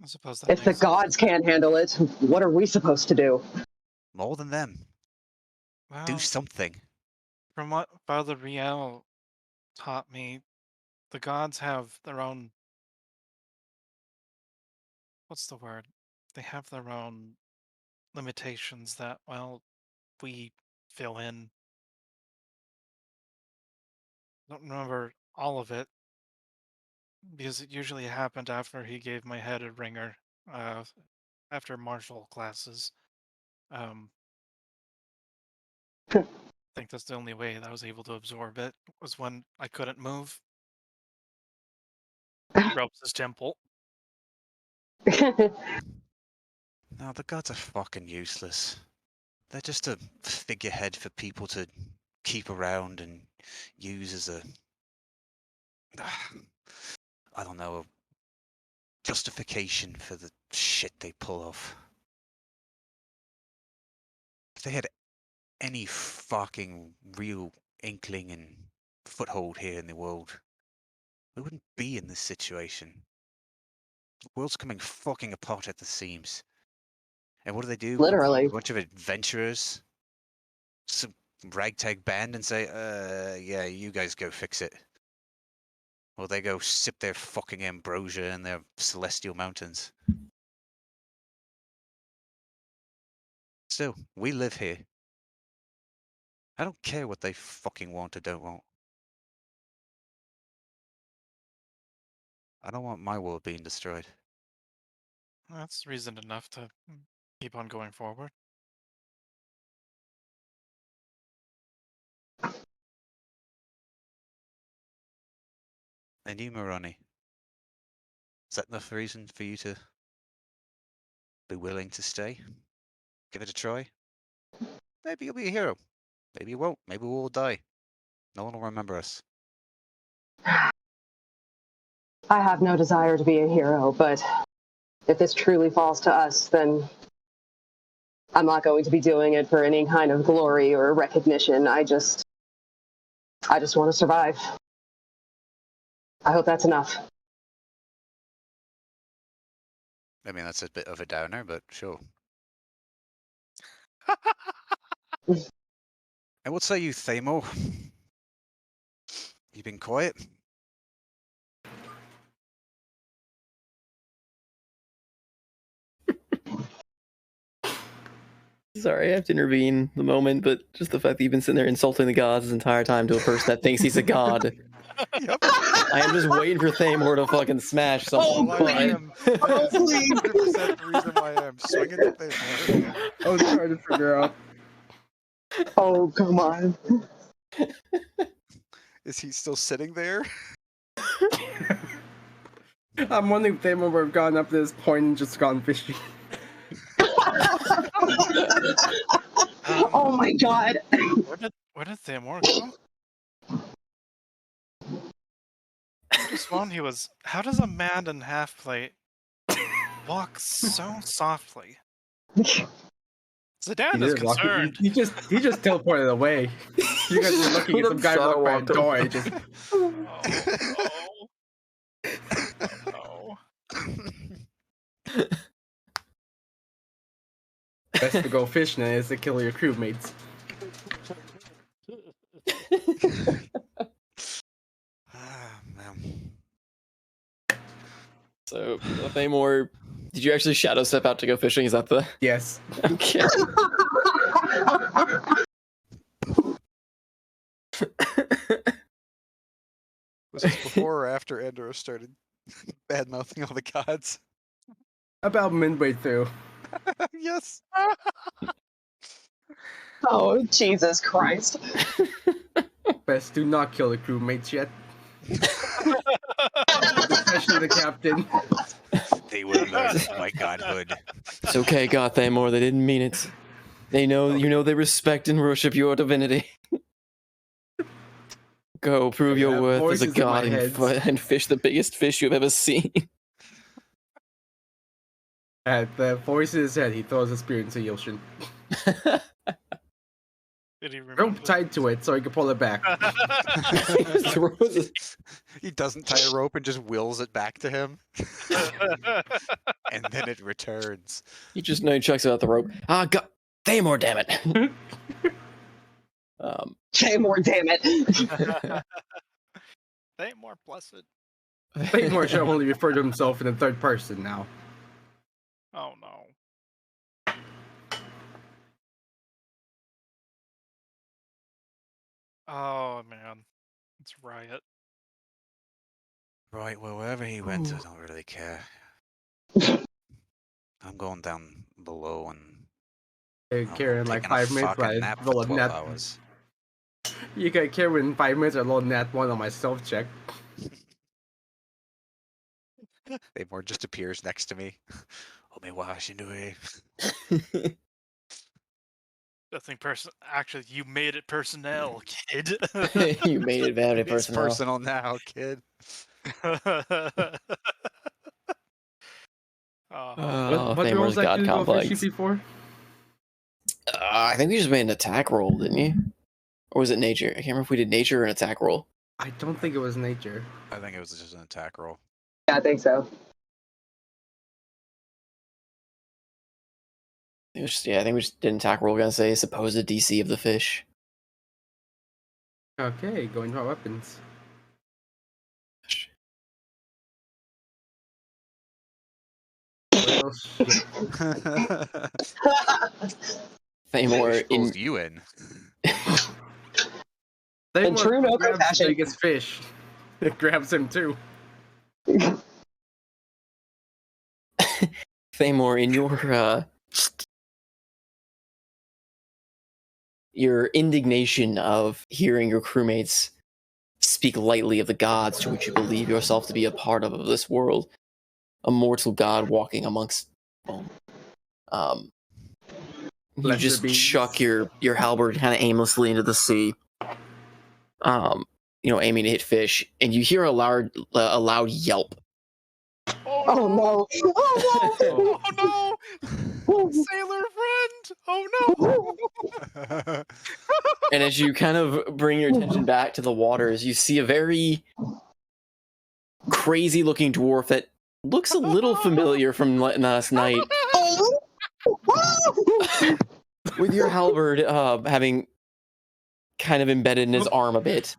I suppose that If the gods can't handle it, what are we supposed to do? More than them. Well, do something. From what Father Riel taught me, the gods have their own. What's the word? They have their own limitations that, well, we fill in. Don't remember all of it because it usually happened after he gave my head a ringer, after martial classes. I think that's the only way that I was able to absorb it was when I couldn't move. He rubs his temple. No, the gods are fucking useless. They're just a figurehead for people to keep around and use as a, I don't know, a justification for the shit they pull off. If they had any fucking real inkling and foothold here in the world, we wouldn't be in this situation. The world's coming fucking apart at the seams. And what do? Literally. A bunch of adventurers, some ragtag band, and say, yeah, you guys go fix it. Or they go sip their fucking ambrosia in their celestial mountains. Still, we live here. I don't care what they fucking want or don't want. I don't want my world being destroyed. That's reason enough to keep on going forward. And you, Moroni, is that enough reason for you to be willing to stay? Give it a try? Maybe you'll be a hero. Maybe you won't. Maybe we'll all die. No one will remember us. I have no desire to be a hero, but if this truly falls to us, then I'm not going to be doing it for any kind of glory or recognition. I just want to survive. I hope that's enough. I mean, that's a bit of a downer, but sure. And what say you, Thamor? You been quiet? Sorry, I have to intervene the moment, but just the fact that you've been sitting there insulting the gods this entire time to a person that thinks he's a god. Yep. I am just waiting for Thamor to fucking smash something. Oh, please. Oh, please. 100% the reason why I am swinging at Thamor. I was trying to figure out. Oh, come on. Is he still sitting there? I'm wondering if Thamor would have gone up to this point and just gone fishing. Oh my god. Where did Thamor go? first one, he was, how does a man in half plate walk so softly? Zidane is concerned. He just teleported away. You guys were looking at some guy walk by a door. And just Oh. best to go fishing is to kill your crewmates. Man. So, Thamor, did you actually shadow step out to go fishing? Is that the... Yes. Okay. Was this before or after Andor started bad mouthing all the gods? About midway through. Yes. Oh, Jesus Christ. Best do not kill the crewmates yet. Especially the captain. They will learn my godhood. It's okay, God Thamor, they didn't mean it. They know, you know, they respect and worship your divinity. Go, prove your worth as a god and fish the biggest fish you've ever seen. At the voice in his head, he throws a spear into the ocean. Did he remember? Rope tied to it so he can pull it back. He doesn't tie a rope and just wills it back to him. And then it returns. You just know he checks out the rope. Ah, God, Thamor, damn it. Thamor, damn it. Thamor, blessed. Thamor should only refer to himself in the third person now. Oh no. Oh man, it's Riot. Right, well, wherever he went, I don't really care. I'm going down below and Carry in like 5 minutes, but I nap roll for a 12 nat. hours. You can carry in 5 minutes, I roll a nat 1 on my self check. Thamor just appears next to me. Oh, me wash into it. Nothing person. Actually, you made it personnel, kid. You made it very It's personal. personal now, kid. Oh, What Thamor's rolls God actually go complex. fishy before? I think we just made an attack roll, didn't you? Or was it nature? I can't remember if we did nature or an attack roll. I don't think it was nature. I think it was just an attack roll. Yeah, I think so. It was just, yeah, I think we just did an attack roll. We're gonna say supposed DC of the fish. Okay, going to our weapons. What else? Thamor Pulls you in. In true no grabs compassion. the biggest fish. It grabs him too. Thamor, in your indignation of hearing your crewmates speak lightly of the gods to which you believe yourself to be a part of this world, a mortal god walking amongst them. You just chuck your halberd kind of aimlessly into the sea. Aiming to hit fish, and you hear a loud yelp. Oh no! Oh no! Sailor friend! Oh no! And as you kind of bring your attention back to the waters, you see a very crazy-looking dwarf that looks a little familiar from last night. With your halberd having kind of embedded in his arm a bit.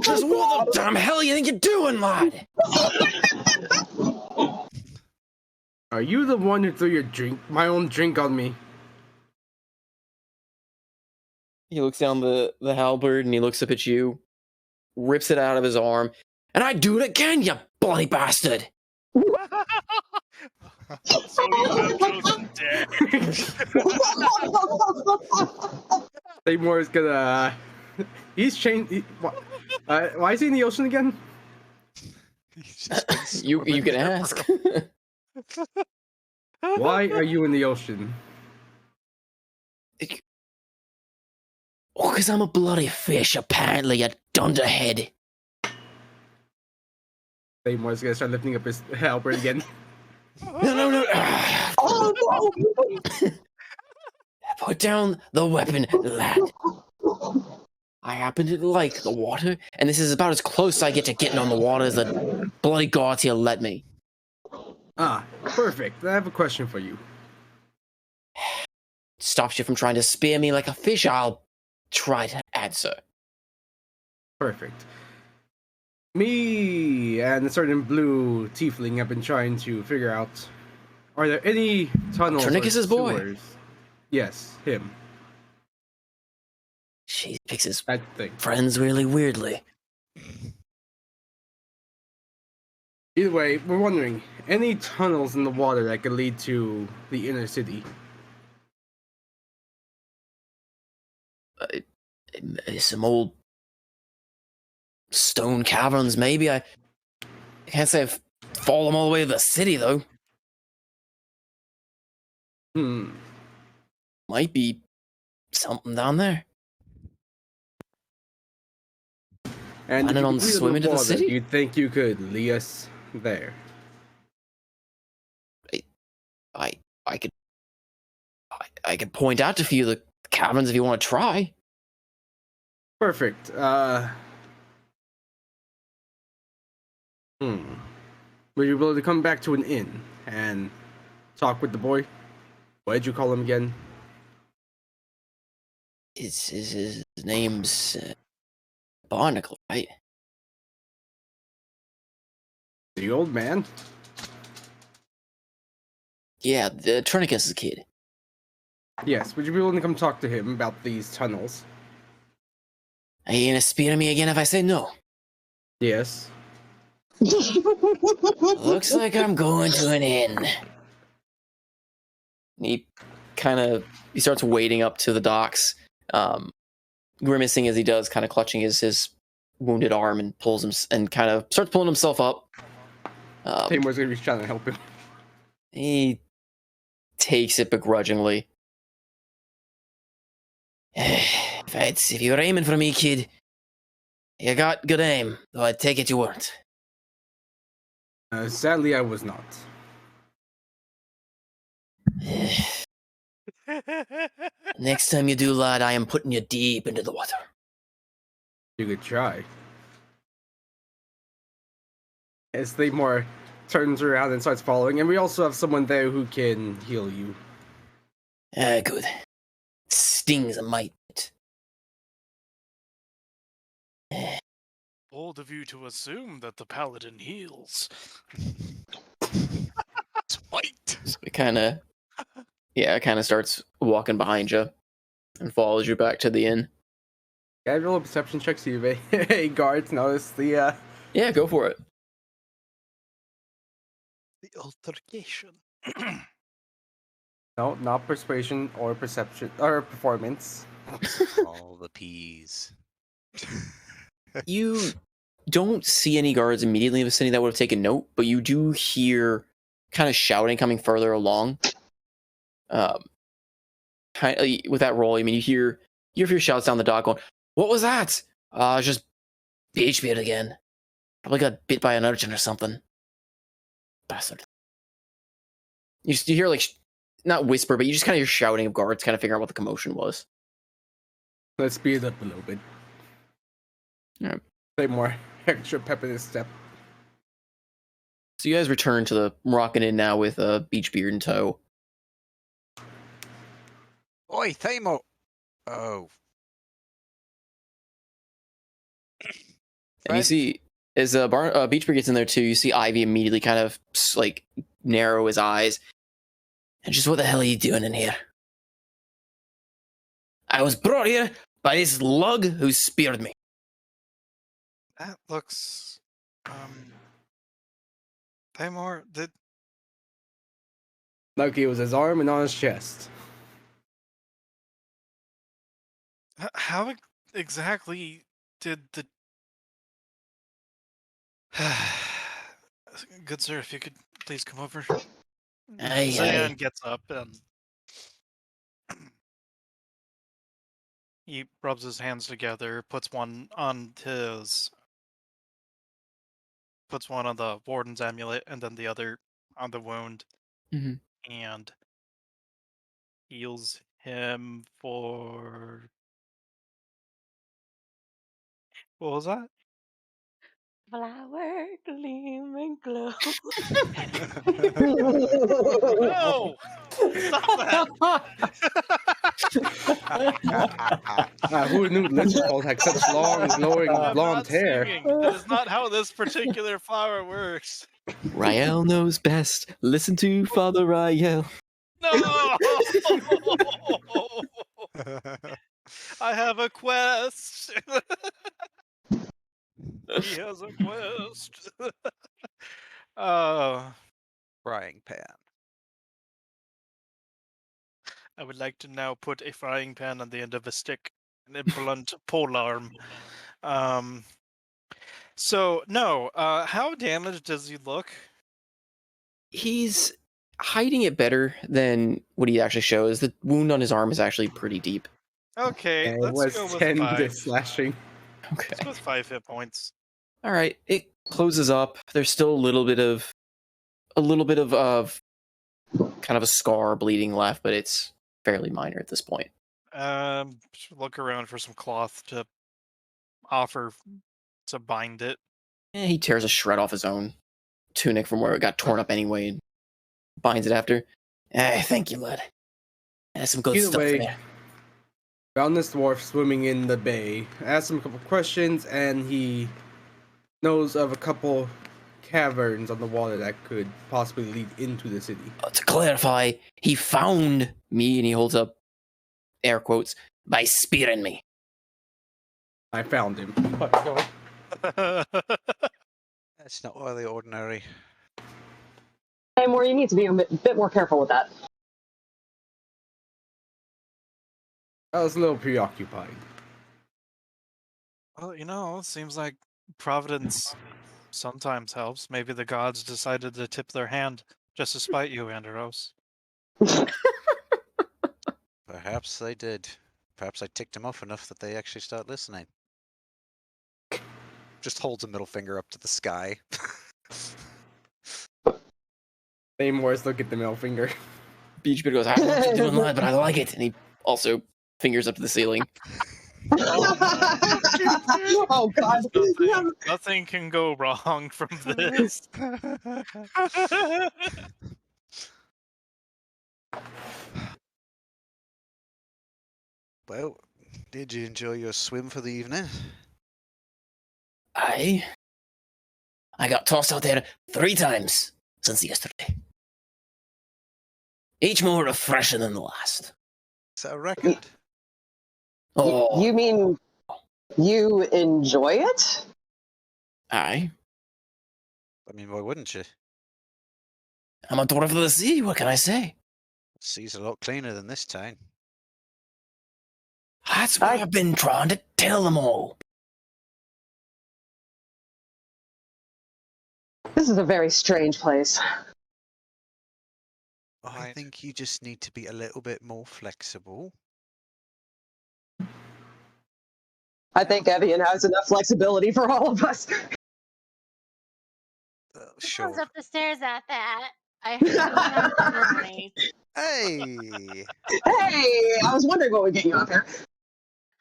Just what the damn hell you think you're doing, lad? Are you the one who threw my own drink on me? He looks down the halberd and he looks up at you, rips it out of his arm, and I do it again, you bloody bastard! So you have chosen death. Seymour is gonna. He's changed. Why is he in the ocean again? You can ask. Why are you in the ocean? Oh, because I'm a bloody fish, apparently, you dunderhead. Seymour's gonna start lifting up his helper again. No. Oh no! Put down the weapon, lad. I happen to like the water, and this is about as close I get to getting on the water as the bloody gods here let me. Ah, perfect. I have a question for you. Stops you from trying to spear me like a fish, I'll try to answer. Perfect. Me and a certain blue tiefling have been trying to figure out, are there any tunnels or Tourniquet's boy. sewers? Yes, him. She picks his That thing. friends really weirdly. Either way, we're wondering, any tunnels in the water that could lead to the inner city? Some old stone caverns, maybe. I can't say I've followed them all the way to the city, though. Might be something down there. And Planning on swimming to the city? Do you think you could lead us there? I could point out a few of the caverns if you want to try. Perfect. Would you be able to come back to an inn and talk with the boy? What did you call him again? His name's Barnacle, right? The old man? Yeah, the Tourniquet's kid. Yes, would you be willing to come talk to him about these tunnels? Are you gonna spear me again if I say no? Yes. Looks like I'm going to an inn. He starts wading up to the docks, grimacing as he does, kind of clutching his wounded arm, and pulls him and kind of starts pulling himself up. Seymour's gonna be trying to help him. He takes it begrudgingly. If you were aiming for me, kid, you got good aim, though I take it you weren't. Sadly, I was not. Next time you do, lad, I am putting you deep into the water. You could try. As Seymour turns around and starts following, and we also have someone there who can heal you. Good. Stings a mite. Bold of you to assume that the paladin heals. It's white. So it kind of starts walking behind you and follows you back to the inn. Can I roll a perception check to see if a guards notice the Yeah, go for it. The altercation. No, not persuasion or perception or performance. All the peas. You don't see any guards immediately in the vicinity that would have taken note, but you do hear kind of shouting coming further along. Kind of, with that roll, I mean, you hear a few shouts down the dock going, "What was that? Just beach beard again. Probably got bit by an urchin or something. Bastard." You hear not whisper, but you just kind of hear shouting of guards, kind of figuring out what the commotion was. Let's speed it up a little bit. Yeah. Say more extra pep in his step. So you guys return to the Moroccan Inn now with Beachbeard in tow. Oi, Thaimo! Oh. And you see, as Beachbeard gets in there too, you see Ivy immediately kind of narrow his eyes. And just what the hell are you doing in here? I was brought here by this lug who speared me. That looks... Taymor, did... Lucky it was his arm and on his chest. How exactly did the... Good sir, if you could please come over. Zayan gets up and... He rubs his hands together, puts one on his puts one on the warden's amulet and then the other on the wound, and heals him for. What was that? Flower, gleam, and glow. No! Stop that! Who knew Lynchpole had such long, glowing I'm blonde not hair? singing. That is not how this particular flower works. Rael knows best. Listen to Father Rael. No! I have a quest. He has a quest. Frying pan. I would like to now put a frying pan on the end of a stick and a blunt polearm. So no. How damaged does he look? He's hiding it better than what he actually shows. The wound on his arm is actually pretty deep. Okay, It let's was go with 10 5. slashing. Okay. Let's go with 5 hit points. All right. It closes up. There's still a little bit of kind of a scar bleeding left, but it's fairly minor at this point. Look around for some cloth to offer to bind it. He tears a shred off his own tunic from where it got torn up anyway and binds it after. Thank you, lad. That's some good Either stuff way, there. found this dwarf swimming in the bay. Asked him a couple questions, and he knows of a couple caverns on the water that could possibly lead into the city. To clarify, he found me, and he holds up air quotes, by spearing me. I found him. That's not really ordinary. And where you need to be a bit more careful with that. I was a little preoccupied. Well, it seems like Providence sometimes helps. Maybe the gods decided to tip their hand just to spite you, Anderos. Perhaps they did. Perhaps I ticked them off enough that they actually start listening. Just holds a middle finger up to the sky. Same words, look at the middle finger. Beachbit goes, I don't know what you're doing, lad, but I like it. And he also fingers up to the ceiling. Oh God! Nothing can go wrong from this. Well, did you enjoy your swim for the evening? I got tossed out there 3 times since yesterday. Each more refreshing than the last. Is that a record? Oh, You mean you enjoy it? Aye. I mean, why wouldn't you? I'm a dwarf of the sea, what can I say? Sea's a lot cleaner than this town. That's what I've been trying to tell them all. This is a very strange place. I think you just need to be a little bit more flexible. I think Evian has enough flexibility for all of us. Who comes Sure. up the stairs at that? I heard me. Hey! Hey, I was wondering what would get you up here.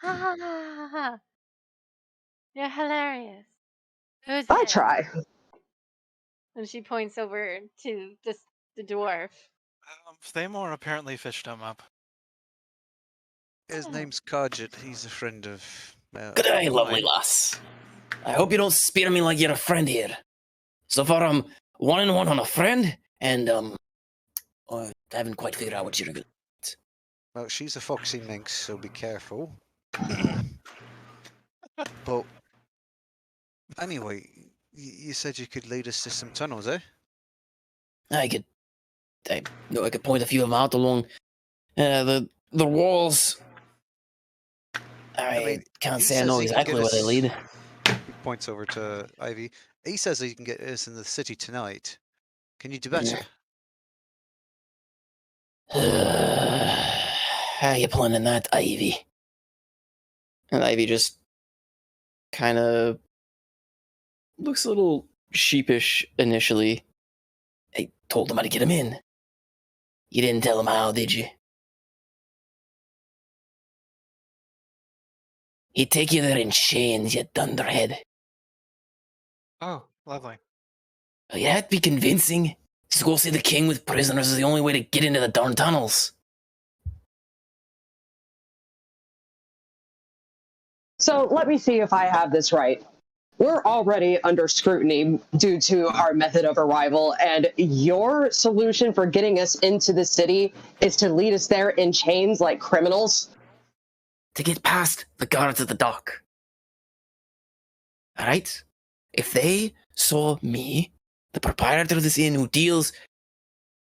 Ha ha ha ha. You're hilarious. Who's I it? try. And she points over to the dwarf. Thamor apparently fished him up. His name's Karjit. He's a friend of. Good day, lovely lass. I hope you don't spear me like you're a friend here. So far, I'm 1-1 on a friend, and I haven't quite figured out what you're good. Well, she's a foxy minx, so be careful. But anyway, you said you could lead us to some tunnels, eh? I could point a few of them out along the walls. I can't say I know exactly where they lead. He points over to Ivy. He says he can get us in the city tonight. Can you do better? How you planning that, Ivy? And Ivy just kind of looks a little sheepish initially. I told him how to get him in. You didn't tell him how, did you? He'd take you there in chains, you dunderhead. Oh, lovely. Oh, you have to be convincing. Just go see the king with prisoners is the only way to get into the darn tunnels. So let me see if I have this right. We're already under scrutiny due to our method of arrival, and your solution for getting us into the city is to lead us there in chains like criminals? To get past the guards at the dock. Alright? If they saw me, the proprietor of this inn who deals,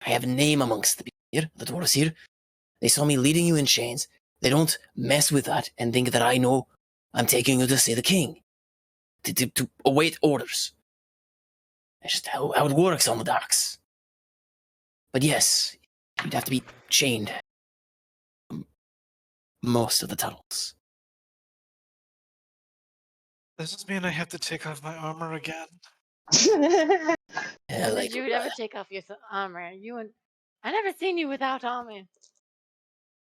I have a name amongst the people here, the dwarves here, they saw me leading you in chains, they don't mess with that and think that I know I'm taking you to see the king. To await orders. That's just how it works on the docks. But yes, you'd have to be chained. Most of the tunnels. Does this mean I have to take off my armor again? Yeah, When like, did you ever take off your armor? I never seen you without armor.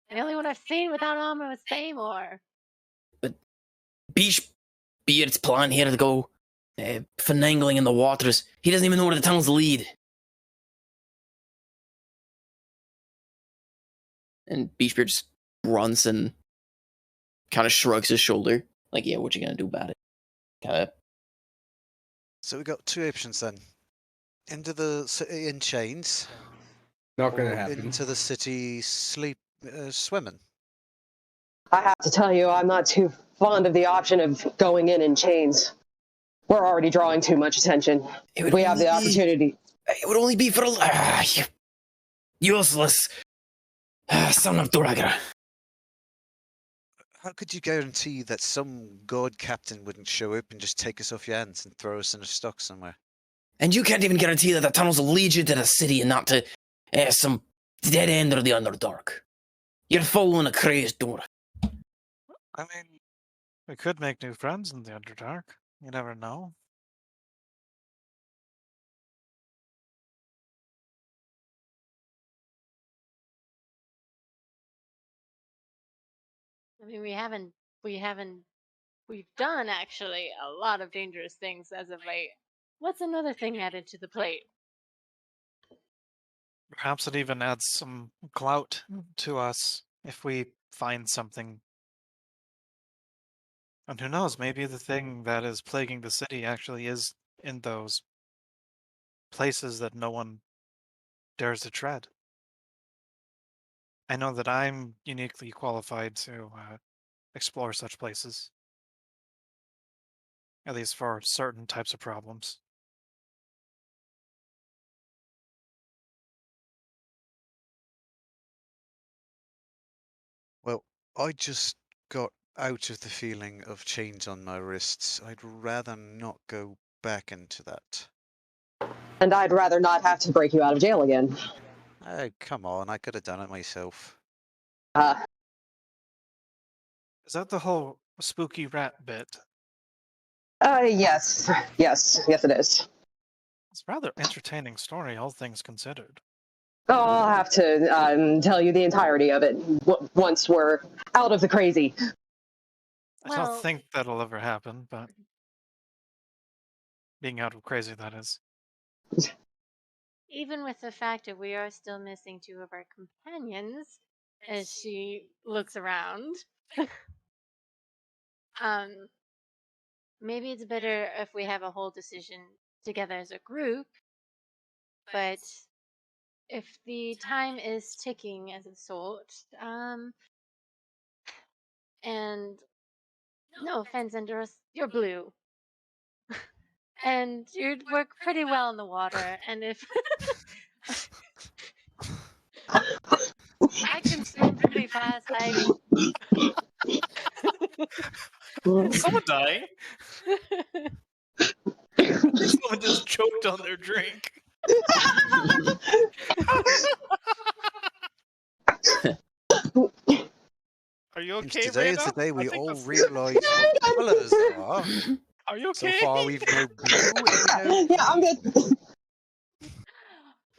The only one I've seen without armor was Seymour. Beard's plan here to go finagling in the waters. He doesn't even know where the tunnels lead. And Beachbeard just grunts and kind of shrugs his shoulder. Like, yeah, what you gonna do about it? Kind of. So we got two options then. Into the city in chains. Not gonna or happen. Into the city swimming. I have to tell you, I'm not too fond of the option of going in chains. We're already drawing too much attention. We have the opportunity. It would only be for useless son of Duragra. How could you guarantee that some god captain wouldn't show up and just take us off your hands and throw us in a stock somewhere? And you can't even guarantee that the tunnels will lead you to the city and not to some dead end or the Underdark. You're following a crazed door. I mean, we could make new friends in the Underdark. You never know. I mean, we've done actually a lot of dangerous things as of late. What's another thing added to the plate? Perhaps it even adds some clout to us if we find something. And who knows, maybe the thing that is plaguing the city actually is in those places that no one dares to tread. I know that I'm uniquely qualified to explore such places. At least for certain types of problems. Well, I just got out of the feeling of chains on my wrists. I'd rather not go back into that. And I'd rather not have to break you out of jail again. Oh, come on, I could have done it myself. Is that the whole spooky rat bit? Yes. Yes, it is. It's a rather entertaining story, all things considered. Oh, I'll have to tell you the entirety of it once we're out of the crazy. I don't think that'll ever happen, but being out of crazy, that is. Even with the fact that we are still missing two of our companions, as she looks around, maybe it's better if we have a whole decision together as a group. But if the time is ticking as a sort, and no offense, Andorus, you're blue. And you'd work pretty well in the water, and if I can swim pretty fast, Someone dying? Someone just choked on their drink. Are you okay, Today is the Randall? day we all realise what colours are. Are you So okay? far, we've no blue and we know. Yeah, I'm good.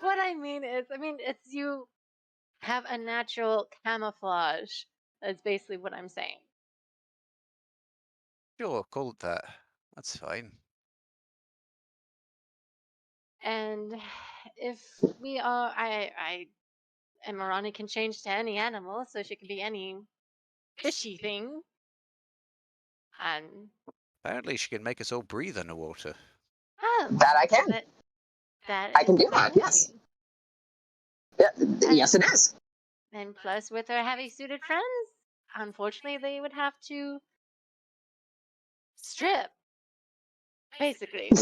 What I mean is, it's you have a natural camouflage. That's basically what I'm saying. Sure, call it that. That's fine. And if we are, and Marani can change to any animal, so she can be any fishy thing. And Apparently, she can make us all breathe underwater. oh, That I can. that I is can do quite that. Yes. Yes, it is. And plus, with her heavy-suited friends, unfortunately, they would have to strip, basically.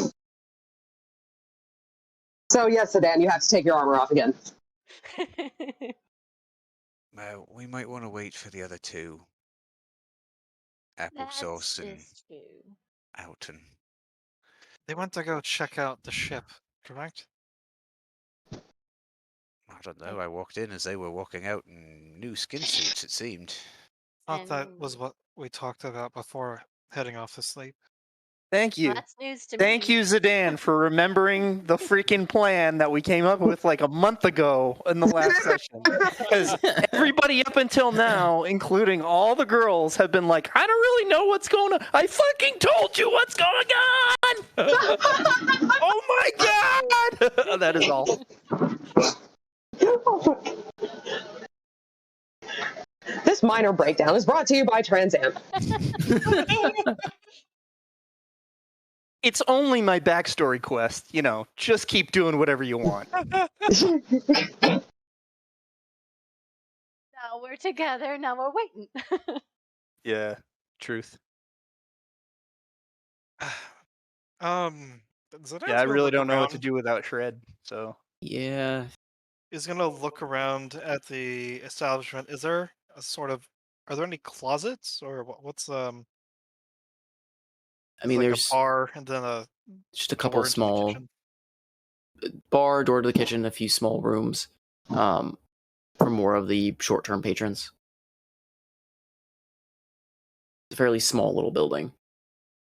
So yes, Sedan, you have to take your armor off again. Well, we might want to wait for the other two. That Applesauce and is true. Alton. They went to go check out the ship, correct? I don't know. I walked in as they were walking out in new skin suits, it seemed. Thought that was what we talked about before heading off to sleep. Thank you. That's news to Thank me. you, Zidane, for remembering the freaking plan that we came up with like a month ago in the last session. Because everybody up until now, including all the girls, have been like, I don't really know what's going on. I fucking told you what's going on! Oh my god! That is all. This minor breakdown is brought to you by Trans Am. It's only my backstory quest. You know, just keep doing whatever you want. Now we're together, now we're waiting. Yeah, truth. Zidane's Yeah, I gonna really look don't know what to around. do without Shred, so. Yeah. He's gonna look around at the establishment. Is there a sort of, are there any closets or what's I there's mean, like a there's bar and then a just a couple door of into the small kitchen? bar, door to the kitchen, a few small rooms for more of the short-term patrons. It's a fairly small little building.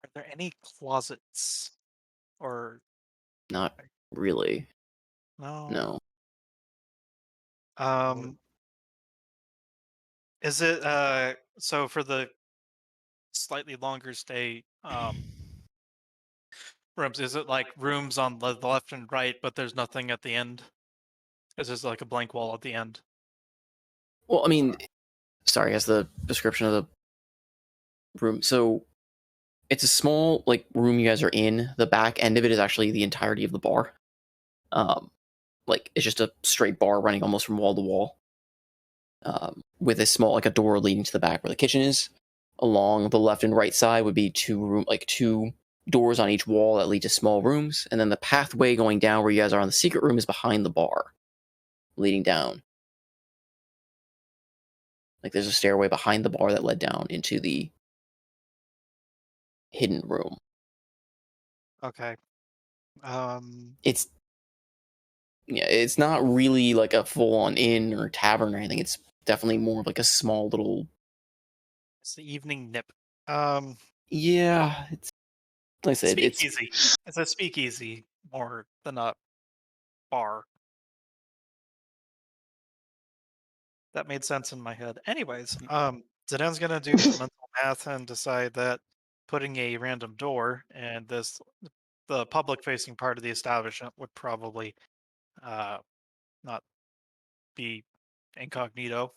Are there any closets or Not really. no? No. Is it so for the slightly longer stay rooms, is it like rooms on the left and right, but there's nothing at the end? Is this like a blank wall at the end? Well, I mean, sorry, as the description of the room. So it's a small like room you guys are in. The back end of it is actually the entirety of the bar. Like it's just a straight bar running almost from wall to wall. With a small like a door leading to the back where the kitchen is. Along the left and right side would be two doors on each wall that lead to small rooms, and then the pathway going down where you guys are on the secret room is behind the bar, leading down. Like there's a stairway behind the bar that led down into the hidden room. Okay. It's not really like a full-on inn or tavern or anything. It's definitely more like a small little. It's the evening nip. Yeah, it's like I said, Speakeasy. It's a speakeasy more than a bar. That made sense in my head. Anyways, Zidane's gonna do some mental math and decide that putting a random door and the public-facing part of the establishment would probably not be incognito.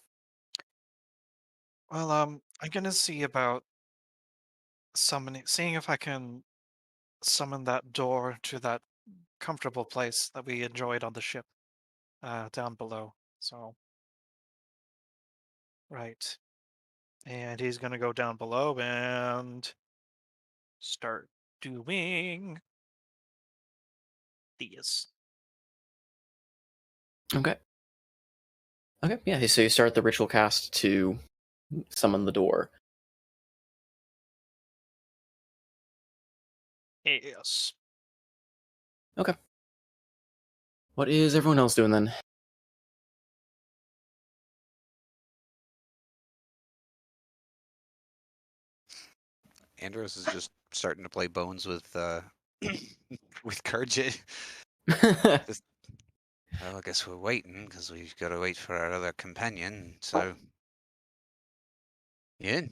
Well, I'm gonna see about seeing if I can summon that door to that comfortable place that we enjoyed on the ship down below. So, right. And he's gonna go down below and start doing these. Okay. Okay, yeah, so you start the ritual cast to summon the door. Yes. Okay. What is everyone else doing then? Andros is just starting to play bones with with Karjit. Just, well, I guess we're waiting because we've got to wait for our other companion. So, yeah.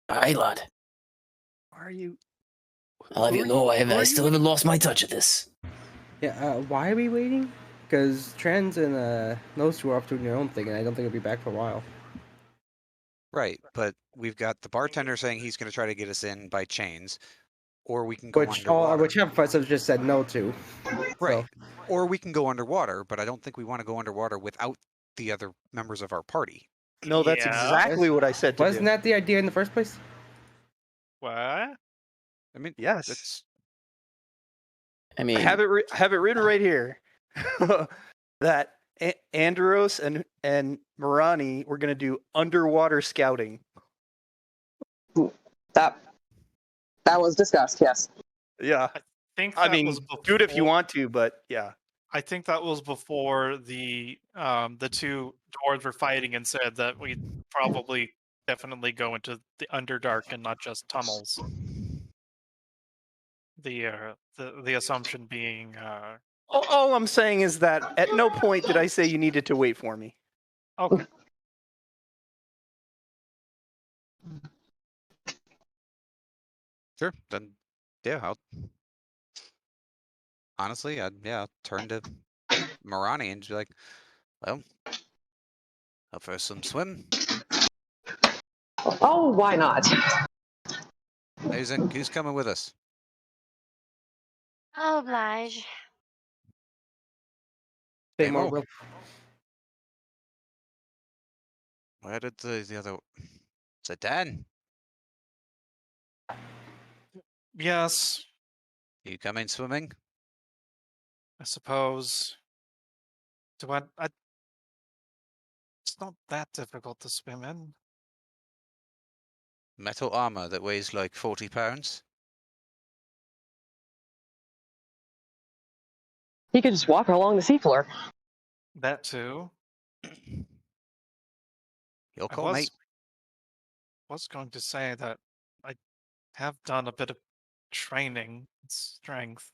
Aye, lad. Why are you? I'll have Who you are know, you- who I are still you? haven't lost my touch of this. Yeah, why are we waiting? Because Trans and those two are off doing their own thing, and I don't think they'll be back for a while. Right, but we've got the bartender saying he's going to try to get us in by chains, or we can go underwater. Which Professor just said no to. Right, or we can go underwater, but I don't think we want to go underwater without the other members of our party. No, that's Yeah. exactly what I said to Wasn't do. that the idea in the first place? What? I mean, Yes. that's I mean, I have it written right here that Andros and Marani were going to do underwater scouting. That was discussed. Yes. Yeah, I think I that mean, was do it if you before- want to, but yeah. I think that was before the two dwarves were fighting and said that we'd probably definitely go into the Underdark and not just tunnels. The assumption being All I'm saying is that at no point did I say you needed to wait for me. okay. sure. Then, yeah, honestly, I'll turn to Marani and just be like, well, I'll first some swim. Oh, why not? Who's coming with us? I'll oblige. Say Demo? more. Where did the other? Is it Dan? Yes, You coming swimming? I suppose. It's not that difficult to swim in. Metal armor that weighs like 40 pounds. He could just walk along the seafloor. That too. You'll I call, mate. was going to say that I have done a bit of training in strength.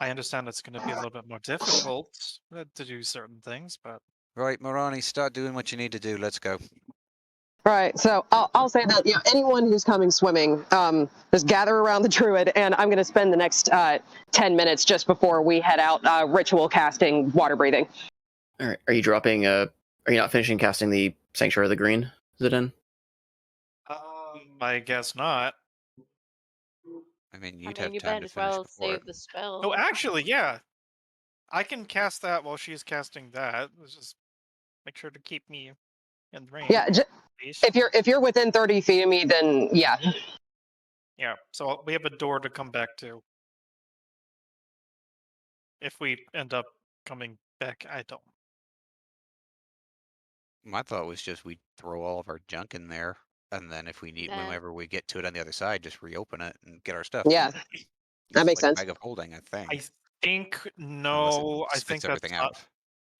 I understand it's going to be a little bit more difficult to do certain things, but Right, Morani, start doing what you need to do. Let's go. Right. So I'll say that anyone who's coming swimming, just gather around the druid, and I'm going to spend the next 10 minutes just before we head out ritual casting water breathing. all right. Are you dropping? Are you not finishing casting the Sanctuary of the Green? Is it in? I guess not. I mean, I you'd mean, have you time might to as finish well before save it. the spell. Oh, actually, yeah. I can cast that while she's casting that. Let's just make sure to keep me in range. Yeah. Please. If you're within 30 feet of me, then yeah. Yeah, so we have a door to come back to. If we end up coming back, I don't. My thought was just we'd throw all of our junk in there, and then if we need, Then- whenever we get to it on the other side, just reopen it and get our stuff. Yeah. That makes like sense. A bag of holding, I think. I think Unless it no. I think spits that's everything not. out.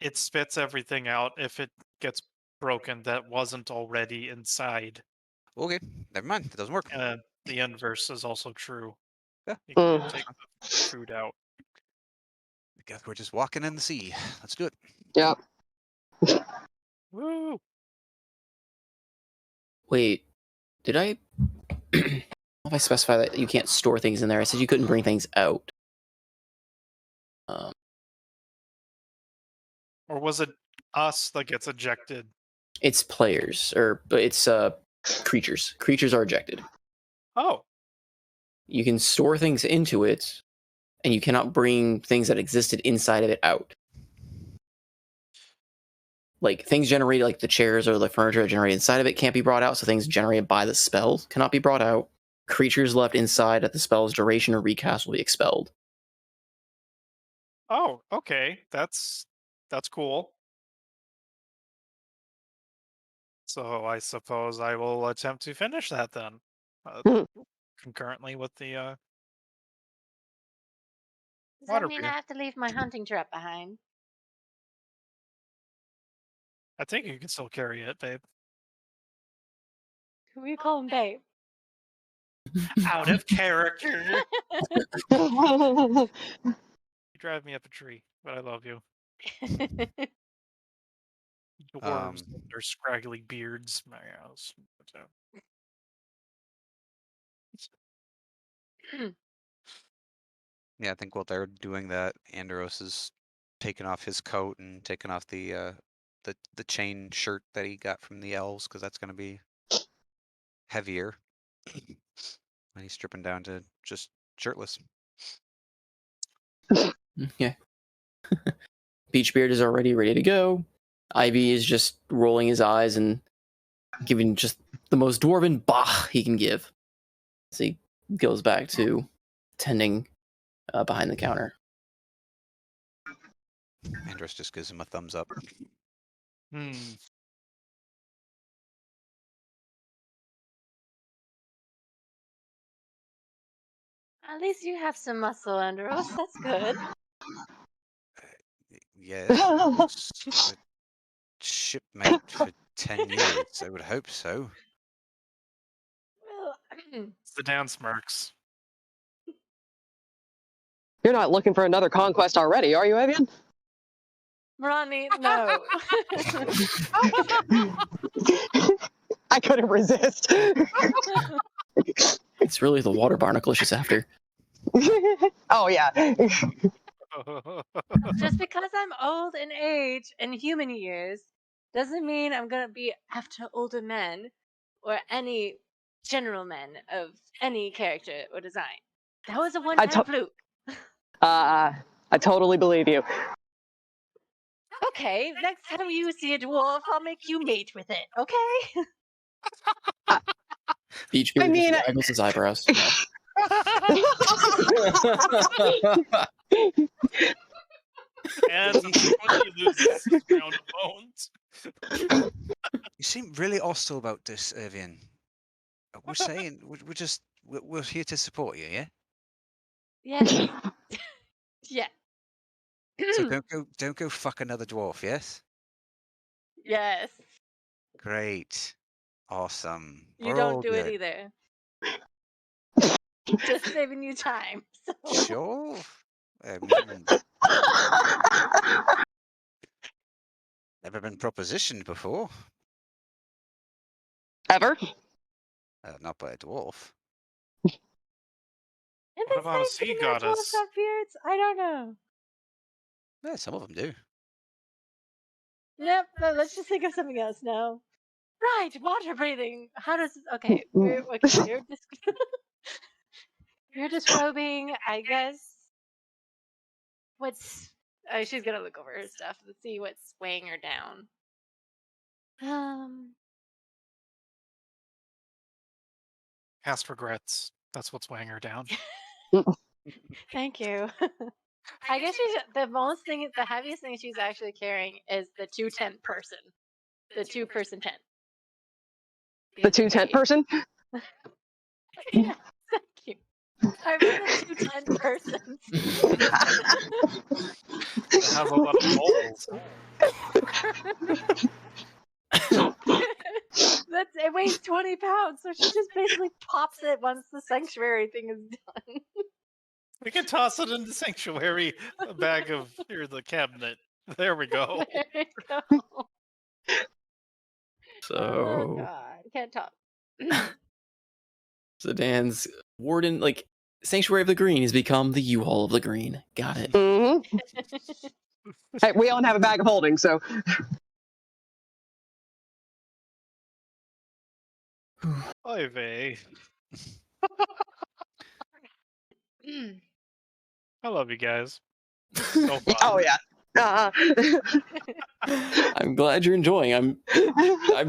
It spits everything out if it gets broken that wasn't already inside. Okay, never mind. It doesn't work. The inverse is also true. Yeah. You can take the food out. I guess we're just walking in the sea. Let's do it. Yep. Woo! Wait, did I? If I specify that you can't store things in there, I said you couldn't bring things out. Or was it us that gets ejected? It's players, but it's creatures. Creatures are ejected. Oh, You can store things into it, and you cannot bring things that existed inside of it out. Like things generated, like the chairs or the furniture generated inside of it, can't be brought out. So things generated by the spell cannot be brought out. Creatures left inside at the spell's duration or recast will be expelled. oh, okay. That's cool. So I suppose I will attempt to finish that then, concurrently with the Does water that mean breathing. I have to leave my hunting trap behind? I think you can still carry it, babe. Who you call him babe? Out of character. You drive me up a tree, but I love you. Dwarves with their scraggly beards. My house. Yeah, I think while they're doing that, Andros is taking off his coat and taking off the chain shirt that he got from the elves, because that's going to be heavier. And he's stripping down to just shirtless. Yeah. Peachbeard is already ready to go. Ivy is just rolling his eyes and giving just the most dwarven bah he can give. So he goes back to tending behind the counter. Andros just gives him a thumbs up. At least you have some muscle, Andros. That's good. Yeah, I was a shipmate for 10 years. I would hope so. Well, Sedan smirks. You're not looking for another conquest already, are you, Evian? Ronnie, no. I couldn't resist. It's really the water barnacle she's after. Oh, yeah. Just because I'm old in age and human years doesn't mean I'm gonna be after older men or any general men of any character or design. That was a one-time fluke. I totally believe you. Okay, next time you see a dwarf, I'll make you mate with it, okay? Peachbeard just waggles his eyebrows. And he loses his round of bones. You seem really hostile about this, Irvian. We're saying we're here to support you, yeah? Yeah. Yeah. So don't go fuck another dwarf, yes? Yes. Great. Awesome. You don't do it either. Just saving you time. So. Sure. Never been propositioned before. Ever? Not by a dwarf. What about a sea goddess? Beards? I don't know. Yeah, some of them do. Yep, but let's just think of something else now. Right, water breathing. How does okay? You're you're disrobing, I guess. What's she's gonna look over her stuff to see what's weighing her down. Past regrets. That's what's weighing her down. Thank you. I guess the heaviest thing she's actually carrying is the 2-tent person. The 2-person tent. The 2-tent person? Yeah, thank you. I meant the 2-tent persons. It has a lot of holes. It weighs 20 pounds, so she just basically pops it once the sanctuary thing is done. We can toss it in the sanctuary bag of the cabinet. There we go. There we go. So, oh god, can't talk. Sedan's warden, like, Sanctuary of the Green has become the U-Haul of the Green. Got it. Mm-hmm. Hey, we all have a bag of holding, so. Ivy. I love you guys. So fun. Oh yeah. I'm glad you're enjoying. I'm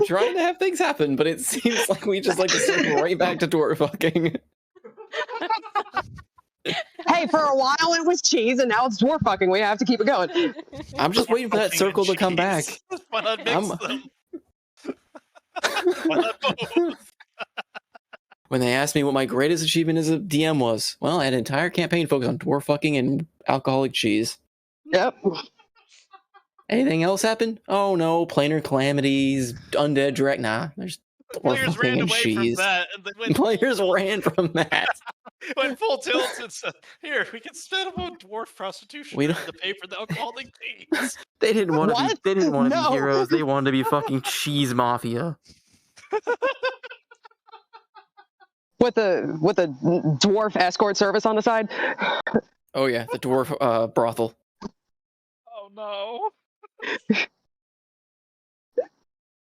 trying to have things happen, but it seems like we just like to circle right back to dwarf fucking. Hey, for a while it was cheese, and now it's dwarf fucking. We have to keep it going. I'm just waiting for that circle to come back. Why not mix them? Why not both? When they asked me what my greatest achievement as a DM was, well, I had an entire campaign focused on dwarf fucking and alcoholic cheese. Yep. Anything else happen? Oh no, planar calamities, undead direct. Nah, there's Players ran away from that, and then went Players ran from that. went full tilt and said, "Here, we can set up a dwarf prostitution We ring don't- to pay for the alcoholic cheese." They didn't want to be. What? They didn't want to No. be heroes. They wanted to be fucking cheese mafia. With a dwarf escort service on the side. Oh yeah, the dwarf brothel. Oh no!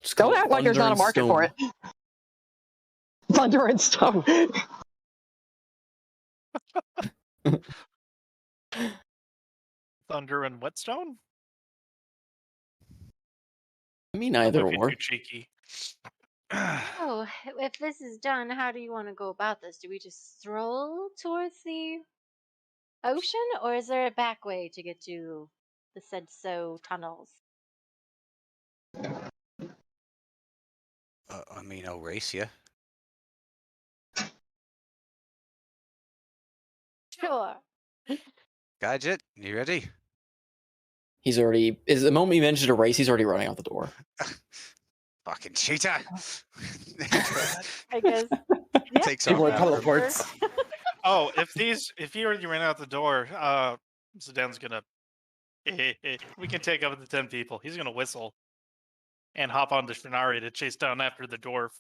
Just Don't call it act like there's Thunder not a and market for Stone. it. Thunder and Stone. Thunder and Whetstone? I mean, either Don't be or. too cheeky. Oh, if this is done, how do you want to go about this? Do we just stroll towards the ocean, or is there a back way to get to the said so tunnels? I mean, I'll race you. Sure. Gadget, you ready? He's already. Is the moment you mentioned a race, he's already running out the door. Fucking cheater! I guess. Yeah. Takes People off are after him. teleports. Oh, if he already ran out the door, Zidane's gonna. We can take up to 10 people. He's gonna whistle and hop onto Shinari to chase down after the dwarf.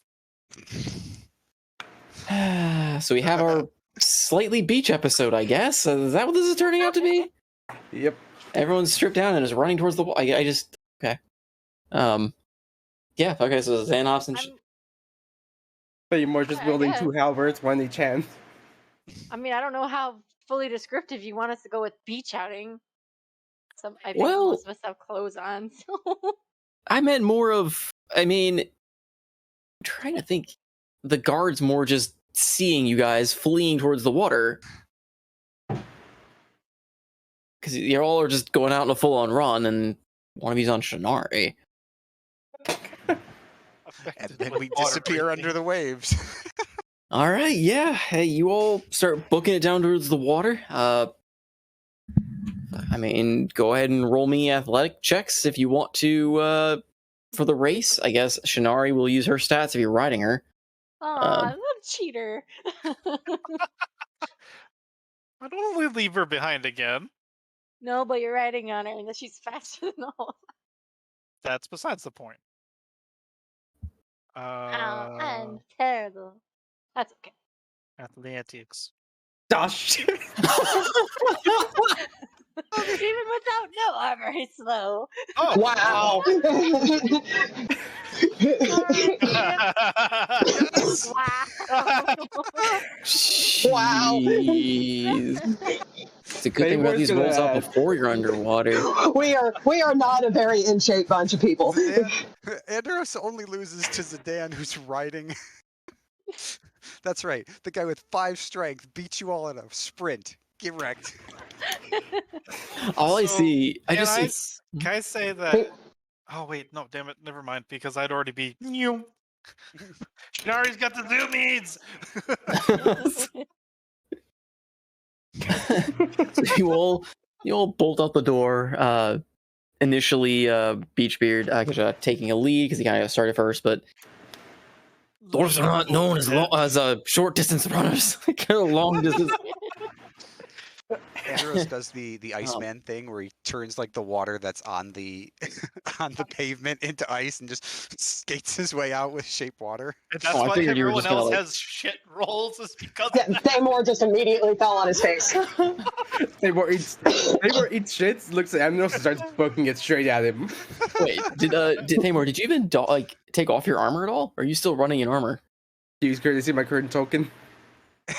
So we have our slightly beach episode, I guess. Is that what this is turning out to be? Yep. Everyone's stripped down and is running towards the wall. I just okay. Yeah. Okay. So Xanax and But you're more just I building guess. two halberds when they chance. I mean, I don't know how fully descriptive you want us to go with beach outing. I think Well- most of us have clothes on, so. I meant more of. I mean, I'm trying to think. The guards more just seeing you guys fleeing towards the water. Because you're all are just going out in a full-on run, and one of you's on Shinari. And then we disappear under the waves. All right, yeah. Hey, you all start booking it down towards the water. I mean, go ahead and roll me athletic checks if you want to for the race. I guess Shinari will use her stats if you're riding her. Aw, I'm a cheater. I don't want to leave her behind again. No, but you're riding on her, and that she's faster than all. That's besides the point. Oh, I'm terrible. That's okay. Athletics. Gosh. Even without no armor, he's slow. Oh Wow. Wow. Jeez. It's a good thing we got these rolls out before you're underwater. we are not a very in shape bunch of people. Andros only loses to Zidane, who's riding. That's right. The guy with 5 strength beats you all in a sprint. Get wrecked. All I So, see, I Can just I, see. can I say that? Oh wait, no, damn it, never mind. Because I'd already be. Shinari's got the zoomies. So you all bolt out the door. Initially, Beachbeard taking a lead because he kind of started first, but dwarves are not known as short distance runners. Kind of long distance. Andros does the Iceman thing where he turns like the water that's on the on the pavement into ice and just skates his way out with shape water. And that's I why figured you were everyone just gonna, else like- has shit rolls is because of Yeah, that. Thamor just immediately fell on his face. Thamor eats shit, looks at Amnos and starts booking it straight at him. Wait, did Thamor? Did you even take off your armor at all? Or are you still running in armor? Use courtesy my current token.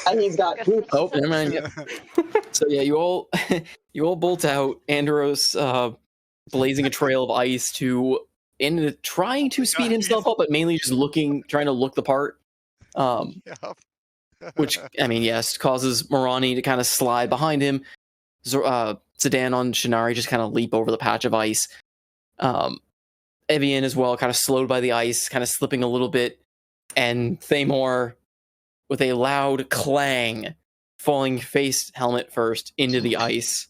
And he's got. Oh, never mind. Yep. So yeah, you all bolt out. Andros blazing a trail of ice trying to speed himself up, but mainly just trying to look the part. Yep. Which I mean, yes, causes Morani to kind of slide behind him. Zidane on Shinari just kind of leap over the patch of ice. Evian as well, kind of slowed by the ice, kind of slipping a little bit, and Thamor with a loud clang, falling face helmet first into the ice,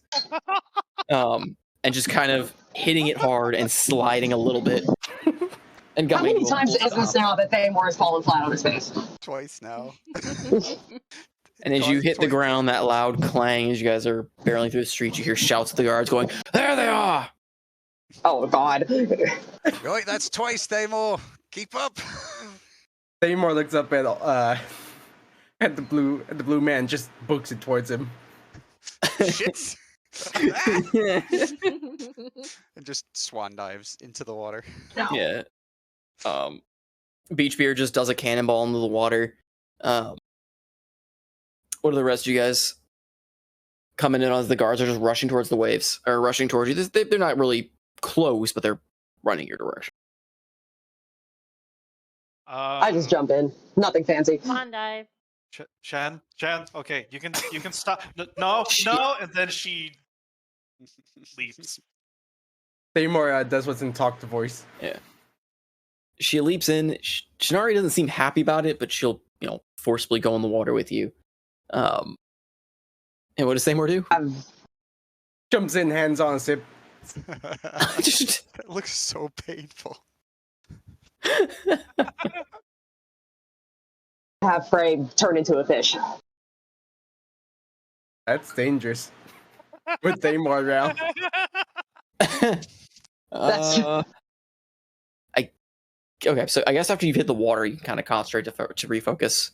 and just kind of hitting it hard and sliding a little bit. And got How many maybe times is this now that Thamor has fallen flat on his face? Twice now. And as you hit the ground, that loud clang as you guys are barreling through the street, you hear shouts at the guards going, "There they are!" Oh God! Right, that's twice, Thamor. Keep up. Thamor looks up at the blue man, just books it towards him. Shit. And just swan dives into the water. Yeah. Beachbeard just does a cannonball into the water. What are the rest of you guys coming in as the guards are just rushing towards the waves, or rushing towards you? They're not really close, but they're running your direction. I just jump in. Nothing fancy. Swan dive. Shan, okay, you can stop. No, and then she leaps. Thamor does what's in talk to voice. Yeah. She leaps in. Shinari doesn't seem happy about it, but she'll, forcibly go in the water with you. And what does Thamor do? Jumps in, hands on a sip. That looks so painful. Have Frey turn into a fish. That's dangerous. With Thamor around. Okay, so I guess after you've hit the water, you can kind of concentrate to refocus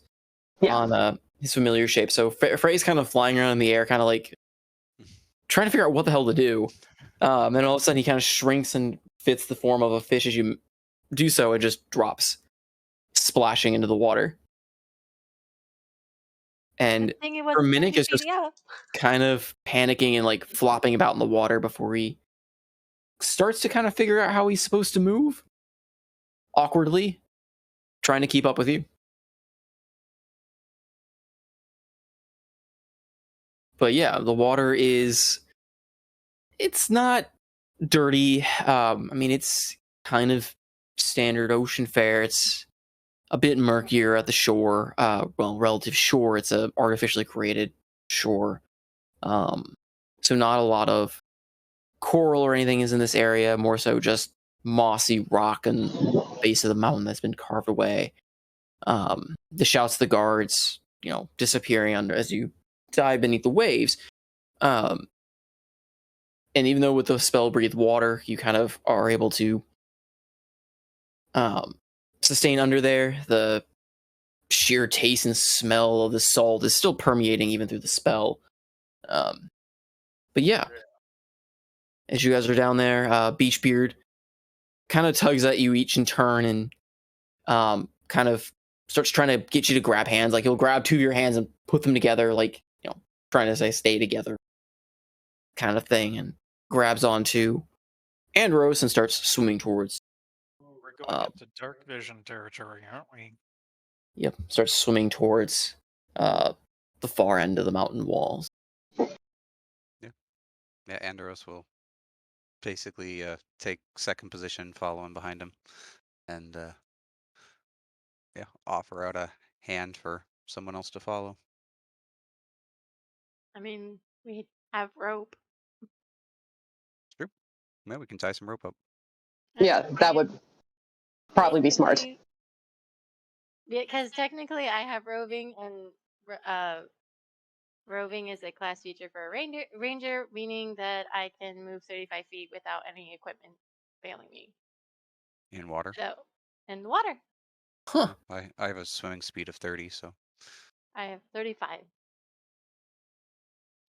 on his familiar shape. So Frey's kind of flying around in the air, kind of like trying to figure out what the hell to do. And all of a sudden, he kind of shrinks and fits the form of a fish. As you do so, it just drops, splashing into the water. And for a minute, he's just kind of panicking and like flopping about in the water before he starts to kind of figure out how he's supposed to move. Awkwardly, trying to keep up with you. But yeah, the water it's not dirty. I mean, it's kind of standard ocean fare. It's a bit murkier at the shore. Relative shore. It's a artificially created shore. So not a lot of coral or anything is in this area. More so just mossy rock and base of the mountain that's been carved away. The shouts of the guards, disappearing under as you dive beneath the waves. And even though with the spell breathe water, you kind of are able to sustain under there. The sheer taste and smell of the salt is still permeating even through the spell. But yeah, as you guys are down there, Beachbeard kind of tugs at you each in turn and kind of starts trying to get you to grab hands. Like he'll grab two of your hands and put them together, like, trying to say stay together kind of thing, and grabs onto Andros and starts swimming towards. We're going into dark vision territory, aren't we? Yep, starts swimming towards the far end of the mountain walls. Yeah, Andros will basically take second position following behind him and offer out a hand for someone else to follow. I mean, we have rope. True. Yeah, we can tie some rope up. Yeah, that would probably be smart. Because technically I have roving, and roving is a class feature for a ranger, meaning that I can move 35 feet without any equipment failing me. In water? So, in the water. Huh. I have a swimming speed of 30, so. I have 35.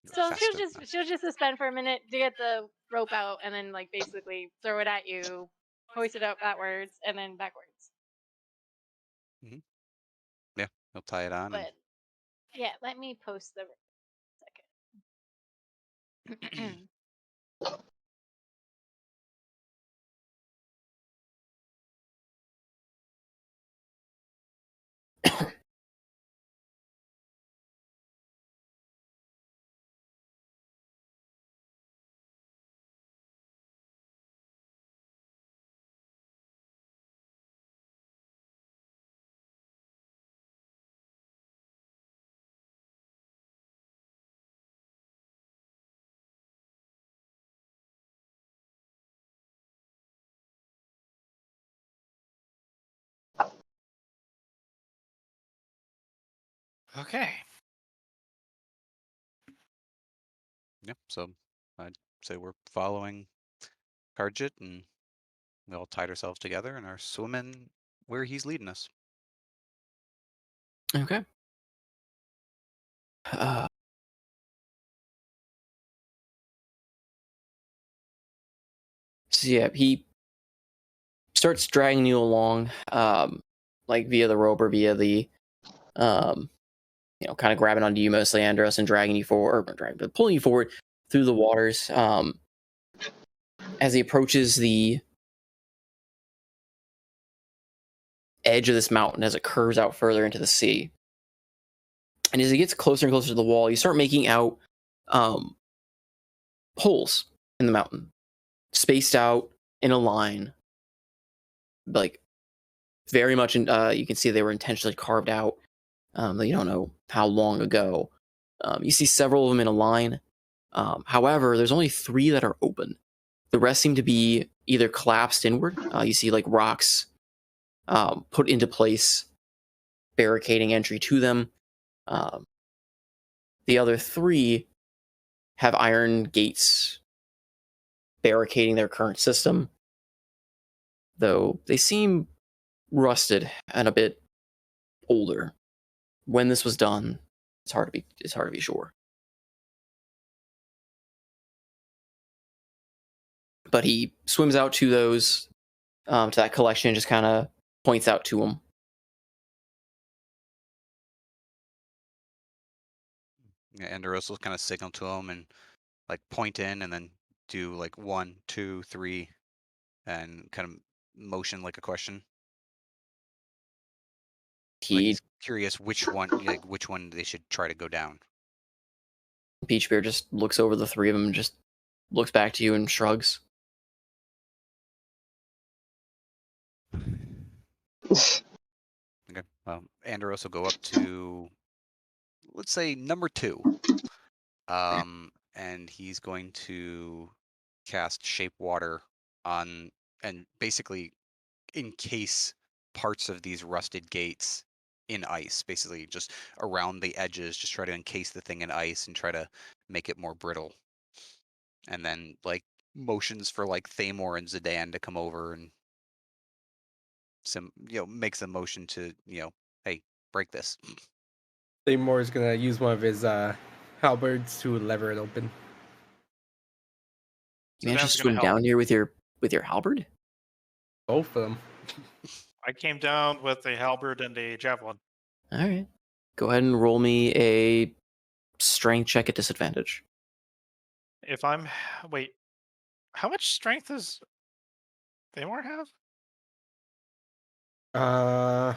You're So faster. she'll just suspend for a minute to get the rope out, and then like basically throw it at you, hoist it up backwards, and then backwards. Mm-hmm. Yeah, he'll tie it on. But yeah, let me post the second. Okay. Yep. So I'd say we're following Karjit, and we all tied ourselves together and are swimming where he's leading us. Okay. Uh, so yeah, he starts dragging you along, like via the rope or via the, kind of grabbing onto you mostly, Andros, and dragging you forward, or dragging, but pulling you forward through the waters. As he approaches the edge of this mountain, as it curves out further into the sea, and as he gets closer and closer to the wall, you start making out holes in the mountain, spaced out in a line, like very much. You can see they were intentionally carved out. You don't know how long ago. You see several of them in a line. However, there's only 3 that are open. The rest seem to be either collapsed inward. You see like rocks put into place, barricading entry to them. Um, the other 3 have iron gates barricading their current system, though they seem rusted and a bit older. When this was done, it's hard to be sure. But he swims out to those, to that collection, and just kind of points out to them. Yeah, Enderos will kind of signal to him and like point in, and then do like 1, 2, 3, and kind of motion like a question. Like He he's curious which one they should try to go down. Peach Bear just looks over the 3 of them and just looks back to you and shrugs. Okay. Andros will go up to, let's say, number 2. And he's going to cast Shape Water on, and basically encase parts of these rusted gates in ice, basically just around the edges, just try to encase the thing in ice and try to make it more brittle. And then like motions for like Thamor and Zidane to come over, and makes a motion to, hey, break this. Seymour is gonna use one of his halberds to lever it open. You managed to Zidane's gonna swim help. down here with your halberd? Both of them. I came down with a halberd and a javelin. All right. Go ahead and roll me a strength check at disadvantage. If I'm wait, how much strength does Thamor have? So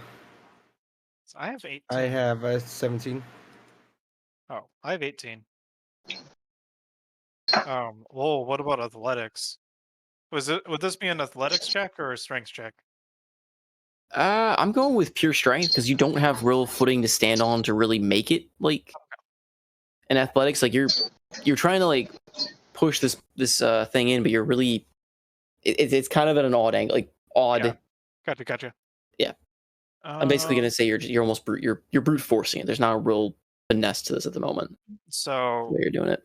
I have 18. I have a 17. Oh, I have 18. Whoa, what about athletics? Would this be an athletics check or a strength check? I'm going with pure strength because you don't have real footing to stand on to really make it like in athletics. Like you're trying to like push this thing in, but you're really it's kind of at an odd angle, like odd. Yeah. Gotcha. Yeah. I'm basically gonna say you're almost you're brute forcing it. There's not a real finesse to this at the moment. So The way you're doing it.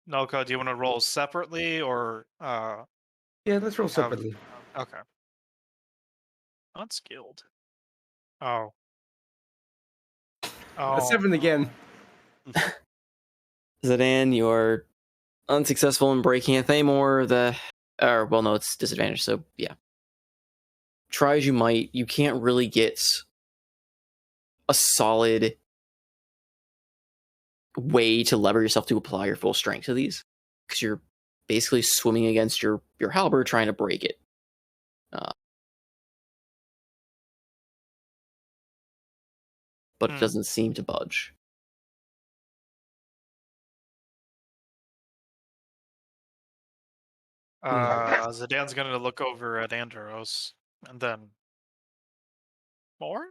Nolka, do you want to roll separately or Yeah, let's roll separately. Okay. Unskilled. Oh. A 7 again. Zidane, you're unsuccessful in breaking a Thamor. No, it's disadvantage. So yeah, try as you might, you can't really get a solid way to lever yourself to apply your full strength to these because you're basically swimming against your halberd trying to break it. But it doesn't seem to budge. Zidane's gonna look over at Andros and then more?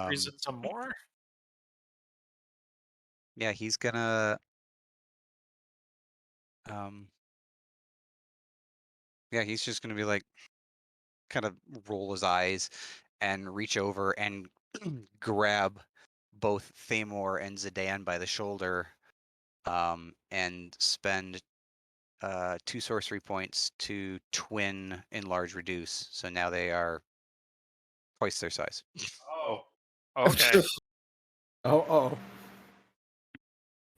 Reason some more? Yeah, he's gonna Yeah, he's just gonna be like, kind of roll his eyes and reach over and grab both Thamor and Zidane by the shoulder, and spend 2 sorcery points to twin enlarge reduce. So now they are twice their size. Oh, okay. Oh.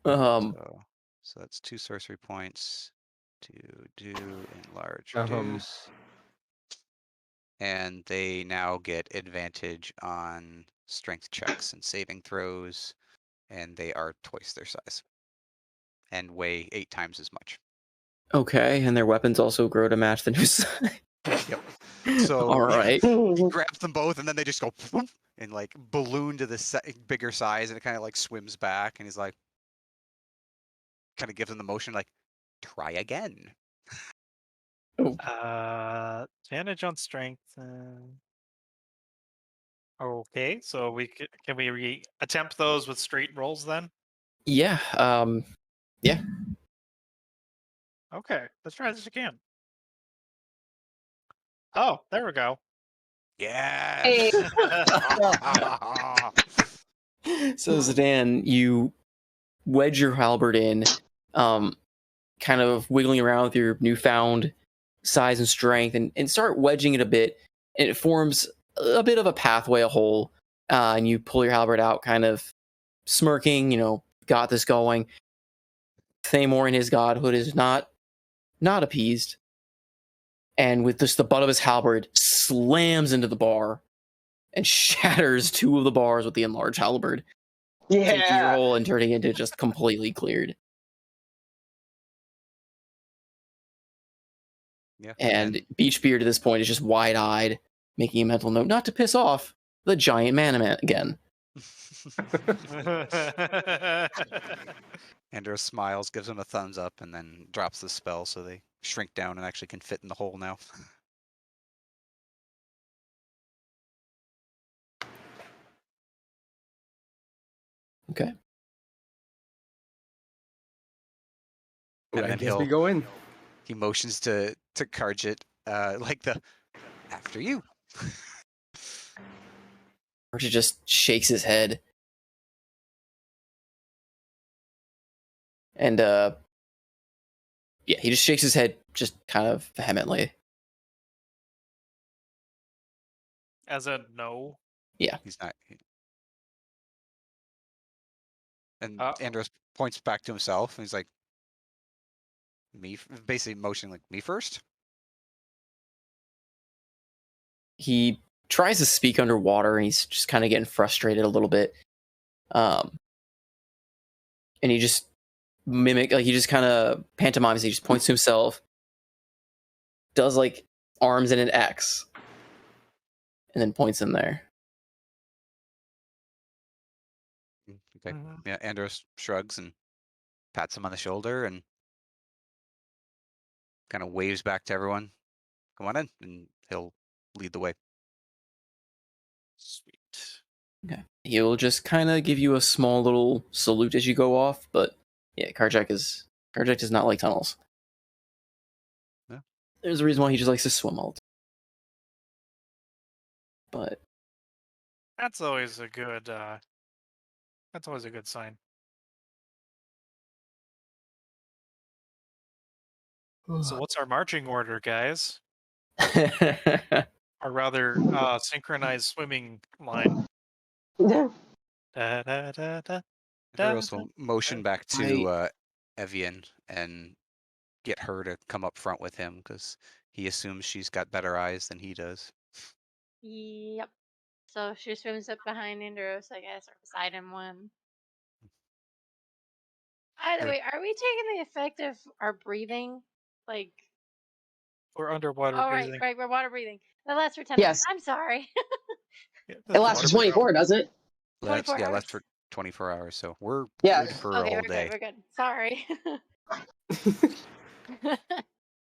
So that's 2 sorcery points to do enlarge Um. reduce. And they now get advantage on strength checks and saving throws, and they are twice their size and weigh 8 times as much. Okay, and their weapons also grow to match the new size. Yep. So All right. he grabs them both, and then they just go whoop, and like balloon to the bigger size, and it kind of like swims back, and he's like, kind of gives them the motion, like, try again. Advantage on strength. Okay, so can we attempt those with straight rolls then? Yeah. Yeah. Okay, let's try this again. Oh, there we go. Yes. So Zidane, you wedge your halberd in, kind of wiggling around with your newfound size and strength, and start wedging it a bit, and it forms a bit of a pathway, a hole, and you pull your halberd out, kind of smirking, got this going. Thamor in his godhood is not appeased, and with just the butt of his halberd, slams into the bar and shatters 2 of the bars with the enlarged halberd, taking your Yeah. hole and turning it into just completely cleared. Yeah. And Beachbeard at this point is just wide-eyed, making a mental note not to piss off the giant man again. Andros smiles, gives him a thumbs up, and then drops the spell so they shrink down and actually can fit in the hole now. Okay. And I then guess we go in. he motions to Karjit, like the after you. Archie just shakes his head. And, yeah, he just shakes his head just kind of vehemently. As a no. Yeah. He's not. And Uh-oh. Andros points back to himself, and he's like, me, basically motioning like, me first? He tries to speak underwater, and he's just kind of getting frustrated a little bit. And he just he just kind of pantomimes, he just points to himself, does like arms in an X, and then points in there. Okay. Yeah, Andros shrugs and pats him on the shoulder and kind of waves back to everyone. Come on in, and he'll lead the way. Sweet. Okay. He'll just kind of give you a small little salute as you go off, but yeah, Karjak does not like tunnels. Yeah. There's a reason why he just likes to swim all the time. But That's always a good sign. So what's our marching order, guys? Or rather, synchronized swimming line. Da, da, da, da, Andros will motion back I- to Evian and get her to come up front with him because he assumes she's got better eyes than he does. Yep. So she swims up behind Indros, I guess, or beside him one. By the way, are we taking the effect of our breathing? Like, Or underwater oh, breathing. right, we're water breathing. That lasts for 10 Yes. minutes. I'm sorry. Yeah, It lasts for 24, doesn't it? 24 Yeah, hours. left for 24 hours, so we're Yeah. good for Okay, a whole we're day. good, we're good. Sorry.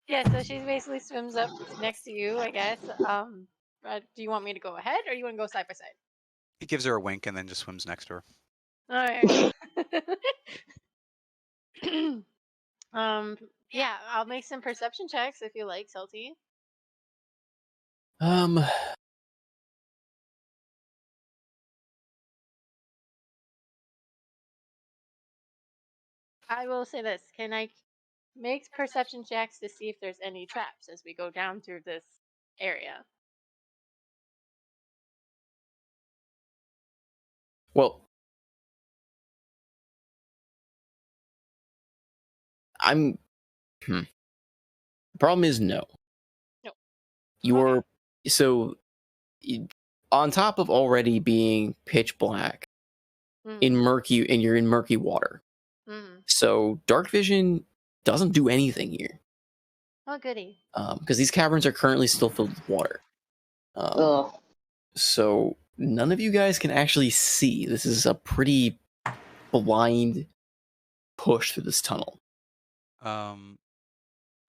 Yeah, so she basically swims up next to you, I guess. Do you want me to go ahead, or you want to go side by side? He gives her a wink and then just swims next to her. All right. Yeah, I'll make some perception checks if you like, Salty. Um, I will say this: can I make perception checks to see if there's any traps as we go down through this area? well, I'm. The problem is no. No. You're so on top of already being pitch black in murky, and you're in murky water. So dark vision doesn't do anything here. Oh, goody. Because these caverns are currently still filled with water. So none of you guys can actually see. This is a pretty blind push through this tunnel.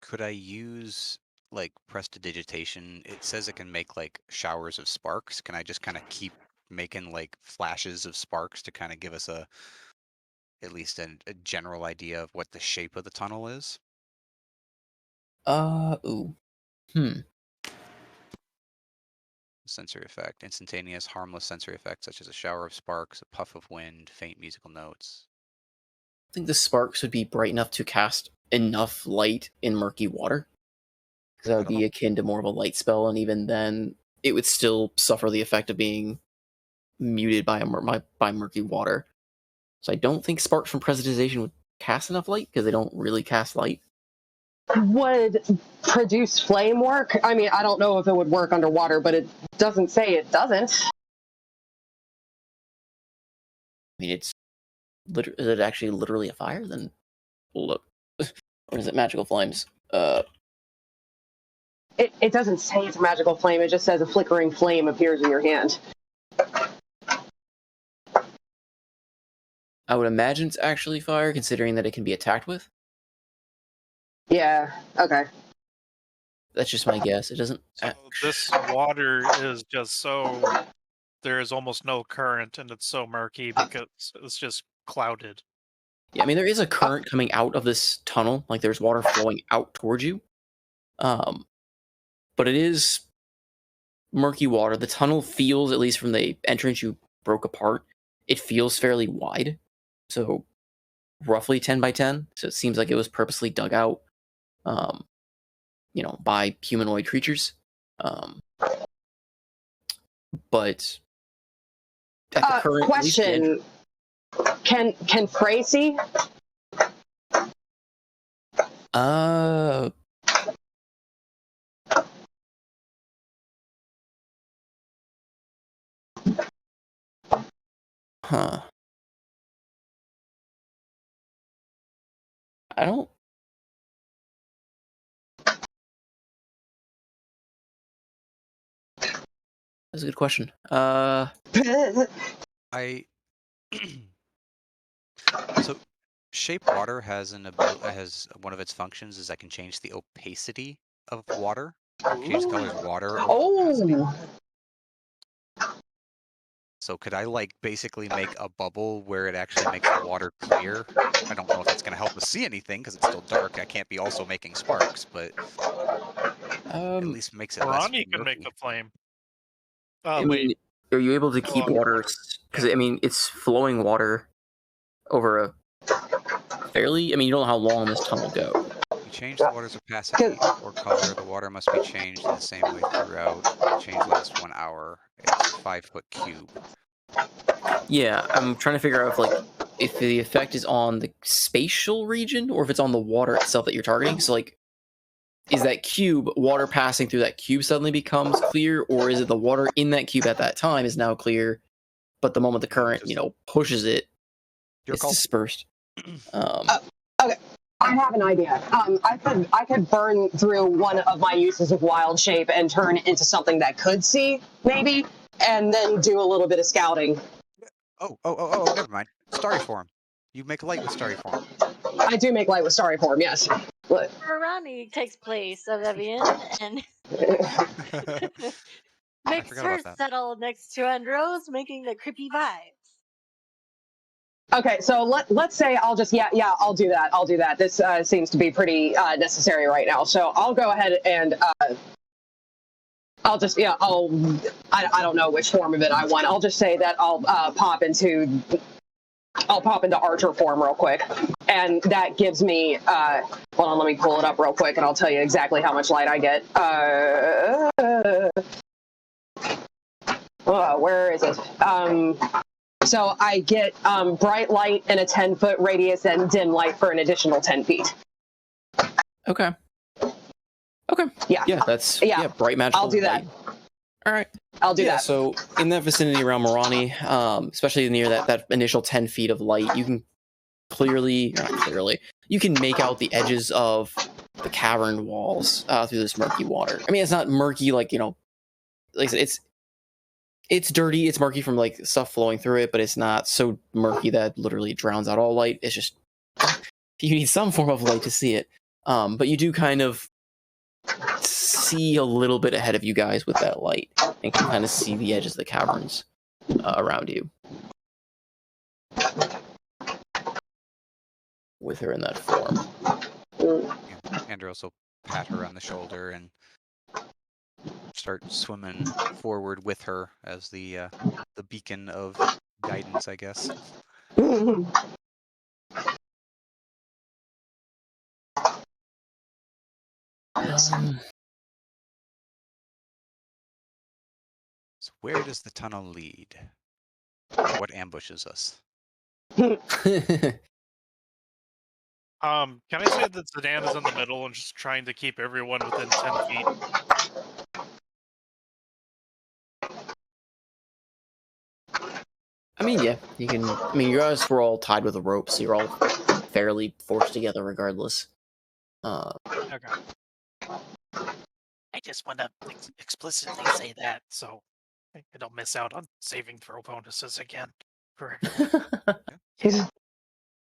Could I use like prestidigitation? It says it can make like showers of sparks. Can I just kind of keep making like flashes of sparks to kind of give us at least a general idea of what the shape of the tunnel is? Ooh. Sensory effect. Instantaneous, harmless sensory effects such as a shower of sparks, a puff of wind, faint musical notes. I think the sparks would be bright enough to cast enough light in murky water. Because that would be akin to more of a light spell, and even then, it would still suffer the effect of being muted by by murky water. So I don't think sparks from prestidigitation would cast enough light, because they don't really cast light. Would produce flame work? I mean, I don't know if it would work underwater, but it doesn't say it doesn't. I mean, is it actually literally a fire? Then look. Or is it magical flames? It doesn't say it's a magical flame, it just says a flickering flame appears in your hand. I would imagine it's actually fire, considering that it can be attacked with. Yeah, okay. That's just my guess. It doesn't. So this water is just so... There is almost no current, and it's so murky because it's just clouded. Yeah, I mean, there is a current coming out of this tunnel. Like, there's water flowing out towards you. But it is murky water. The tunnel feels, at least from the entrance you broke apart, it feels fairly wide. So, roughly 10 by 10. So it seems like it was purposely dug out, by humanoid creatures. But at the current question: Can Frey see? Huh. I don't. That's a good question. So shape water has has one of its functions is I can change the opacity of water. Change the color of water. Oh. So could I like basically make a bubble where it actually makes the water clear? I don't know if it's going to help us see anything because it's still dark. I can't be also making sparks, but at least makes it less Ronnie can make a flame. I mean, are you able to keep water? Because I mean, it's flowing water over a fairly. I mean, you don't know how long this tunnel goes. You change the water's opacity or color. The water must be changed in the same way throughout. Change lasts 1 hour. It's a 5-foot cube. Yeah, I'm trying to figure out if the effect is on the spatial region or if it's on the water itself that you're targeting. So like, is that cube water passing through that cube suddenly becomes clear, or is it the water in that cube at that time is now clear, but the moment the current pushes it, it's dispersed. Okay, I have an idea. I could burn through one of my uses of wild shape and turn it into something that could see, maybe, and then do a little bit of scouting. Oh, never mind. Starry form. You make light with starry form. I do make light with starry form, yes. Ronnie takes place of Evian and makes her settle next to Andros, making the creepy vibes. Okay, so let's say I'll just I'll do that. This seems to be pretty necessary right now. So I'll go ahead and I'll just I don't know which form of it I want. I'll just say that I'll pop into Archer form real quick, and that gives me hold on, let me pull it up real quick, and I'll tell you exactly how much light I get. Where is it? So I get bright light in a 10-foot radius and dim light for an additional 10 feet. Okay. Yeah, that's bright magical. I'll do that. Light. All right. I'll do that. So in that vicinity around Morani, especially near that initial 10 feet of light, you can you can make out the edges of the cavern walls through this murky water. I mean, it's not murky like I said, it's dirty. It's murky from like stuff flowing through it, but it's not so murky that literally drowns out all light. It's just you need some form of light to see it. But you do kind of see a little bit ahead of you guys with that light, and can kind of see the edges of the caverns around you. With her in that form. Andros will pat her on the shoulder and start swimming forward with her as the beacon of guidance, I guess. So where does the tunnel lead? What ambushes us? Can I say that Sedan is in the middle and just trying to keep everyone within 10 feet? I mean, yeah, you can. I mean, you guys were all tied with a rope, so you're all fairly forced together regardless. Okay. I just want to explicitly say that, so I don't miss out on saving throw bonuses again. Correct.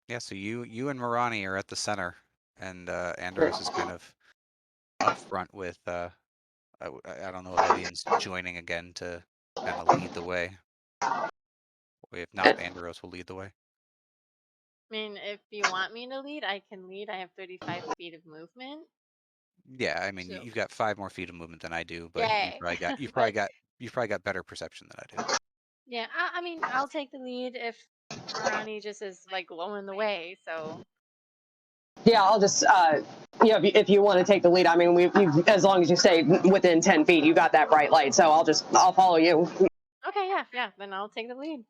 Yeah, so you and Marani are at the center, and Andros is kind of up front with I don't know if Evian's joining again to kind of lead the way. If not, Andros will lead the way. I mean, if you want me to lead, I can lead. I have 35 feet of movement. Yeah, I mean, So- you've got 5 more feet of movement than I do, but Yay. you've probably got better perception than I do. Yeah, I mean, I'll take the lead if Ronnie just is like glowing the way. So Yeah, I'll just if you want to take the lead, I mean, as long as you stay within 10 feet, you got that bright light, so I'll follow you. okay, yeah, then I'll take the lead.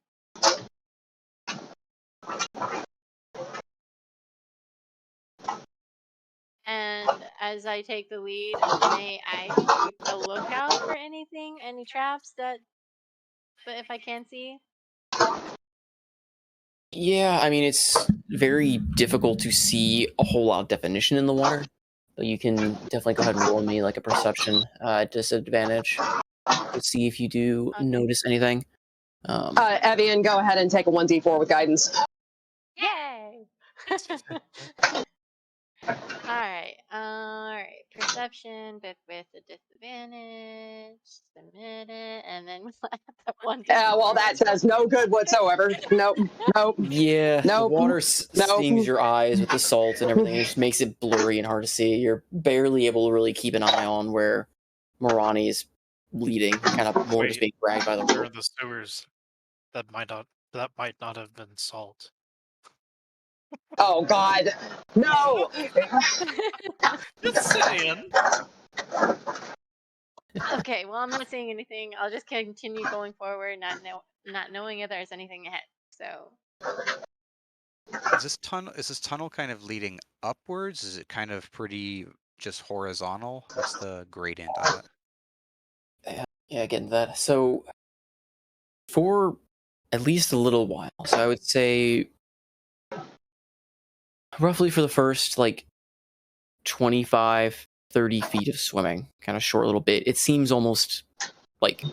And as I take the lead, may I keep a lookout for anything, any traps but if I can see? Yeah, I mean, it's very difficult to see a whole lot of definition in the water. But you can definitely go ahead and roll me like a perception disadvantage to see if you do notice anything. Evian, go ahead and take a 1d4 with guidance. Yay! Alright, perception, but with a disadvantage, submit it, and then the 1d4. Well, that does no good whatsoever. Nope. Yeah, Nope. the water stings your eyes with the salt and everything. It just makes it blurry and hard to see. You're barely able to really keep an eye on where Morani is leading, kind of more just being dragged by the Where are rope. the sewers? That might not have been salt. Oh God, no! Just saying. Okay, well, I'm not saying anything. I'll just continue going forward, not knowing if there's anything ahead. So Is this tunnel kind of leading upwards? Is it kind of pretty just horizontal? What's the gradient on it? Yeah, getting that. So for at least a little while, so I would say roughly for the first like 25, 30 feet of swimming, kind of short little bit, it seems almost like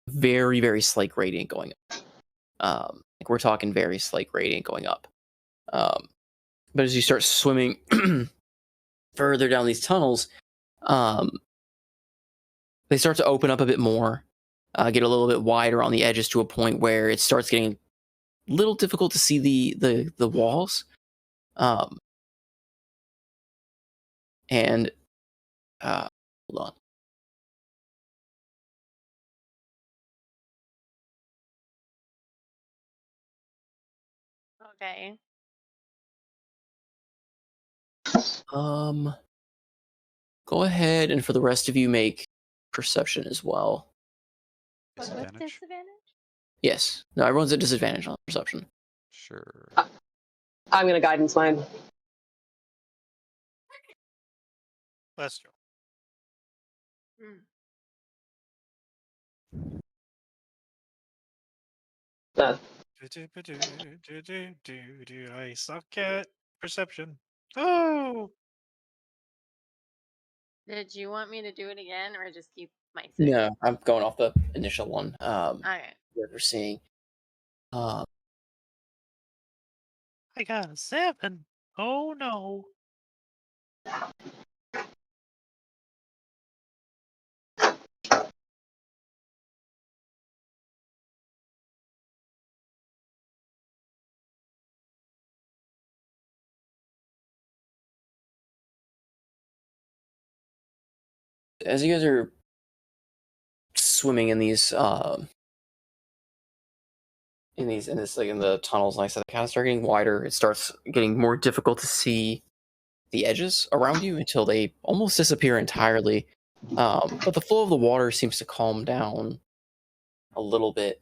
very, very slight gradient going up. Like we're talking very slight gradient going up. But as you start swimming further down these tunnels, they start to open up a bit more, get a little bit wider on the edges to a point where it starts getting little difficult to see the walls. And hold on. Okay. Go ahead and for the rest of you make perception as well. With Disadvantage? disadvantage? Yes. No, everyone's at disadvantage on perception. Sure. I'm gonna guidance mine. Let's go. Uh, I suck at perception. Oh, Did you want me to do it again or just keep my 6? No, I'm going off the initial one. Okay. What we're seeing. I got a 7. Oh no. As you guys are swimming in these in the tunnels, like I said, they kind of start getting wider. It starts getting more difficult to see the edges around you until they almost disappear entirely. But the flow of the water seems to calm down a little bit.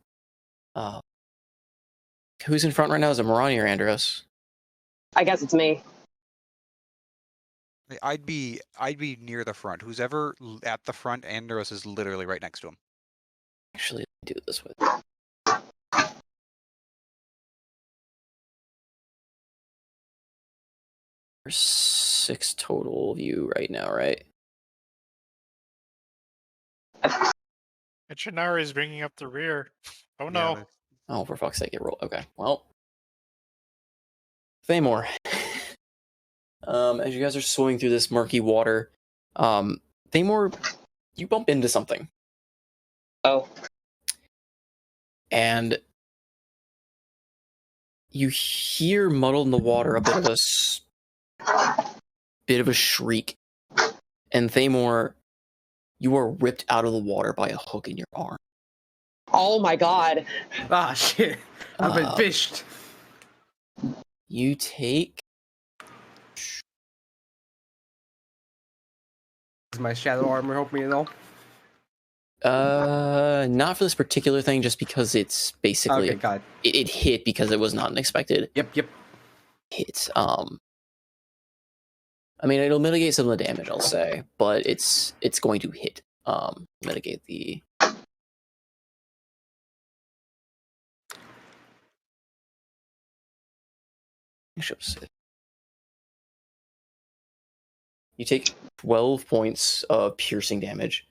Who's in front right now? Is it Marani or Andros? I guess it's me. I'd be near the front. Who's ever at the front, Andros is literally right next to him. Actually, let me do this with. There's 6 total of you right now, right? And Shinari is bringing up the rear. Oh Yeah, no. that's- Oh, for fuck's sake, it rolled. Okay, well. Thamor. As you guys are swimming through this murky water, Thamor, you bump into something. Oh. And you hear muddled in the water a bit of a shriek. And Thamor, you are ripped out of the water by a hook in your arm. Oh my god. Ah, shit. I've been fished. You take Does my shadow armor help me at all? not for this particular thing, just because it's basically Okay, got it. it hit because it was not an expected Yep. hit. I mean, it'll mitigate some of the damage, I'll say, but it's going to hit. Mitigate the. You take 12 points of piercing damage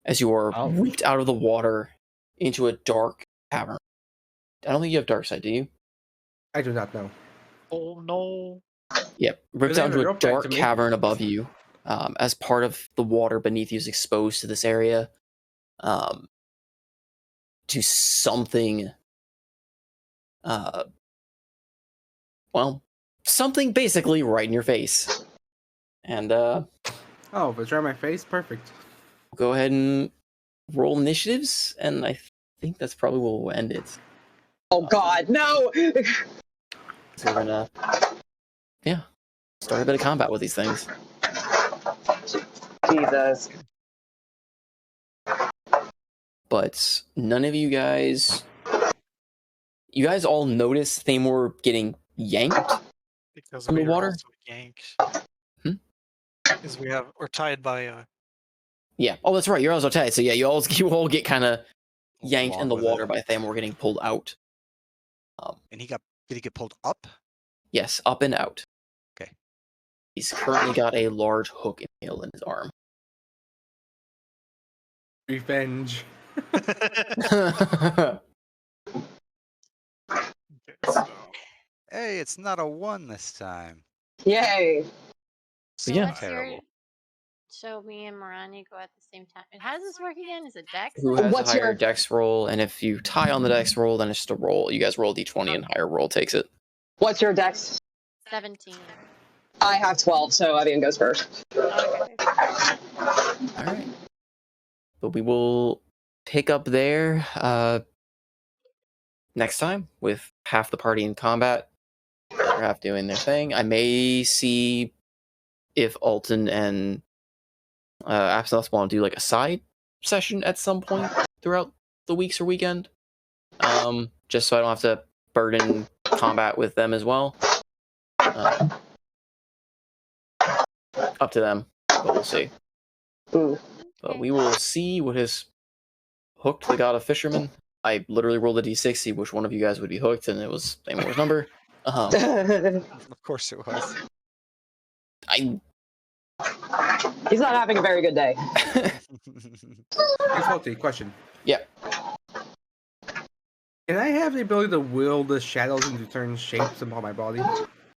as you are whipped out of the water into a dark cavern. I don't think you have dark sight, do you? I do not know. Oh no. Yep, ripped They out into have a a rope back dark to me. cavern above you. As part of the water beneath you is exposed to this area, to something. Well, something basically right in your face. And Oh, if it's right in my face, perfect. go ahead and roll initiatives, and I think that's probably where we'll end it. Oh god, no! So we're gonna, start a bit of combat with these things. Jesus. But none of you guys all notice Thamor getting yanked Because from we the are water. also yanked. Hmm? Because we're tied by a. Yeah. Oh, that's right. You're also tied. So yeah, you all get kind of yanked Along in the with water it. by Thamor getting pulled out. And did he get pulled up? Yes, up and out. Okay. He's currently got a large hook impaled in his arm. Revenge. So, Hey, it's not a 1 this time. Yay. So Yeah. what's your Terrible. So me and Morani go at the same time. And how does this work again? Is it Dex? Who has What's a higher your- dex roll? And if you tie on the dex roll, then it's just a roll. You guys roll d20 and higher roll takes it. What's your dex? 17. I have 12, so Evian goes first. Okay. All right. But we will pick up there next time with half the party in combat, the other half doing their thing. I may see if Alton and Absinthe want to do like a side session at some point throughout the weeks or weekend, just so I don't have to burden combat with them as well. Up to them, but we'll see. But we will see what has hooked the God of Fishermen. I literally rolled a d6, see which one of you guys would be hooked, and it was Amor's number. Of course it was. He's not having a very good day. Salty, question. Yeah. Can I have the ability to will the shadows into certain shapes upon my body?